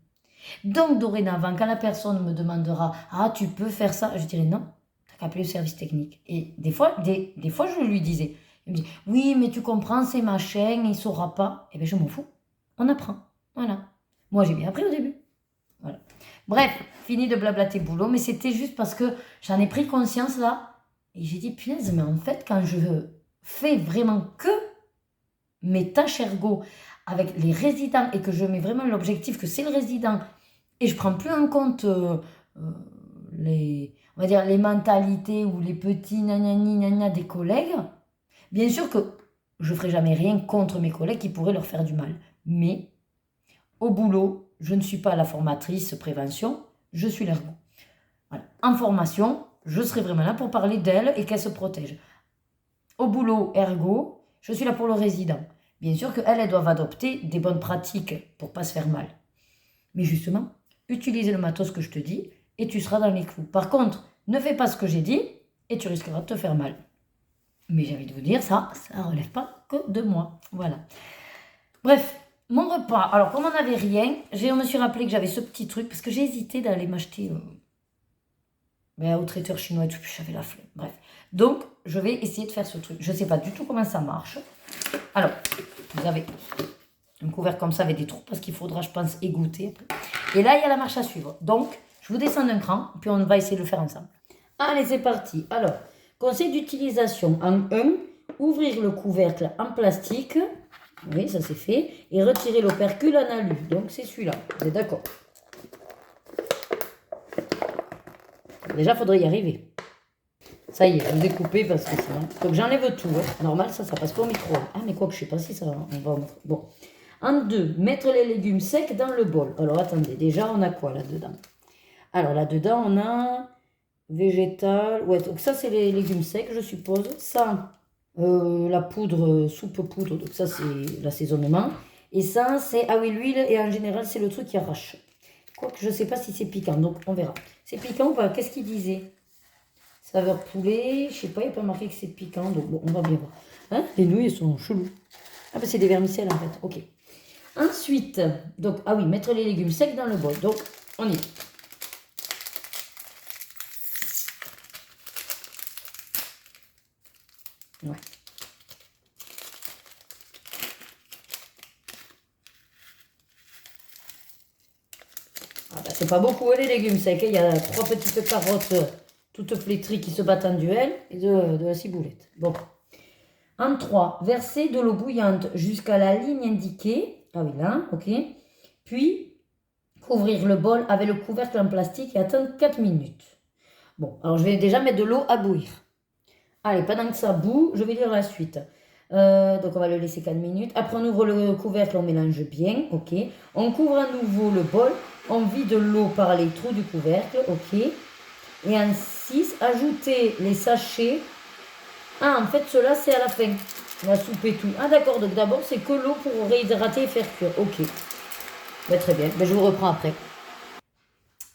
Donc, dorénavant, quand la personne me demandera, ah, tu peux faire ça, je dirais non, t'as qu'à appeler le service technique. Et des fois, je lui disais, il me dit, oui, mais tu comprends, c'est ma chaîne, il saura pas. Eh bien, je m'en fous. On apprend. Voilà. Moi, j'ai bien appris au début. Voilà. Bref, fini de blablater boulot, mais c'était juste parce que j'en ai pris conscience là. Et j'ai dit, punaise, mais en fait, quand je fais vraiment que mes tâches ergo avec les résidents et que je mets vraiment l'objectif que c'est le résident et je prends plus en compte on va dire les mentalités ou les petits nanani nana des collègues, bien sûr que je ferai jamais rien contre mes collègues qui pourraient leur faire du mal. Mais au boulot, je ne suis pas la formatrice prévention, je suis l'ergo. Voilà. En formation, je serai vraiment là pour parler d'elle et qu'elle se protège. Au boulot, ergo, je suis là pour le résident. Bien sûr qu'elles doivent adopter des bonnes pratiques pour pas se faire mal. Mais justement, utilise le matos que je te dis et tu seras dans les clous. Par contre, ne fais pas ce que j'ai dit et tu risqueras de te faire mal. Mais j'ai envie de vous dire, ça relève pas que de moi. Voilà. Bref, mon repas. Alors, comme on n'avait rien, je me suis rappelé que j'avais ce petit truc parce que j'ai hésité d'aller m'acheter au traiteur chinois et tout, puis j'avais la flemme. Bref. Donc, je vais essayer de faire ce truc. Je ne sais pas du tout comment ça marche. Alors, vous avez un couvercle comme ça avec des trous parce qu'il faudra, je pense, égoutter après. Et là, il y a la marche à suivre. Donc, je vous descends d'un cran, puis on va essayer de le faire ensemble. Allez, c'est parti. Alors, conseil d'utilisation. En 1, ouvrir le couvercle en plastique. Oui, ça c'est fait. Et retirer l'opercule en alu. Donc, c'est celui-là. Vous êtes d'accord? Déjà, il faudrait y arriver. Ça y est, je vous ai coupé parce que sinon... Donc, j'enlève tout. Hein. Normal, ça passe pas au micro. Ah, mais quoi que je sais pas si ça... On va... Bon. En 2, mettre les légumes secs dans le bol. Alors, attendez. Déjà, on a quoi là-dedans? Alors, là-dedans, on a... végétal. Ouais, donc ça, c'est les légumes secs, je suppose. Ça, la poudre, soupe poudre. Donc ça, c'est l'assaisonnement. Et ça, c'est... Ah oui, l'huile. Et en général, c'est le truc qui arrache. Quoique, je sais pas si c'est piquant. Donc, on verra. C'est piquant ou pas? Qu'est-ce qu'il disait? Saveur poulet, je sais pas, il n'y a pas marqué que c'est piquant, donc bon, on va bien voir. Hein? Les nouilles, elles sont cheloues. Ah ben c'est des vermicelles en fait, ok. Ensuite, donc, ah oui, mettre les légumes secs dans le bol. Donc, on y est. Ouais. Ah ben, c'est pas beaucoup les légumes secs. Il y a 3 petites carottes toutes flétries qui se battent en duel et de la ciboulette. Bon. En 3, verser de l'eau bouillante jusqu'à la ligne indiquée. Ah oui, là, ok. Puis, couvrir le bol avec le couvercle en plastique et attendre 4 minutes. Bon, alors je vais déjà mettre de l'eau à bouillir. Allez, pendant que ça bout, je vais lire la suite. Donc on va le laisser 4 minutes. Après on ouvre le couvercle, on mélange bien, ok. On couvre à nouveau le bol, on vide l'eau par les trous du couvercle, ok. Et en 6, ajouter les sachets. Ah, en fait, cela c'est à la fin, la soupe et tout. Ah d'accord, donc d'abord c'est que l'eau pour réhydrater et faire cuire, ok. Ben, très bien, ben, je vous reprends après.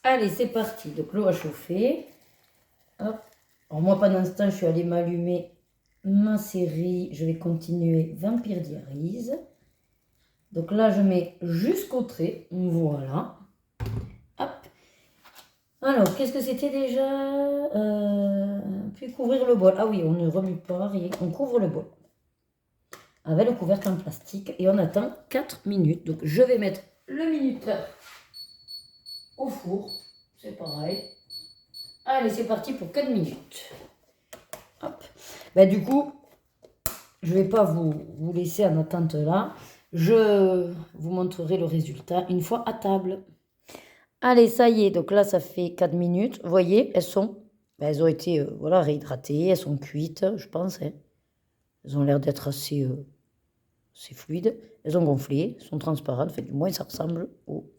Allez, c'est parti. Donc l'eau a chauffé. Hop. Alors moi pendant ce temps, je suis allée m'allumer ma série. Je vais continuer Vampire Diaries. Donc là, je mets jusqu'au trait. Voilà. Hop. Alors, qu'est-ce que c'était déjà Puis couvrir le bol. Ah oui, on ne remue pas rien. On couvre le bol. Avec le couvercle en plastique. Et on attend 4 minutes. Donc je vais mettre le minuteur au four. C'est pareil. Allez, c'est parti pour 4 minutes. Hop. Ben, du coup, je ne vais pas vous laisser en attente là. Je vous montrerai le résultat une fois à table. Allez, ça y est. Donc là, ça fait 4 minutes. Vous voyez, elles ont été voilà, réhydratées. Elles sont cuites, je pense. Hein. Elles ont l'air d'être assez fluides. Elles ont gonflé. Elles sont transparentes. Enfin, du moins, ça ressemble aux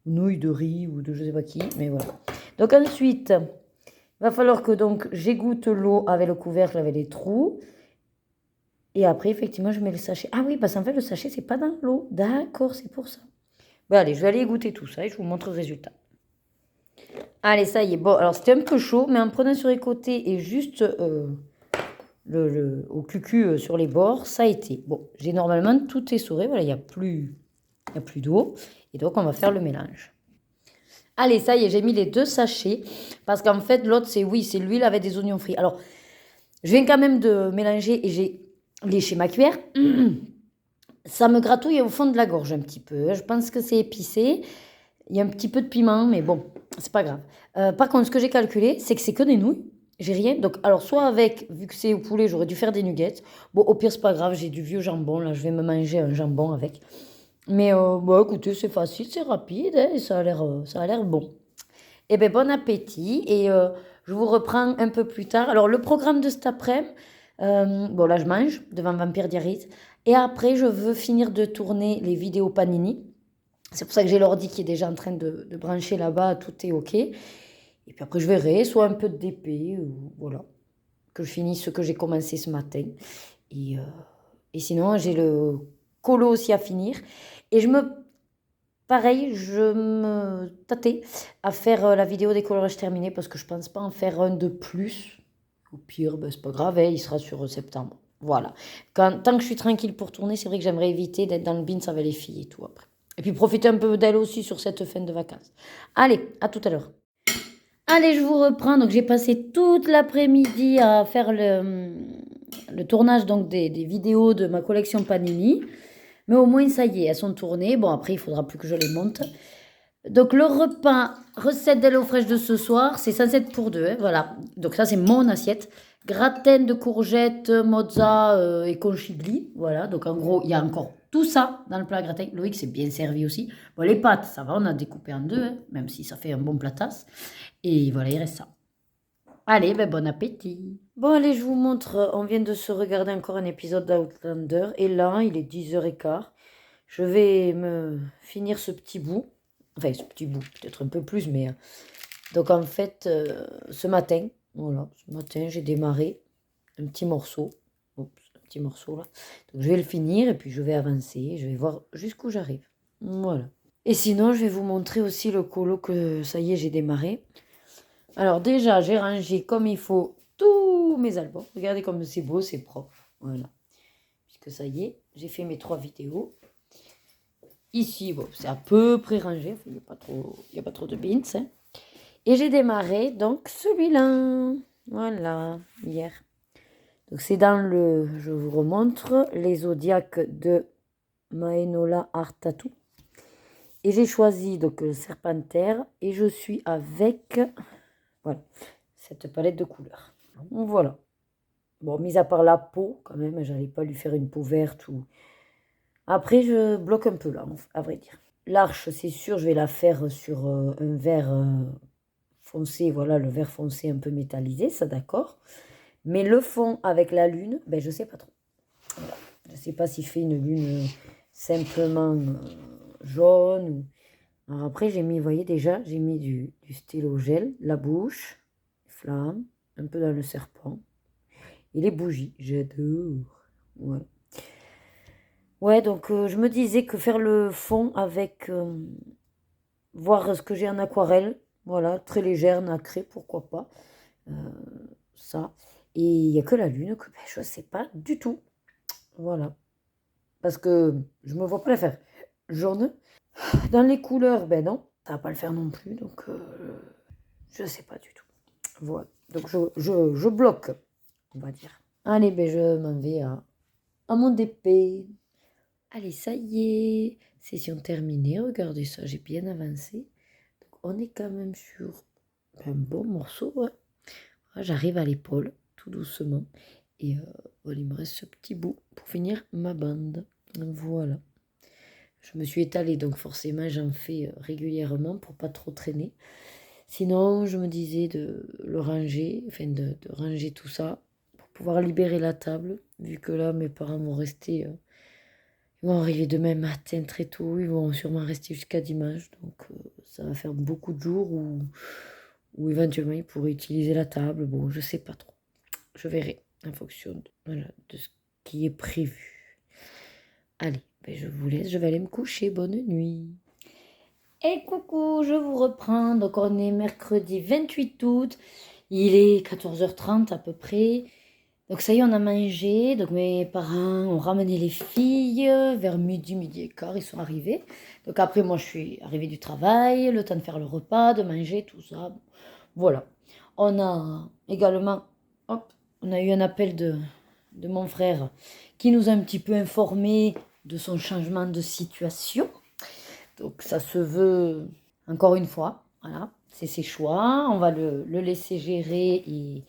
nouilles de riz ou de je ne sais pas qui. Mais voilà. Donc ensuite, il va falloir que donc j'égoutte l'eau avec le couvercle, avec les trous. Et après, effectivement, je mets le sachet. Ah oui, parce qu'en fait, le sachet, c'est pas dans l'eau. D'accord, c'est pour ça. Bon, allez, je vais aller goûter tout ça et je vous montre le résultat. Allez, ça y est. Bon, alors c'était un peu chaud, mais en prenant sur les côtés et juste au cucu sur les bords, ça a été. Bon, j'ai normalement tout essoré. Voilà, il n'y a plus d'eau. Et donc, on va faire le mélange. Allez, ça y est, j'ai mis les 2 sachets. Parce qu'en fait, l'autre, c'est l'huile avec des oignons frits. Alors, je viens quand même de mélanger et j'ai léché ma cuillère. Ça me gratouille au fond de la gorge un petit peu. Je pense que c'est épicé. Il y a un petit peu de piment, mais bon, c'est pas grave. Par contre, ce que j'ai calculé, c'est que c'est que des nouilles. J'ai rien. Donc, alors, soit avec, vu que c'est au poulet, j'aurais dû faire des nuggets. Bon, au pire, c'est pas grave, j'ai du vieux jambon. Là, je vais me manger un jambon avec. Mais bon, écoutez, c'est facile, c'est rapide, hein, et ça a l'air bon. Eh bien, bon appétit. Et je vous reprends un peu plus tard. Alors, le programme de cet après-midi, bon, là, je mange devant Vampire Diaries. Et après, je veux finir de tourner les vidéos Panini. C'est pour ça que j'ai l'ordi qui est déjà en train de brancher là-bas. Tout est OK. Et puis après, je verrai, soit un peu de DP, ou voilà, que je finisse ce que j'ai commencé ce matin. Et, euh, et sinon, j'ai le colo aussi à finir. Et pareil, je me tâtais à faire la vidéo des coloriages terminés parce que je pense pas en faire un de plus. Au pire, ben, c'est pas grave, hein, il sera sur septembre. Voilà. Tant que je suis tranquille pour tourner, c'est vrai que j'aimerais éviter d'être dans le bin avec les filles et tout après. Et puis profiter un peu d'elle aussi sur cette fin de vacances. Allez, à tout à l'heure. Allez, je vous reprends. Donc, j'ai passé toute l'après-midi à faire le tournage donc, des vidéos de ma collection Panini. Mais au moins, ça y est, elles sont tournées. Bon, après, il faudra plus que je les monte. Donc, le repas, recette d'eau fraîche de ce soir, c'est 107 pour 2. Hein, voilà. Donc, ça, c'est mon assiette. Gratin de courgettes, mozza et conchigli. Voilà. Donc, en gros, il y a encore tout ça dans le plat gratin. Loïc, c'est bien servi aussi. Bon, les pâtes, ça va, on a découpé en 2, hein, même si ça fait un bon platasse. Et voilà, il reste ça. Allez, ben bon appétit. Bon, allez, je vous montre. On vient de se regarder encore un épisode d'Outlander. Et là, il est 10h15. Je vais me finir ce petit bout. Enfin, ce petit bout, peut-être un peu plus, mais... Donc, en fait, ce matin, voilà, ce matin, j'ai démarré un petit morceau. Oups, un petit morceau, là. Donc, je vais le finir et puis je vais avancer. Je vais voir jusqu'où j'arrive. Voilà. Et sinon, je vais vous montrer aussi le colo que, ça y est, j'ai démarré. Alors déjà, j'ai rangé comme il faut tous mes albums. Regardez comme c'est beau, c'est propre. Voilà. Puisque ça y est, j'ai fait mes 3 vidéos. Ici, bon, c'est à peu près rangé. Il n'y a pas trop de bins. Hein. Et j'ai démarré donc celui-là. Voilà, hier. Donc c'est dans je vous remontre, les zodiaques de Maenola Art Tattoo. Et j'ai choisi donc le Serpentaire. Et je suis avec... Voilà, cette palette de couleurs. Voilà. Bon, mis à part la peau, quand même, j'allais pas lui faire une peau verte ou... Après, je bloque un peu là, à vrai dire. L'arche, c'est sûr, je vais la faire sur un vert foncé, voilà, le vert foncé un peu métallisé, ça d'accord. Mais le fond avec la lune, ben je sais pas trop. Voilà. Je sais pas si je fais une lune simplement jaune. Alors après, j'ai mis, vous voyez déjà, j'ai mis du stylo gel, la bouche, flamme, un peu dans le serpent. Et les bougies, j'adore. Ouais. Ouais, donc je me disais que faire le fond avec... voir ce que j'ai en aquarelle, voilà, très légère, nacrée, pourquoi pas. Euh, ça. Et il n'y a que la lune que ben, je ne sais pas du tout. Voilà. Parce que je me vois pas la faire jaune. Dans les couleurs, ben non, ça va pas le faire non plus. Donc je ne sais pas du tout. Voilà. Donc je bloque, on va dire. Allez, ben je m'en vais à mon DP. Allez, ça y est, session terminée. Regardez ça, j'ai bien avancé. Donc, on est quand même sur un bon morceau. Ouais. J'arrive à l'épaule, tout doucement. Et voilà, il me reste ce petit bout pour finir ma bande. Voilà. Je me suis étalée, donc forcément, j'en fais régulièrement pour pas trop traîner. Sinon, je me disais de le ranger, enfin de ranger tout ça pour pouvoir libérer la table, vu que là, mes parents vont rester... ils vont arriver demain matin très tôt, ils vont sûrement rester jusqu'à dimanche, donc ça va faire beaucoup de jours où éventuellement ils pourraient utiliser la table. Bon, je sais pas trop. Je verrai en fonction de, voilà, de ce qui est prévu. Allez, ben je vous laisse, je vais aller me coucher. Bonne nuit. Et coucou, je vous reprends. Donc on est mercredi 28 août. Il est 14h30 à peu près. Donc ça y est, on a mangé. Donc mes parents ont ramené les filles vers midi et quart. Ils sont arrivés. Donc après, moi, je suis arrivée du travail. Le temps de faire le repas, de manger, tout ça. Voilà. On a également, on a eu un appel de mon frère qui nous a un petit peu informé de son changement de situation. Donc ça se veut, encore une fois, voilà, c'est ses choix. On va le laisser gérer et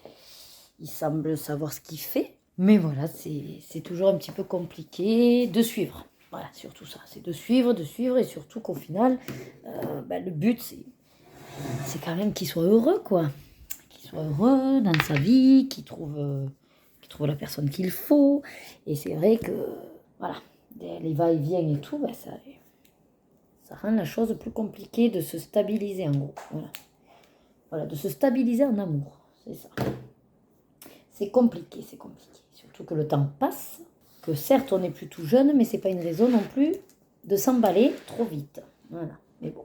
il semble savoir ce qu'il fait. Mais voilà, c'est toujours un petit peu compliqué de suivre. Voilà, surtout ça, c'est de suivre et surtout qu'au final, le but, c'est quand même qu'il soit heureux, quoi. Qu'il soit heureux dans sa vie, qu'il trouve la personne qu'il faut. Et c'est vrai que, voilà, les va-et-vient et tout, ça rend la chose plus compliquée de se stabiliser en gros. Voilà, de se stabiliser en amour, c'est ça. C'est compliqué. Surtout que le temps passe, que certes on n'est plus tout jeune, mais c'est pas une raison non plus de s'emballer trop vite. Voilà, mais bon.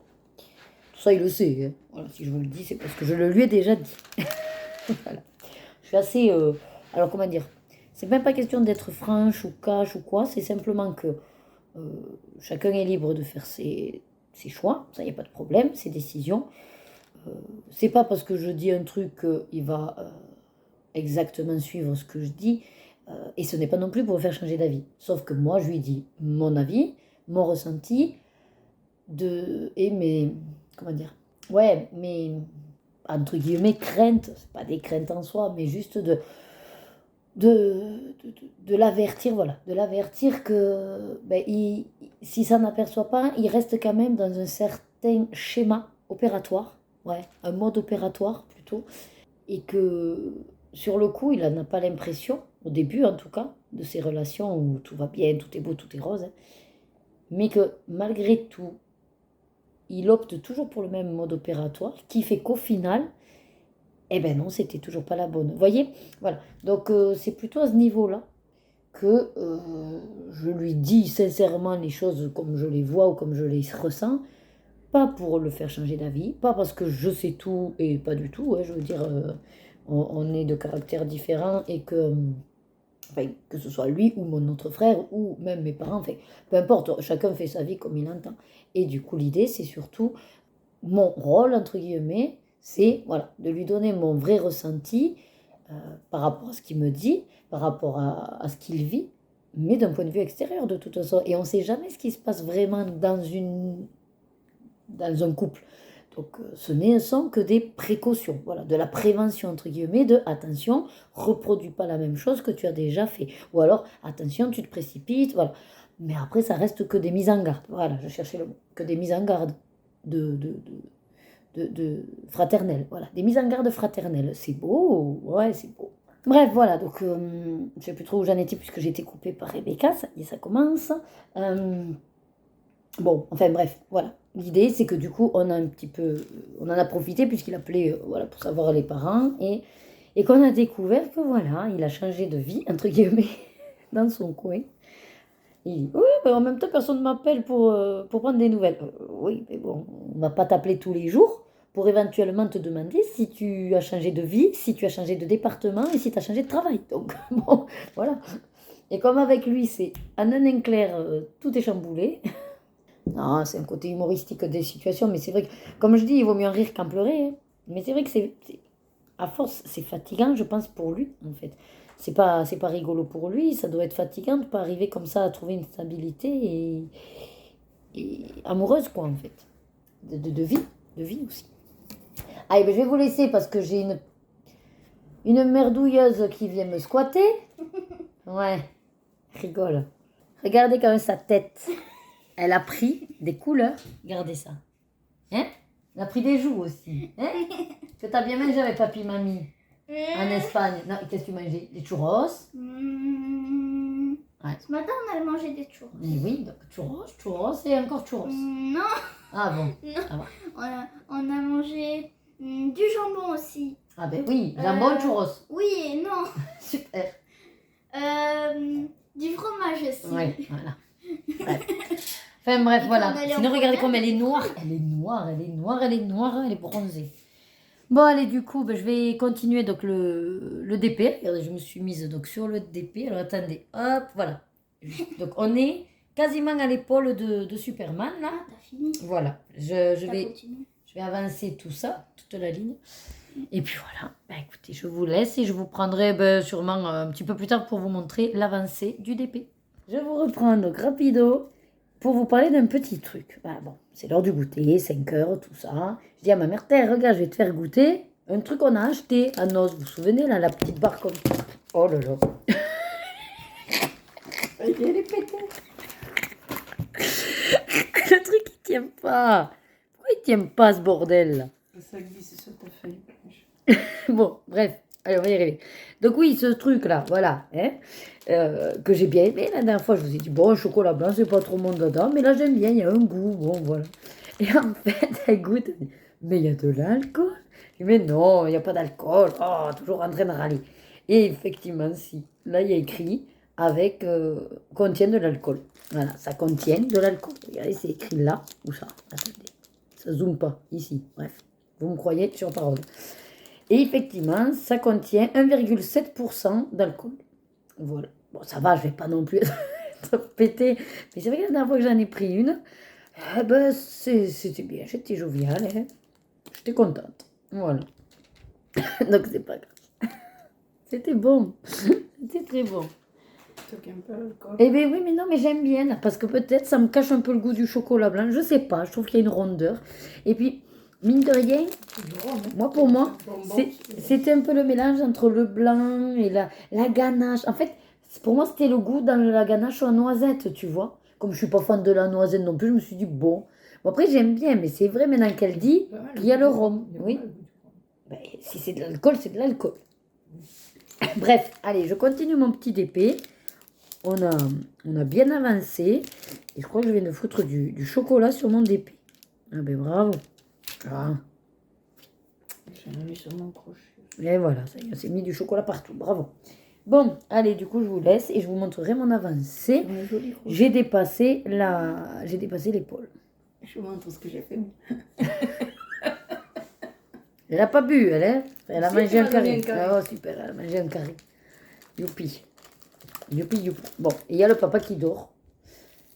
Tout ça il le sait. Hein. Voilà, si je vous le dis, c'est parce que je le lui ai déjà dit. Voilà. Je suis assez... alors comment dire, c'est même pas question d'être franche ou cash ou quoi, c'est simplement que chacun est libre de faire ses choix, ça y a pas de problème, ses décisions. C'est pas parce que je dis un truc qu'il va exactement suivre ce que je dis, et ce n'est pas non plus pour le faire changer d'avis. Sauf que moi, je lui dis mon avis, mon ressenti, et mes... Comment dire? Ouais, mais entre guillemets, craintes, c'est pas des craintes en soi, mais juste de l'avertir, voilà, de l'avertir que si ça n'aperçoit pas, il reste quand même dans un certain schéma opératoire, ouais, un mode opératoire plutôt, et que sur le coup, il n'en a pas l'impression, au début en tout cas, de ces relations où tout va bien, tout est beau, tout est rose, hein, mais que malgré tout, il opte toujours pour le même mode opératoire, qui fait qu'au final, eh ben non, c'était toujours pas la bonne. Vous voyez? Voilà. Donc c'est plutôt à ce niveau-là que je lui dis sincèrement les choses comme je les vois ou comme je les ressens. Pas pour le faire changer d'avis, pas parce que je sais tout et pas du tout. Ouais, je veux dire, on est de caractères différents et que, enfin, que ce soit lui ou mon autre frère ou même mes parents, enfin, peu importe, chacun fait sa vie comme il entend. Et du coup, l'idée, c'est surtout mon rôle, entre guillemets, c'est voilà, de lui donner mon vrai ressenti par rapport à ce qu'il me dit, par rapport à ce qu'il vit, mais d'un point de vue extérieur de toute façon. Et on ne sait jamais ce qui se passe vraiment dans un couple. Donc ce ne sont que des précautions, voilà, de la prévention entre guillemets, de attention, reproduis pas la même chose que tu as déjà fait. Ou alors attention, tu te précipites, voilà. Mais après, ça reste que des mises en garde. Voilà, je cherchais le mot. Que des mises en garde de fraternelles. Voilà, des mises en garde fraternelles. C'est beau, ouais, c'est beau. Bref, voilà, donc je ne sais plus trop où j'en étais puisque j'ai été coupée par Rebecca, ça y est, ça commence. Bon, enfin bref, voilà. L'idée, c'est que du coup, on en a profité puisqu'il appelait voilà, pour savoir les parents et qu'on a découvert que voilà, il a changé de vie, entre guillemets, dans son coin. Il dit, oui, mais en même temps, personne ne m'appelle pour prendre des nouvelles. Oui, mais bon, on ne va pas t'appeler tous les jours pour éventuellement te demander si tu as changé de vie, si tu as changé de département et si tu as changé de travail. Donc, bon, voilà. Et comme avec lui, c'est en un éclair, tout est chamboulé. Non, c'est un côté humoristique des situations, mais c'est vrai que, comme je dis, il vaut mieux en rire qu'en pleurer. Hein. Mais c'est vrai que à force, c'est fatigant, je pense, pour lui, en fait. C'est pas rigolo pour lui, ça doit être fatigant de pas arriver comme ça à trouver une stabilité et amoureuse, quoi, en fait. De vie aussi. Allez, ben, je vais vous laisser parce que j'ai une merdouilleuse qui vient me squatter. Ouais, rigole. Regardez quand même sa tête. Elle a pris des couleurs. Regardez ça. Hein? Elle a pris des joues aussi. Hein? Que t'as bien mangé avec papy mamie en Espagne. Non, qu'est-ce que tu mangeais? Des churros? Ouais. Ce matin, on a mangé des churros. Et oui, donc churros et encore churros. Non. Ah bon? Non. Ah bon. On a mangé du jambon aussi. Ah ben oui, jambon churros. Oui et non. Super. aussi. Ouais, voilà. Bref. Enfin bref, Et voilà. quand elle est Sinon, en regardez promenade, comme elle est noire. Elle est noire, elle est noire, elle est noire, elle est bronzée. Bon, allez, du coup, ben, je vais continuer donc le DP. Regardez, je me suis mise donc sur le DP. Alors, attendez, hop, voilà. Donc, on est quasiment à l'épaule de Superman, là. Ah, t'as fini. Voilà, T'as continué. je vais avancer tout ça, toute la ligne. Et puis voilà, ben, écoutez, je vous laisse et je vous prendrai ben, sûrement un petit peu plus tard pour vous montrer l'avancée du DP. Je vous reprends donc rapido pour vous parler d'un petit truc. Ben, bon, c'est l'heure du goûter, 5 heures, tout ça. Je dis à ma mère, tiens, regarde, je vais te faire goûter un truc qu'on a acheté à Noz. Vous vous souvenez, là, la petite barre comme ça. Oh là là. Elle est pétée. Le truc, il tient pas. Pourquoi il tient pas, ce bordel, là? Ça glisse sur ta feuille. Bon, bref, allez, on va y arriver. Donc oui, ce truc-là, voilà, hein, que j'ai bien aimé. La dernière fois, je vous ai dit, bon, chocolat blanc, c'est pas trop mon dada, mais là, j'aime bien, il y a un goût, bon, voilà. Et en fait, elle goûte, elle dit, mais il y a de l'alcool. Je dis, mais non, il n'y a pas d'alcool. Oh, toujours en train de râler. Et effectivement, si. Là, il y a écrit, avec, contient de l'alcool. Voilà, ça contient de l'alcool. Regardez, c'est écrit là, ou ça. Attendez, ça zoome pas, ici, bref. Vous me croyez sur parole. Et effectivement, ça contient 1,7% d'alcool. Voilà. Bon, ça va, je vais pas non plus être pété. Mais c'est vrai que la dernière fois que j'en ai pris une, ben, c'était bien, j'étais joviale, hein. J'étais contente. Voilà. Donc c'est pas grave. C'était bon. C'était très bon. Tu un peu l'alcool. Eh bien oui, mais non, mais j'aime bien, là, parce que peut-être ça me cache un peu le goût du chocolat blanc. Je sais pas, je trouve qu'il y a une rondeur. Et puis, mine de rien, moi, pour moi, c'était un peu le mélange entre le blanc et la ganache. En fait, pour moi, c'était le goût dans la ganache aux noisettes, tu vois. Comme je suis pas fan de la noisette non plus, je me suis dit, bon. Bon, après, j'aime bien, mais c'est vrai maintenant qu'elle dit qu'il y a le rhum. Oui. Ben, si c'est de l'alcool, c'est de l'alcool. Bref, allez, je continue mon petit DP. On a bien avancé. Et je crois que je viens de foutre du chocolat sur mon DP. Ah ben bravo. Ah. J'en ai mis sur mon crochet. Et voilà, ça y est, on s'est mis du chocolat partout. Bravo. Bon, allez, du coup, je vous laisse et je vous montrerai mon avancée. Un joli crochet. J'ai dépassé l'épaule. Je vous montre ce que j'ai fait. Elle n'a pas bu, elle, hein. Elle a Si, mangé elle un a mangé carré. un carré. Ah, oh, super, elle a mangé un carré. Youpi. Youpi, youpi. Bon, et il y a le papa qui dort.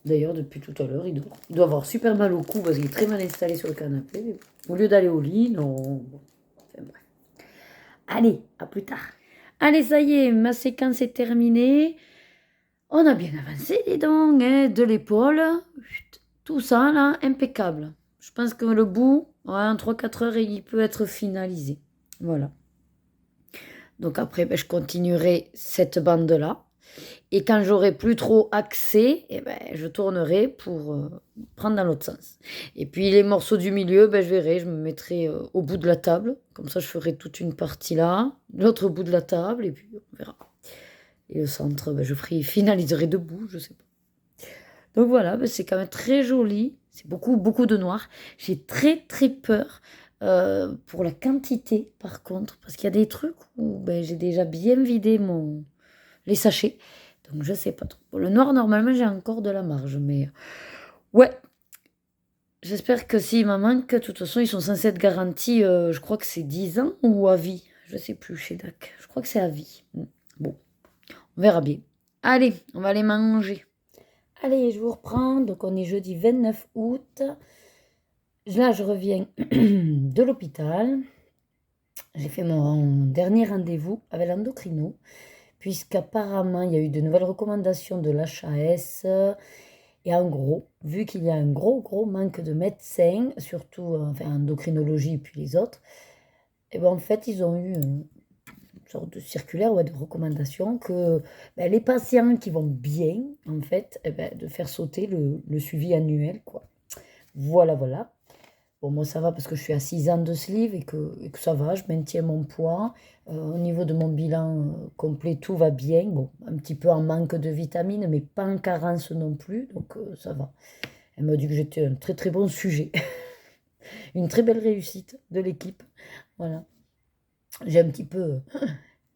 D'ailleurs, depuis tout à l'heure, il dort. Il doit avoir super mal au cou parce qu'il est très mal installé sur le canapé. Au lieu d'aller au lit, non. Bon. Enfin, bref. Allez, à plus tard. Allez, ça y est, ma séquence est terminée. On a bien avancé, dis donc, hein, de l'épaule. Tout ça, là, impeccable. Je pense que le bout, ouais, en 3-4 heures, il peut être finalisé. Voilà. Donc après, ben, je continuerai cette bande-là. Et quand j'aurai plus trop accès, eh ben, je tournerai pour prendre dans l'autre sens. Et puis les morceaux du milieu, ben, je verrai, je me mettrai au bout de la table. Comme ça, je ferai toute une partie là, l'autre bout de la table, et puis on verra. Et le centre, ben, je finaliserai debout, je sais pas. Donc voilà, ben, c'est quand même très joli. C'est beaucoup, beaucoup de noir. J'ai très, très peur pour la quantité, par contre. Parce qu'il y a des trucs où ben, j'ai déjà bien vidé les sachets. Donc je sais pas trop. Pour le noir, normalement, j'ai encore de la marge. Mais ouais. J'espère que s'il m'en manque, de toute façon, ils sont censés être garantis, je crois que c'est 10 ans ou à vie. Je sais plus chez DAC. Je crois que c'est à vie. Bon, on verra bien. Allez, on va aller manger. Allez, je vous reprends. Donc, on est jeudi 29 août. Là, je reviens de l'hôpital. J'ai fait mon dernier rendez-vous avec l'endocrino, puisqu'apparemment, il y a eu de nouvelles recommandations de l'HAS. Et en gros, vu qu'il y a un gros manque de médecins, surtout enfin, endocrinologie et puis les autres, et ben, en fait, ils ont eu une sorte de circulaire ou de recommandation que ben, les patients qui vont bien, en fait, ben, de faire sauter le suivi annuel, quoi. Voilà. Bon, moi, ça va parce que je suis à 6 ans de sleeve et que ça va, je maintiens mon poids. Au niveau de mon bilan complet, tout va bien. Bon, un petit peu en manque de vitamines, mais pas en carence non plus, donc ça va. Elle m'a dit que j'étais un très très bon sujet. Une très belle réussite de l'équipe. Voilà. J'ai un petit peu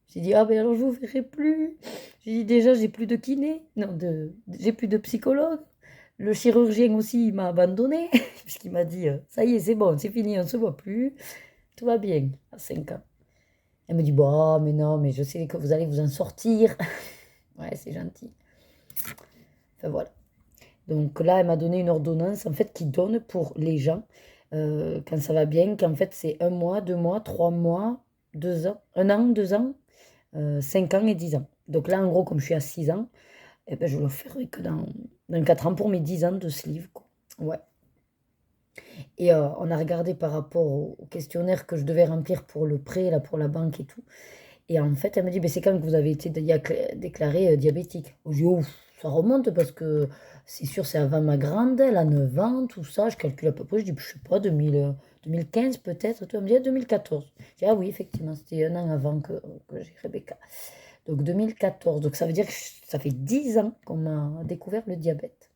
J'ai dit, ah ben alors je vous verrai plus. J'ai dit, déjà, j'ai plus de kiné, non, j'ai plus de psychologue. Le chirurgien aussi, il m'a abandonné, puisqu'il m'a dit, ça y est, c'est bon, c'est fini, on ne se voit plus. Tout va bien, à 5 ans. Elle me dit, bah, mais non, mais je sais que vous allez vous en sortir. Ouais, c'est gentil. Enfin, voilà. Donc là, elle m'a donné une ordonnance, en fait, qui donne pour les gens, quand ça va bien, qu'en fait, c'est 1 mois, 2 mois, 3 mois, 2 ans, 1 an, 2 ans, 5 ans et 10 ans. Donc là, en gros, comme je suis à 6 ans, eh ben, je le ferai que dans 4 ans pour mes 10 ans de sleeve, quoi. Ouais. Et on a regardé par rapport au questionnaire que je devais remplir pour le prêt, là, pour la banque et tout. Et en fait, elle me dit, ben, c'est quand que vous avez été déclaré diabétique? Je dis, oh, ça remonte parce que c'est sûr, c'est avant ma grande, elle a 9 ans, tout ça. Je calcule à peu près, je dis, je sais pas, 2015 peut-être. Elle me dit, 2014. Je dis, ah oui, effectivement, c'était 1 an avant que j'ai Rebecca. Donc 2014. Donc ça veut dire que ça fait 10 ans qu'on m'a découvert le diabète.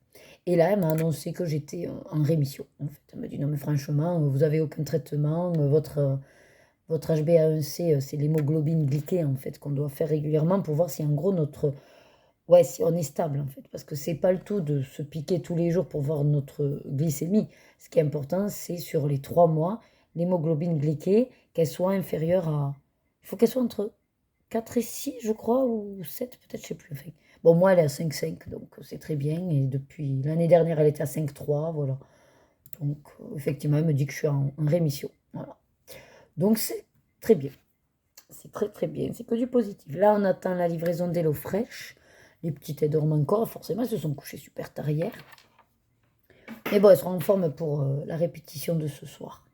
Et là, elle m'a annoncé que j'étais en rémission. En fait, elle m'a dit, non mais franchement, vous n'avez aucun traitement, votre HbA1c, c'est l'hémoglobine glyquée en fait qu'on doit faire régulièrement pour voir si en gros si on est stable en fait, parce que c'est pas le tout de se piquer tous les jours pour voir notre glycémie. Ce qui est important, c'est sur les 3 mois, l'hémoglobine glyquée, qu'elle soit inférieure à, il faut qu'elle soit entre 4 et 6 je crois, ou 7 peut-être, je sais plus. Enfin, bon, moi elle est à 5,5 donc c'est très bien, et depuis l'année dernière elle était à 5,3, voilà. Donc effectivement elle me dit que je suis en rémission, voilà. Donc c'est très bien. C'est très très bien. C'est que du positif. Là, on attend la livraison d'Hello Fresh. Les petites, elles dorment encore. Forcément, elles se sont couchées super tard hier. Mais bon, elles seront en forme pour la répétition de ce soir.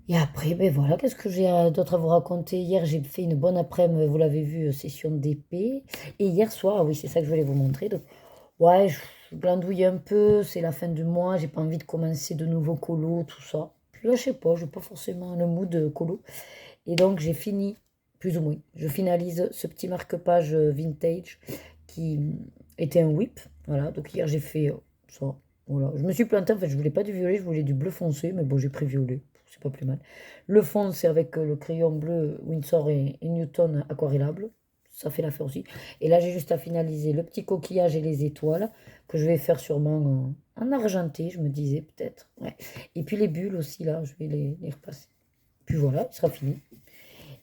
Et après, ben voilà, qu'est-ce que j'ai d'autre à vous raconter? Hier, j'ai fait une bonne après-midi, vous l'avez vu, session d'épée. Et hier soir, oui, c'est ça que je voulais vous montrer. Donc, ouais, je glandouille un peu. C'est la fin du mois. J'ai pas envie de commencer de nouveaux colos, tout ça. Puis là, je sais pas, j'ai pas forcément le mood colo. Et donc, j'ai fini, plus ou moins, je finalise ce petit marque-page vintage qui était un whip. Voilà, donc hier, j'ai fait ça. Voilà, je me suis plantée, en fait, je voulais pas du violet, je voulais du bleu foncé, mais bon, j'ai pris violet, c'est pas plus mal. Le fond, c'est avec le crayon bleu Winsor et Newton aquarellable. Ça fait l'affaire aussi. Et là, j'ai juste à finaliser le petit coquillage et les étoiles que je vais faire sûrement en argenté, je me disais peut-être. Ouais. Et puis les bulles aussi, là, je vais les repasser. Puis voilà, il sera fini.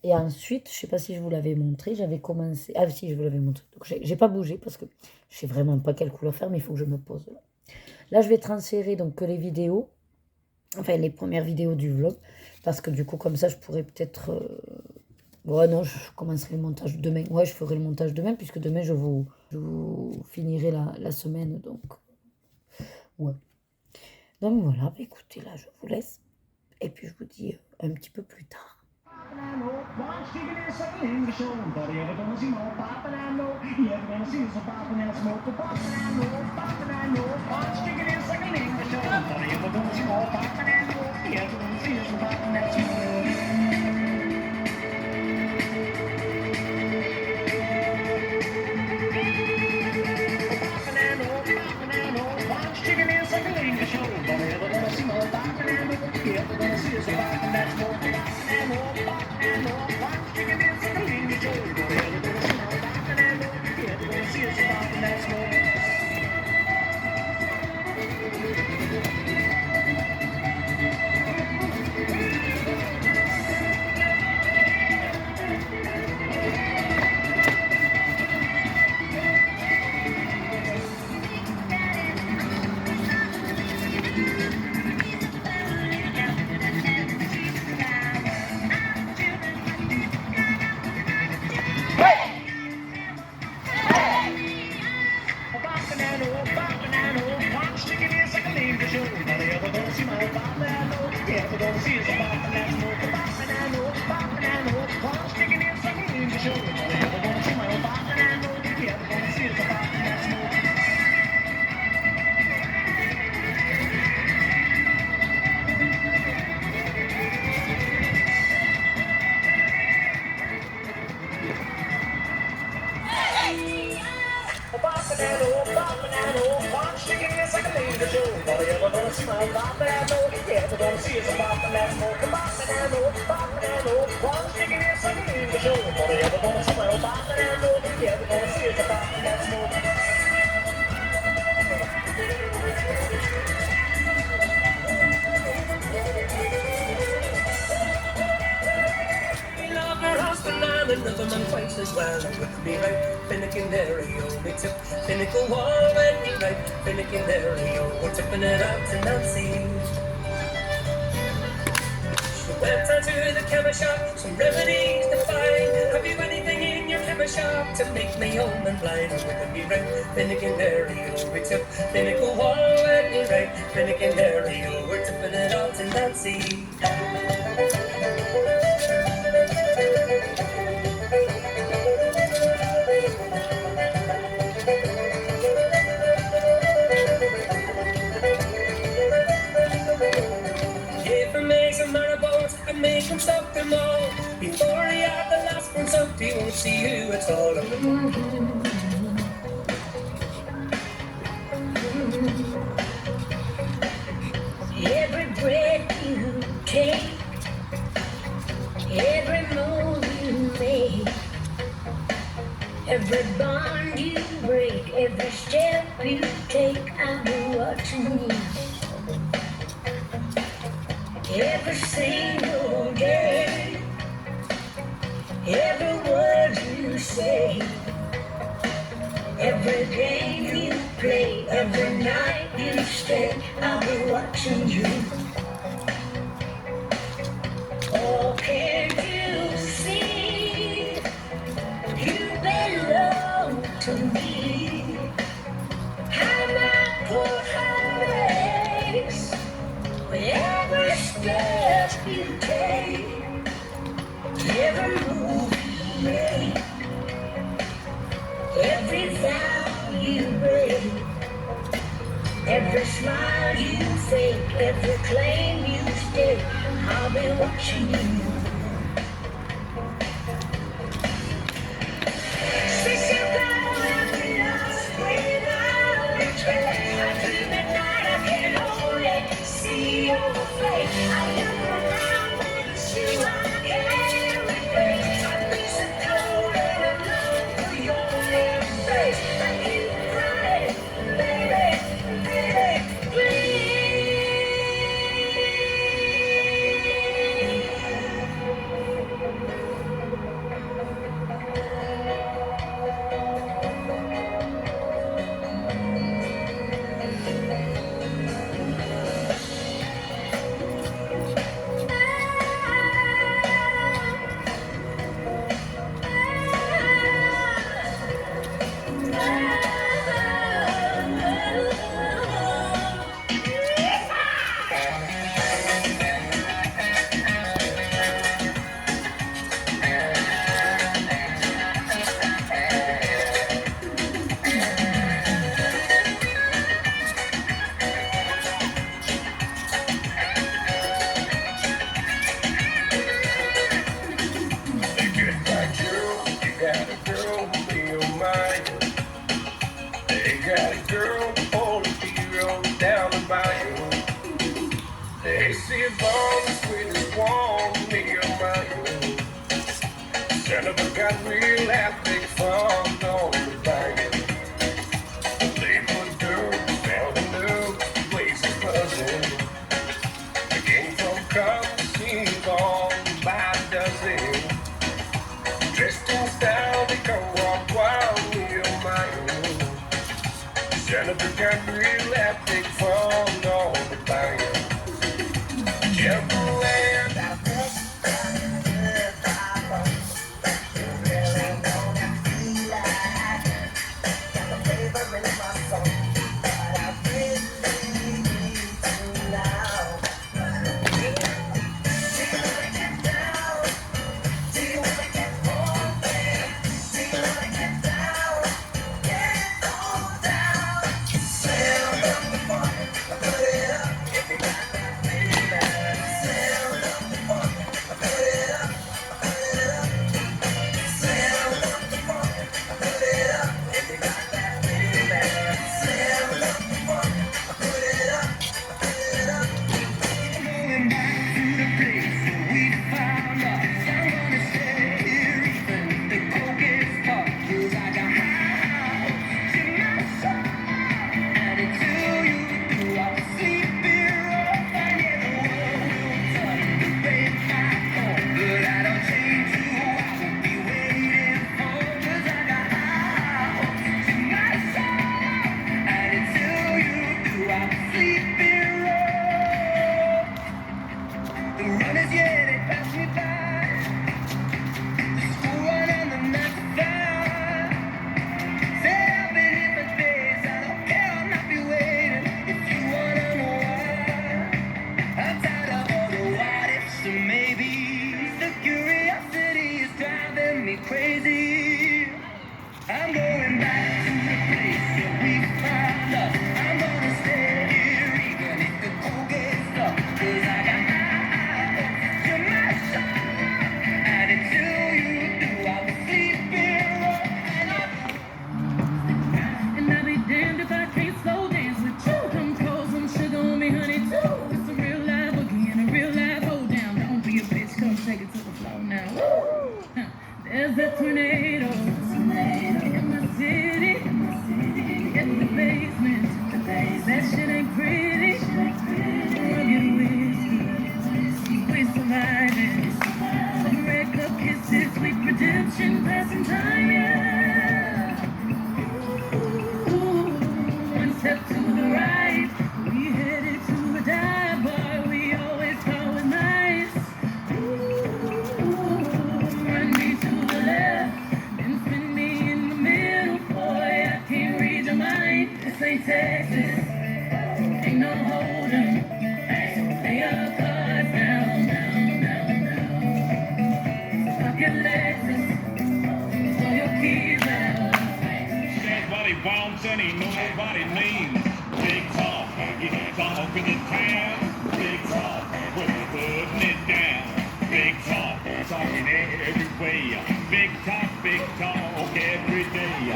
Et ensuite, je ne sais pas si je vous l'avais montré, j'avais commencé. Ah si, je vous l'avais montré. Donc j'ai pas bougé parce que je sais vraiment pas quelle couleur faire, mais il faut que je me pose là. Là, je vais transférer donc que les vidéos, enfin les premières vidéos du vlog, parce que du coup, comme ça, je pourrais peut-être. Ouais, non, je commencerai le montage demain. Ouais, je ferai le montage demain, puisque demain, je vous finirai la semaine. Donc, ouais. Donc voilà, écoutez, là, je vous laisse. Et puis, je vous dis un petit peu plus tard. sticking is like a laser show. Are you ever gonna smile about that? No, you ever gonna see us about the last smoke about that? No, one sticking is like a laser show. Are you ever gonna smile about that? No, you ever gonna see us about the last smoke. Another man twice as well. With me right, finicking there, we took finical wall when we right, finicking there, we're tipping it out to Nancy. She went down to the chemist shop, some remedies to find. Have you anything in your chemist shop to make me home and blind? With me right, finicking there, we took finical wall when we right, finicking there, we're tipping it out to Nancy. Make him stop them all before he had the last one soaked. He won't see you at all. Every breath you take, every move you make, every bond you break, every step you take, I'll be watching you. Every single day, every word you say, every game you play, every night you stay, I'll be watching you. Oh, can't you see, you belong to me. I'm not poor face. Every step you take, every move you make, every vow you break, every smile you fake, every claim you stake, I'll be watching you. Since you go, I've been lost without a trace. I dream at night, I can't hold it. See your face, I look around and see I can't replace. I miss the cold and I long for your embrace. I keep crying, baby, baby, please. Jennifer got real epic fun on the band. Jennifer land. Get the basement. That shit ain't pretty. Rugged whiskey. We're surviving. Some red cup kisses, sweet redemption, passing time, yeah. Ooh, one step to the right. We headed to a dive bar. We always thought was nice. Run me to the left and spin me in the middle, boy. I can't read your mind. This ain't Texas, ain't no hold'em. Lay your cards down, down, down, down. Fuck your Lexus, throw your keys out. Says what he wants and he knows what he means. Big talk, he's talking in town. Big talk, we're putting it down. Big talk, talking every way. Big talk every day.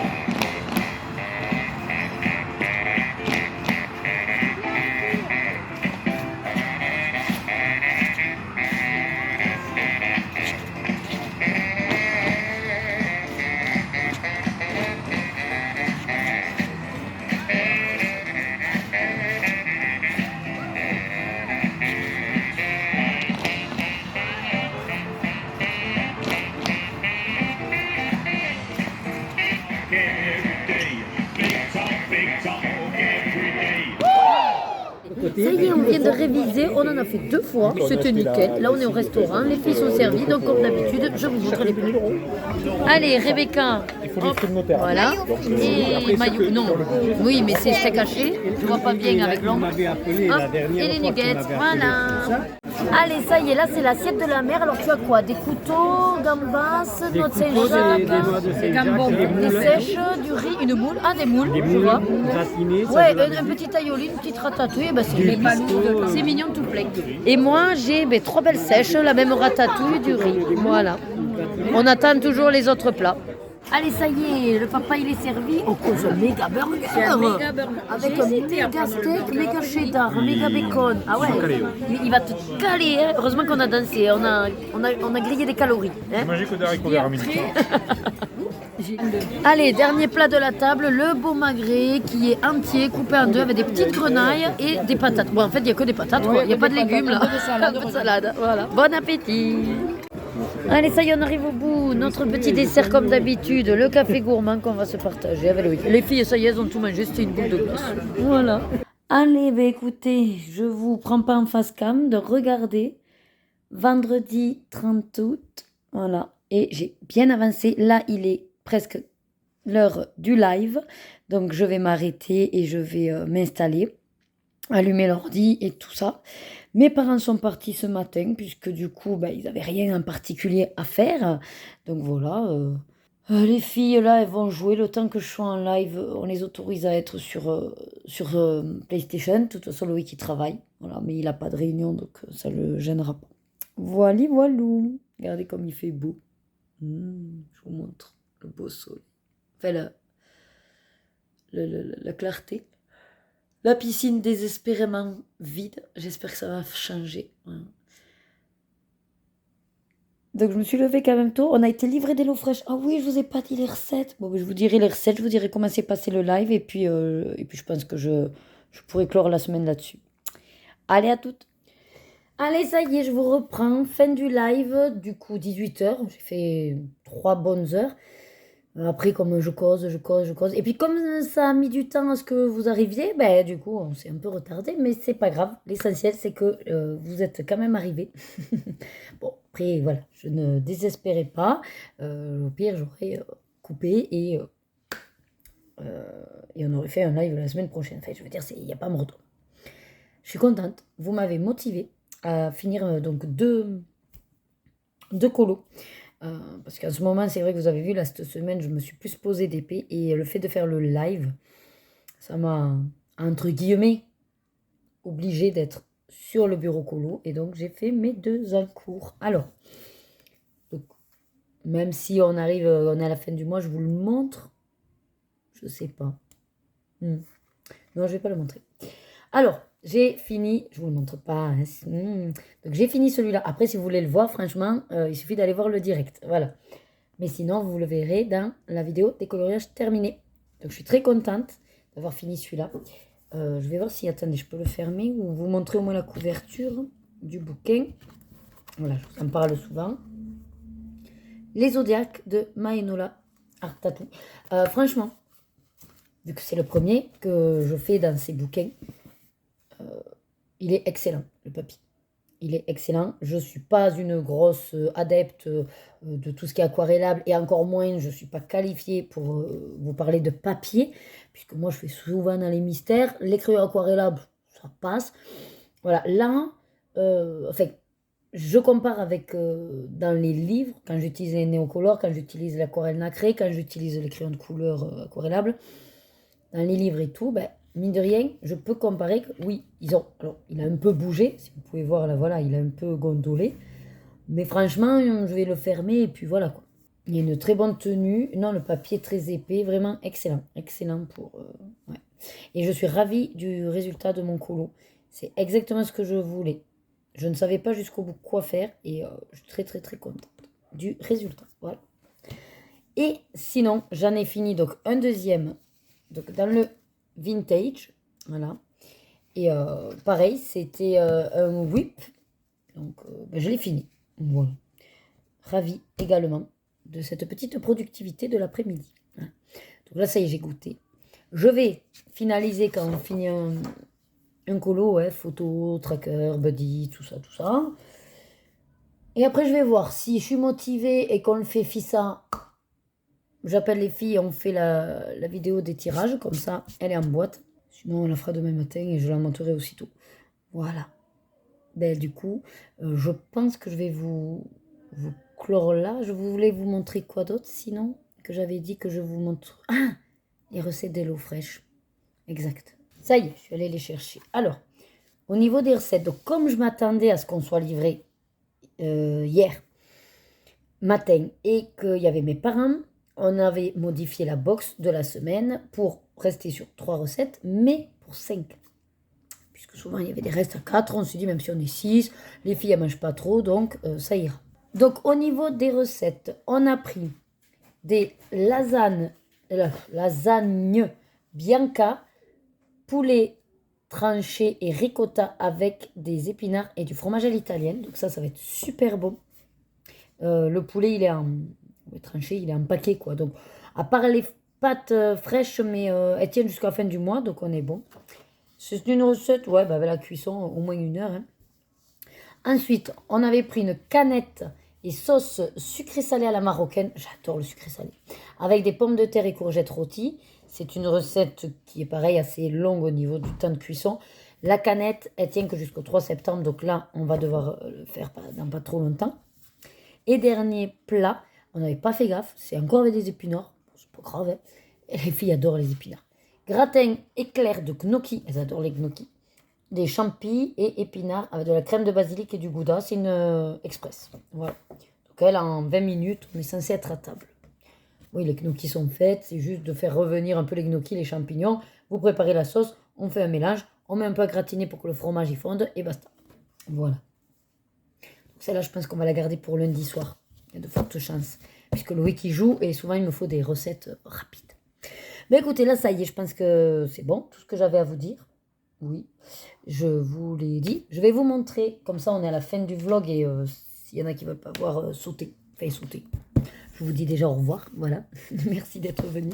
Ça y est, on vient de réviser, on en a fait 2 fois, c'était nickel. Là on est au restaurant, les filles sont servies, donc comme d'habitude, je vous montre les prix. Allez, Rebecca, hop, voilà, et Maillot, non, oui mais c'est caché, je vois pas bien avec l'ombre. Hop, et les nuggets, voilà. Allez, ça y est, là c'est l'assiette de la mer, alors tu as quoi? Des couteaux, gambas, noix de Saint-Jacques, des sèches, du riz, une moule, des moules, tu vois. Ouais, un petit aioli, une petite ratatouille, bah, c'est mignon tout plein. Et moi j'ai 3 belles sèches, la même ratatouille, du riz, voilà. On attend toujours les autres plats. Allez, ça y est, le papa il est servi. On cause un méga burger. Avec un méga steak, méga cheddar, méga bacon. Ah ouais, il va te caler. Hein. Heureusement qu'on a dansé, on a grillé des calories. Hein. J'ai mangé que des haricots verts à midi. Allez, dernier plat de la table, le beau magret qui est entier, coupé en 2 avec des petites grenailles et des patates. Bon, en fait, il n'y a que des patates, il n'y a pas de légumes là. Un peu de salade, voilà. Bon appétit. Allez, ça y est, on arrive au bout. Notre petit dessert comme d'habitude, le café gourmand qu'on va se partager avec Loïc. Les filles, ça y est, elles ont tout mangé, c'était une boule de glace. Voilà. Allez, écoutez, je vous prends pas en face cam de regarder. Vendredi 30 août, voilà. Et j'ai bien avancé. Là, il est presque l'heure du live. Donc, je vais m'arrêter et je vais m'installer, allumer l'ordi et tout ça. Mes parents sont partis ce matin puisque du coup, ils n'avaient rien en particulier à faire. Donc voilà, les filles là, elles vont jouer le temps que je sois en live. On les autorise à être sur PlayStation. De toute façon, Loïc il travaille, voilà, mais il n'a pas de réunion donc ça ne le gênera pas. Voilà, voilou. Regardez comme il fait beau. Je vous montre le beau soleil. Enfin, la clarté. La piscine désespérément vide. J'espère que ça va changer. Voilà. Donc je me suis levée quand même tôt. On a été livré des lots fraîches. Ah oui, je vous ai pas dit les recettes. Bon, je vous dirai les recettes. Je vous dirai comment s'est passé le live. Et puis je pense que je pourrai clore la semaine là-dessus. Allez, à toutes. Allez, ça y est, je vous reprends. Fin du live. Du coup, 18h. J'ai fait 3 bonnes heures. Après, comme je cause. Et puis, comme ça a mis du temps à ce que vous arriviez, du coup, on s'est un peu retardé, mais c'est pas grave. L'essentiel, c'est que vous êtes quand même arrivés. Bon, après, voilà, je ne désespérais pas. Au pire, j'aurais coupé et on aurait fait un live la semaine prochaine. Enfin, je veux dire, il n'y a pas mort. Je suis contente. Vous m'avez motivée à finir donc deux colos. Parce qu'en ce moment, c'est vrai que vous avez vu, là, cette semaine, je me suis plus posée d'épée. Et le fait de faire le live, ça m'a, entre guillemets, obligée d'être sur le bureau colo. Et donc, j'ai fait mes 2 en cours. Alors, donc, même si on est à la fin du mois, je vous le montre. Je sais pas. Non, je vais pas le montrer. Alors, j'ai fini, je vous le montre pas. Hein. Donc j'ai fini celui-là. Après, si vous voulez le voir, franchement, il suffit d'aller voir le direct. Voilà. Mais sinon, vous le verrez dans la vidéo décoloriage terminé. Donc je suis très contente. d'avoir fini celui-là. Je vais voir si, attendez, je peux le fermer ou vous montrer au moins la couverture du bouquin. Voilà, je vous en parle souvent. Les Zodiacs de Maenola Artatu. Franchement, vu que c'est le premier que je fais dans ces bouquins, il est excellent, le papier. Il est excellent. Je ne suis pas une grosse adepte de tout ce qui est aquarellable et encore moins, je ne suis pas qualifiée pour vous parler de papier, puisque moi, je fais souvent dans les mystères. L'écriture aquarellable, ça passe. Voilà, là, enfin, je compare avec dans les livres, quand j'utilise les néocolores, quand j'utilise l'aquarelle nacrée, quand j'utilise les crayons de couleur aquarellables, dans les livres et tout, ben, mine de rien, je peux comparer que oui, alors, il a un peu bougé, si vous pouvez voir là, voilà, il a un peu gondolé, mais franchement, je vais le fermer et puis voilà quoi. Il y a une très bonne tenue, non, le papier est très épais, vraiment excellent, excellent pour, ouais. Et je suis ravie du résultat de mon colo, c'est exactement ce que je voulais. Je ne savais pas jusqu'au bout quoi faire et je suis très très très contente du résultat, voilà. Et sinon, j'en ai fini donc un deuxième, donc dans le vintage, voilà. Et pareil, c'était un whip, donc ben, je l'ai fini, voilà. Ravie également de cette petite productivité de l'après-midi. Hein. Donc là, ça y est, j'ai goûté. Je vais finaliser quand on finit un colo, ouais, photo, tracker, buddy, tout ça. Et après, je vais voir si je suis motivée et qu'on le fait fissa. J'appelle les filles, on fait la vidéo des tirages, comme ça, elle est en boîte. Sinon, on la fera demain matin et je la monterai aussitôt. Voilà. Ben, du coup, je pense que je vais vous clore là. Je voulais vous montrer quoi d'autre, sinon, que j'avais dit que je vous montre... Ah, les recettes d'HelloFresh. Exact. Ça y est, je suis allée les chercher. Alors, au niveau des recettes, donc comme je m'attendais à ce qu'on soit livré hier matin et qu'il y avait mes parents, on avait modifié la box de la semaine pour rester sur 3 recettes, mais pour 5. Puisque souvent il y avait des restes à 4, on s'est dit même si on est 6, les filles elles mangent pas trop, donc ça ira. Donc au niveau des recettes, on a pris des lasagnes bianca, poulet tranché et ricotta avec des épinards et du fromage à l'italienne. Donc ça va être super bon. Le poulet, il est tranché, il est en paquet, quoi. Donc, à part les pâtes fraîches, mais elles tiennent jusqu'à la fin du mois, donc on est bon. C'est une recette, ouais, bah, avec la cuisson, au moins 1 heure. Hein. Ensuite, on avait pris une canette et sauce sucré-salé à la marocaine. J'adore le sucré-salé. Avec des pommes de terre et courgettes rôties. C'est une recette qui est pareil, assez longue au niveau du temps de cuisson. La canette, elle tient que jusqu'au 3 septembre. Donc là, on va devoir le faire dans pas trop longtemps. Et dernier plat, on n'avait pas fait gaffe. C'est encore avec des épinards. C'est pas grave. Hein. Et les filles adorent les épinards. Gratin éclair de gnocchi. Elles adorent les gnocchis. Des champis et épinards avec de la crème de basilic et du gouda. C'est une express. Voilà. Donc elle, en 20 minutes, on est censé être à table. Oui, les gnocchis sont faits. C'est juste de faire revenir un peu les gnocchis, les champignons. Vous préparez la sauce. On fait un mélange. On met un peu à gratiner pour que le fromage y fonde. Et basta. Voilà. Donc celle-là, je pense qu'on va la garder pour lundi soir. Il y a de fortes chances. Puisque Loïc qui joue. Et souvent, il me faut des recettes rapides. Mais écoutez, là, ça y est. Je pense que c'est bon. Tout ce que j'avais à vous dire. Oui, je vous l'ai dit. Je vais vous montrer, comme ça on est à la fin du vlog et s'il y en a qui ne veulent pas voir sauter, je vous dis déjà au revoir, voilà. Merci d'être venu.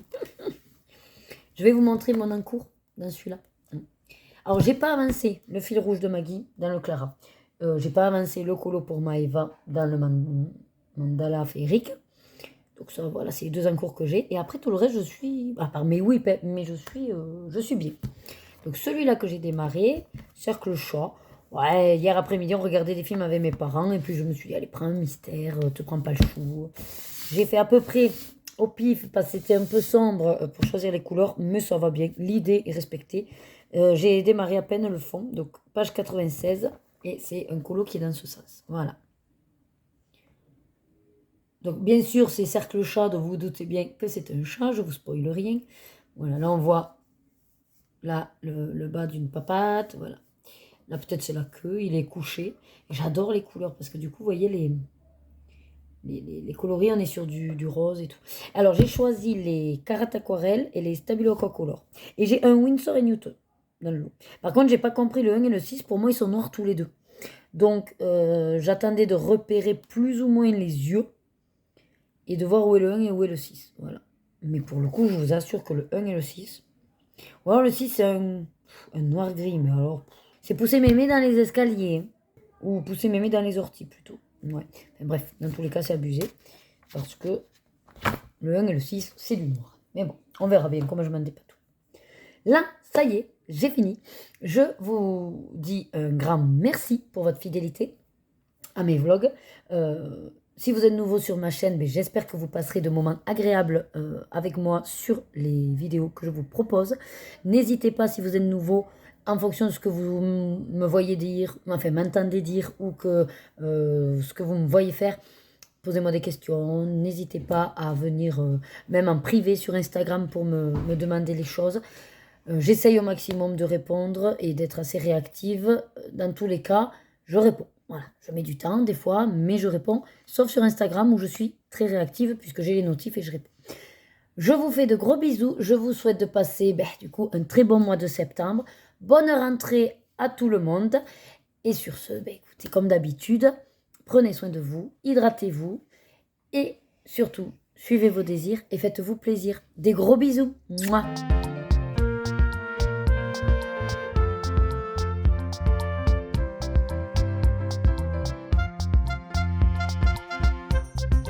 Je vais vous montrer mon encours dans celui-là. Alors, j'ai pas avancé le fil rouge de Maggie dans le Clara. J'ai pas avancé le colo pour Maëva dans le mandala féerique. Donc ça, voilà, c'est les 2 encours que j'ai. Et après, tout le reste, je suis... À part mes whips, mais je suis bien. Donc celui-là que j'ai démarré, Cercle Chat. Ouais, hier après-midi, on regardait des films avec mes parents. Et puis je me suis dit, allez, prends un mystère, te prends pas le chou. J'ai fait à peu près au pif, parce que c'était un peu sombre pour choisir les couleurs. Mais ça va bien, l'idée est respectée. J'ai démarré à peine le fond, donc page 96. Et c'est un colo qui est dans ce sens. Voilà. Donc bien sûr, c'est Cercle Chat, donc vous vous doutez bien que c'est un chat, je vous spoile rien. Voilà, là on voit... Là, le bas d'une papate, voilà. Là, peut-être c'est la queue, il est couché. Et j'adore les couleurs parce que du coup, vous voyez les coloris, on est sur du rose et tout. Alors, j'ai choisi les Carat Aquarelle et les Stabilo Aquacolor. Et j'ai un Winsor & Newton dans le lot. Par contre, j'ai pas compris le 1 et le 6. Pour moi, ils sont noirs tous les deux. Donc, j'attendais de repérer plus ou moins les yeux et de voir où est le 1 et où est le 6. Voilà. Mais pour le coup, je vous assure que le 1 et le 6... Ou alors le 6, c'est un noir-gris. Mais alors, c'est pousser mémé dans les escaliers. Ou pousser mémé dans les orties, plutôt. Ouais. Enfin, bref, dans tous les cas, c'est abusé. Parce que le 1 et le 6, c'est du noir. Mais bon, on verra bien comment je m'en dépatouille. Là, ça y est, j'ai fini. Je vous dis un grand merci pour votre fidélité à mes vlogs. Si vous êtes nouveau sur ma chaîne, j'espère que vous passerez de moments agréables avec moi sur les vidéos que je vous propose. N'hésitez pas, si vous êtes nouveau, en fonction de ce que vous me voyez dire, enfin m'entendez dire, ou que ce que vous me voyez faire, posez-moi des questions. N'hésitez pas à venir, même en privé sur Instagram, pour me demander les choses. J'essaye au maximum de répondre et d'être assez réactive. Dans tous les cas, je réponds. Voilà, je mets du temps des fois, mais je réponds, sauf sur Instagram où je suis très réactive puisque j'ai les notifs et je réponds. Je vous fais de gros bisous. Je vous souhaite de passer du coup un très bon mois de septembre. Bonne rentrée à tout le monde. Et sur ce, écoutez, comme d'habitude, prenez soin de vous, hydratez-vous et surtout, suivez vos désirs et faites-vous plaisir. Des gros bisous. Mouah.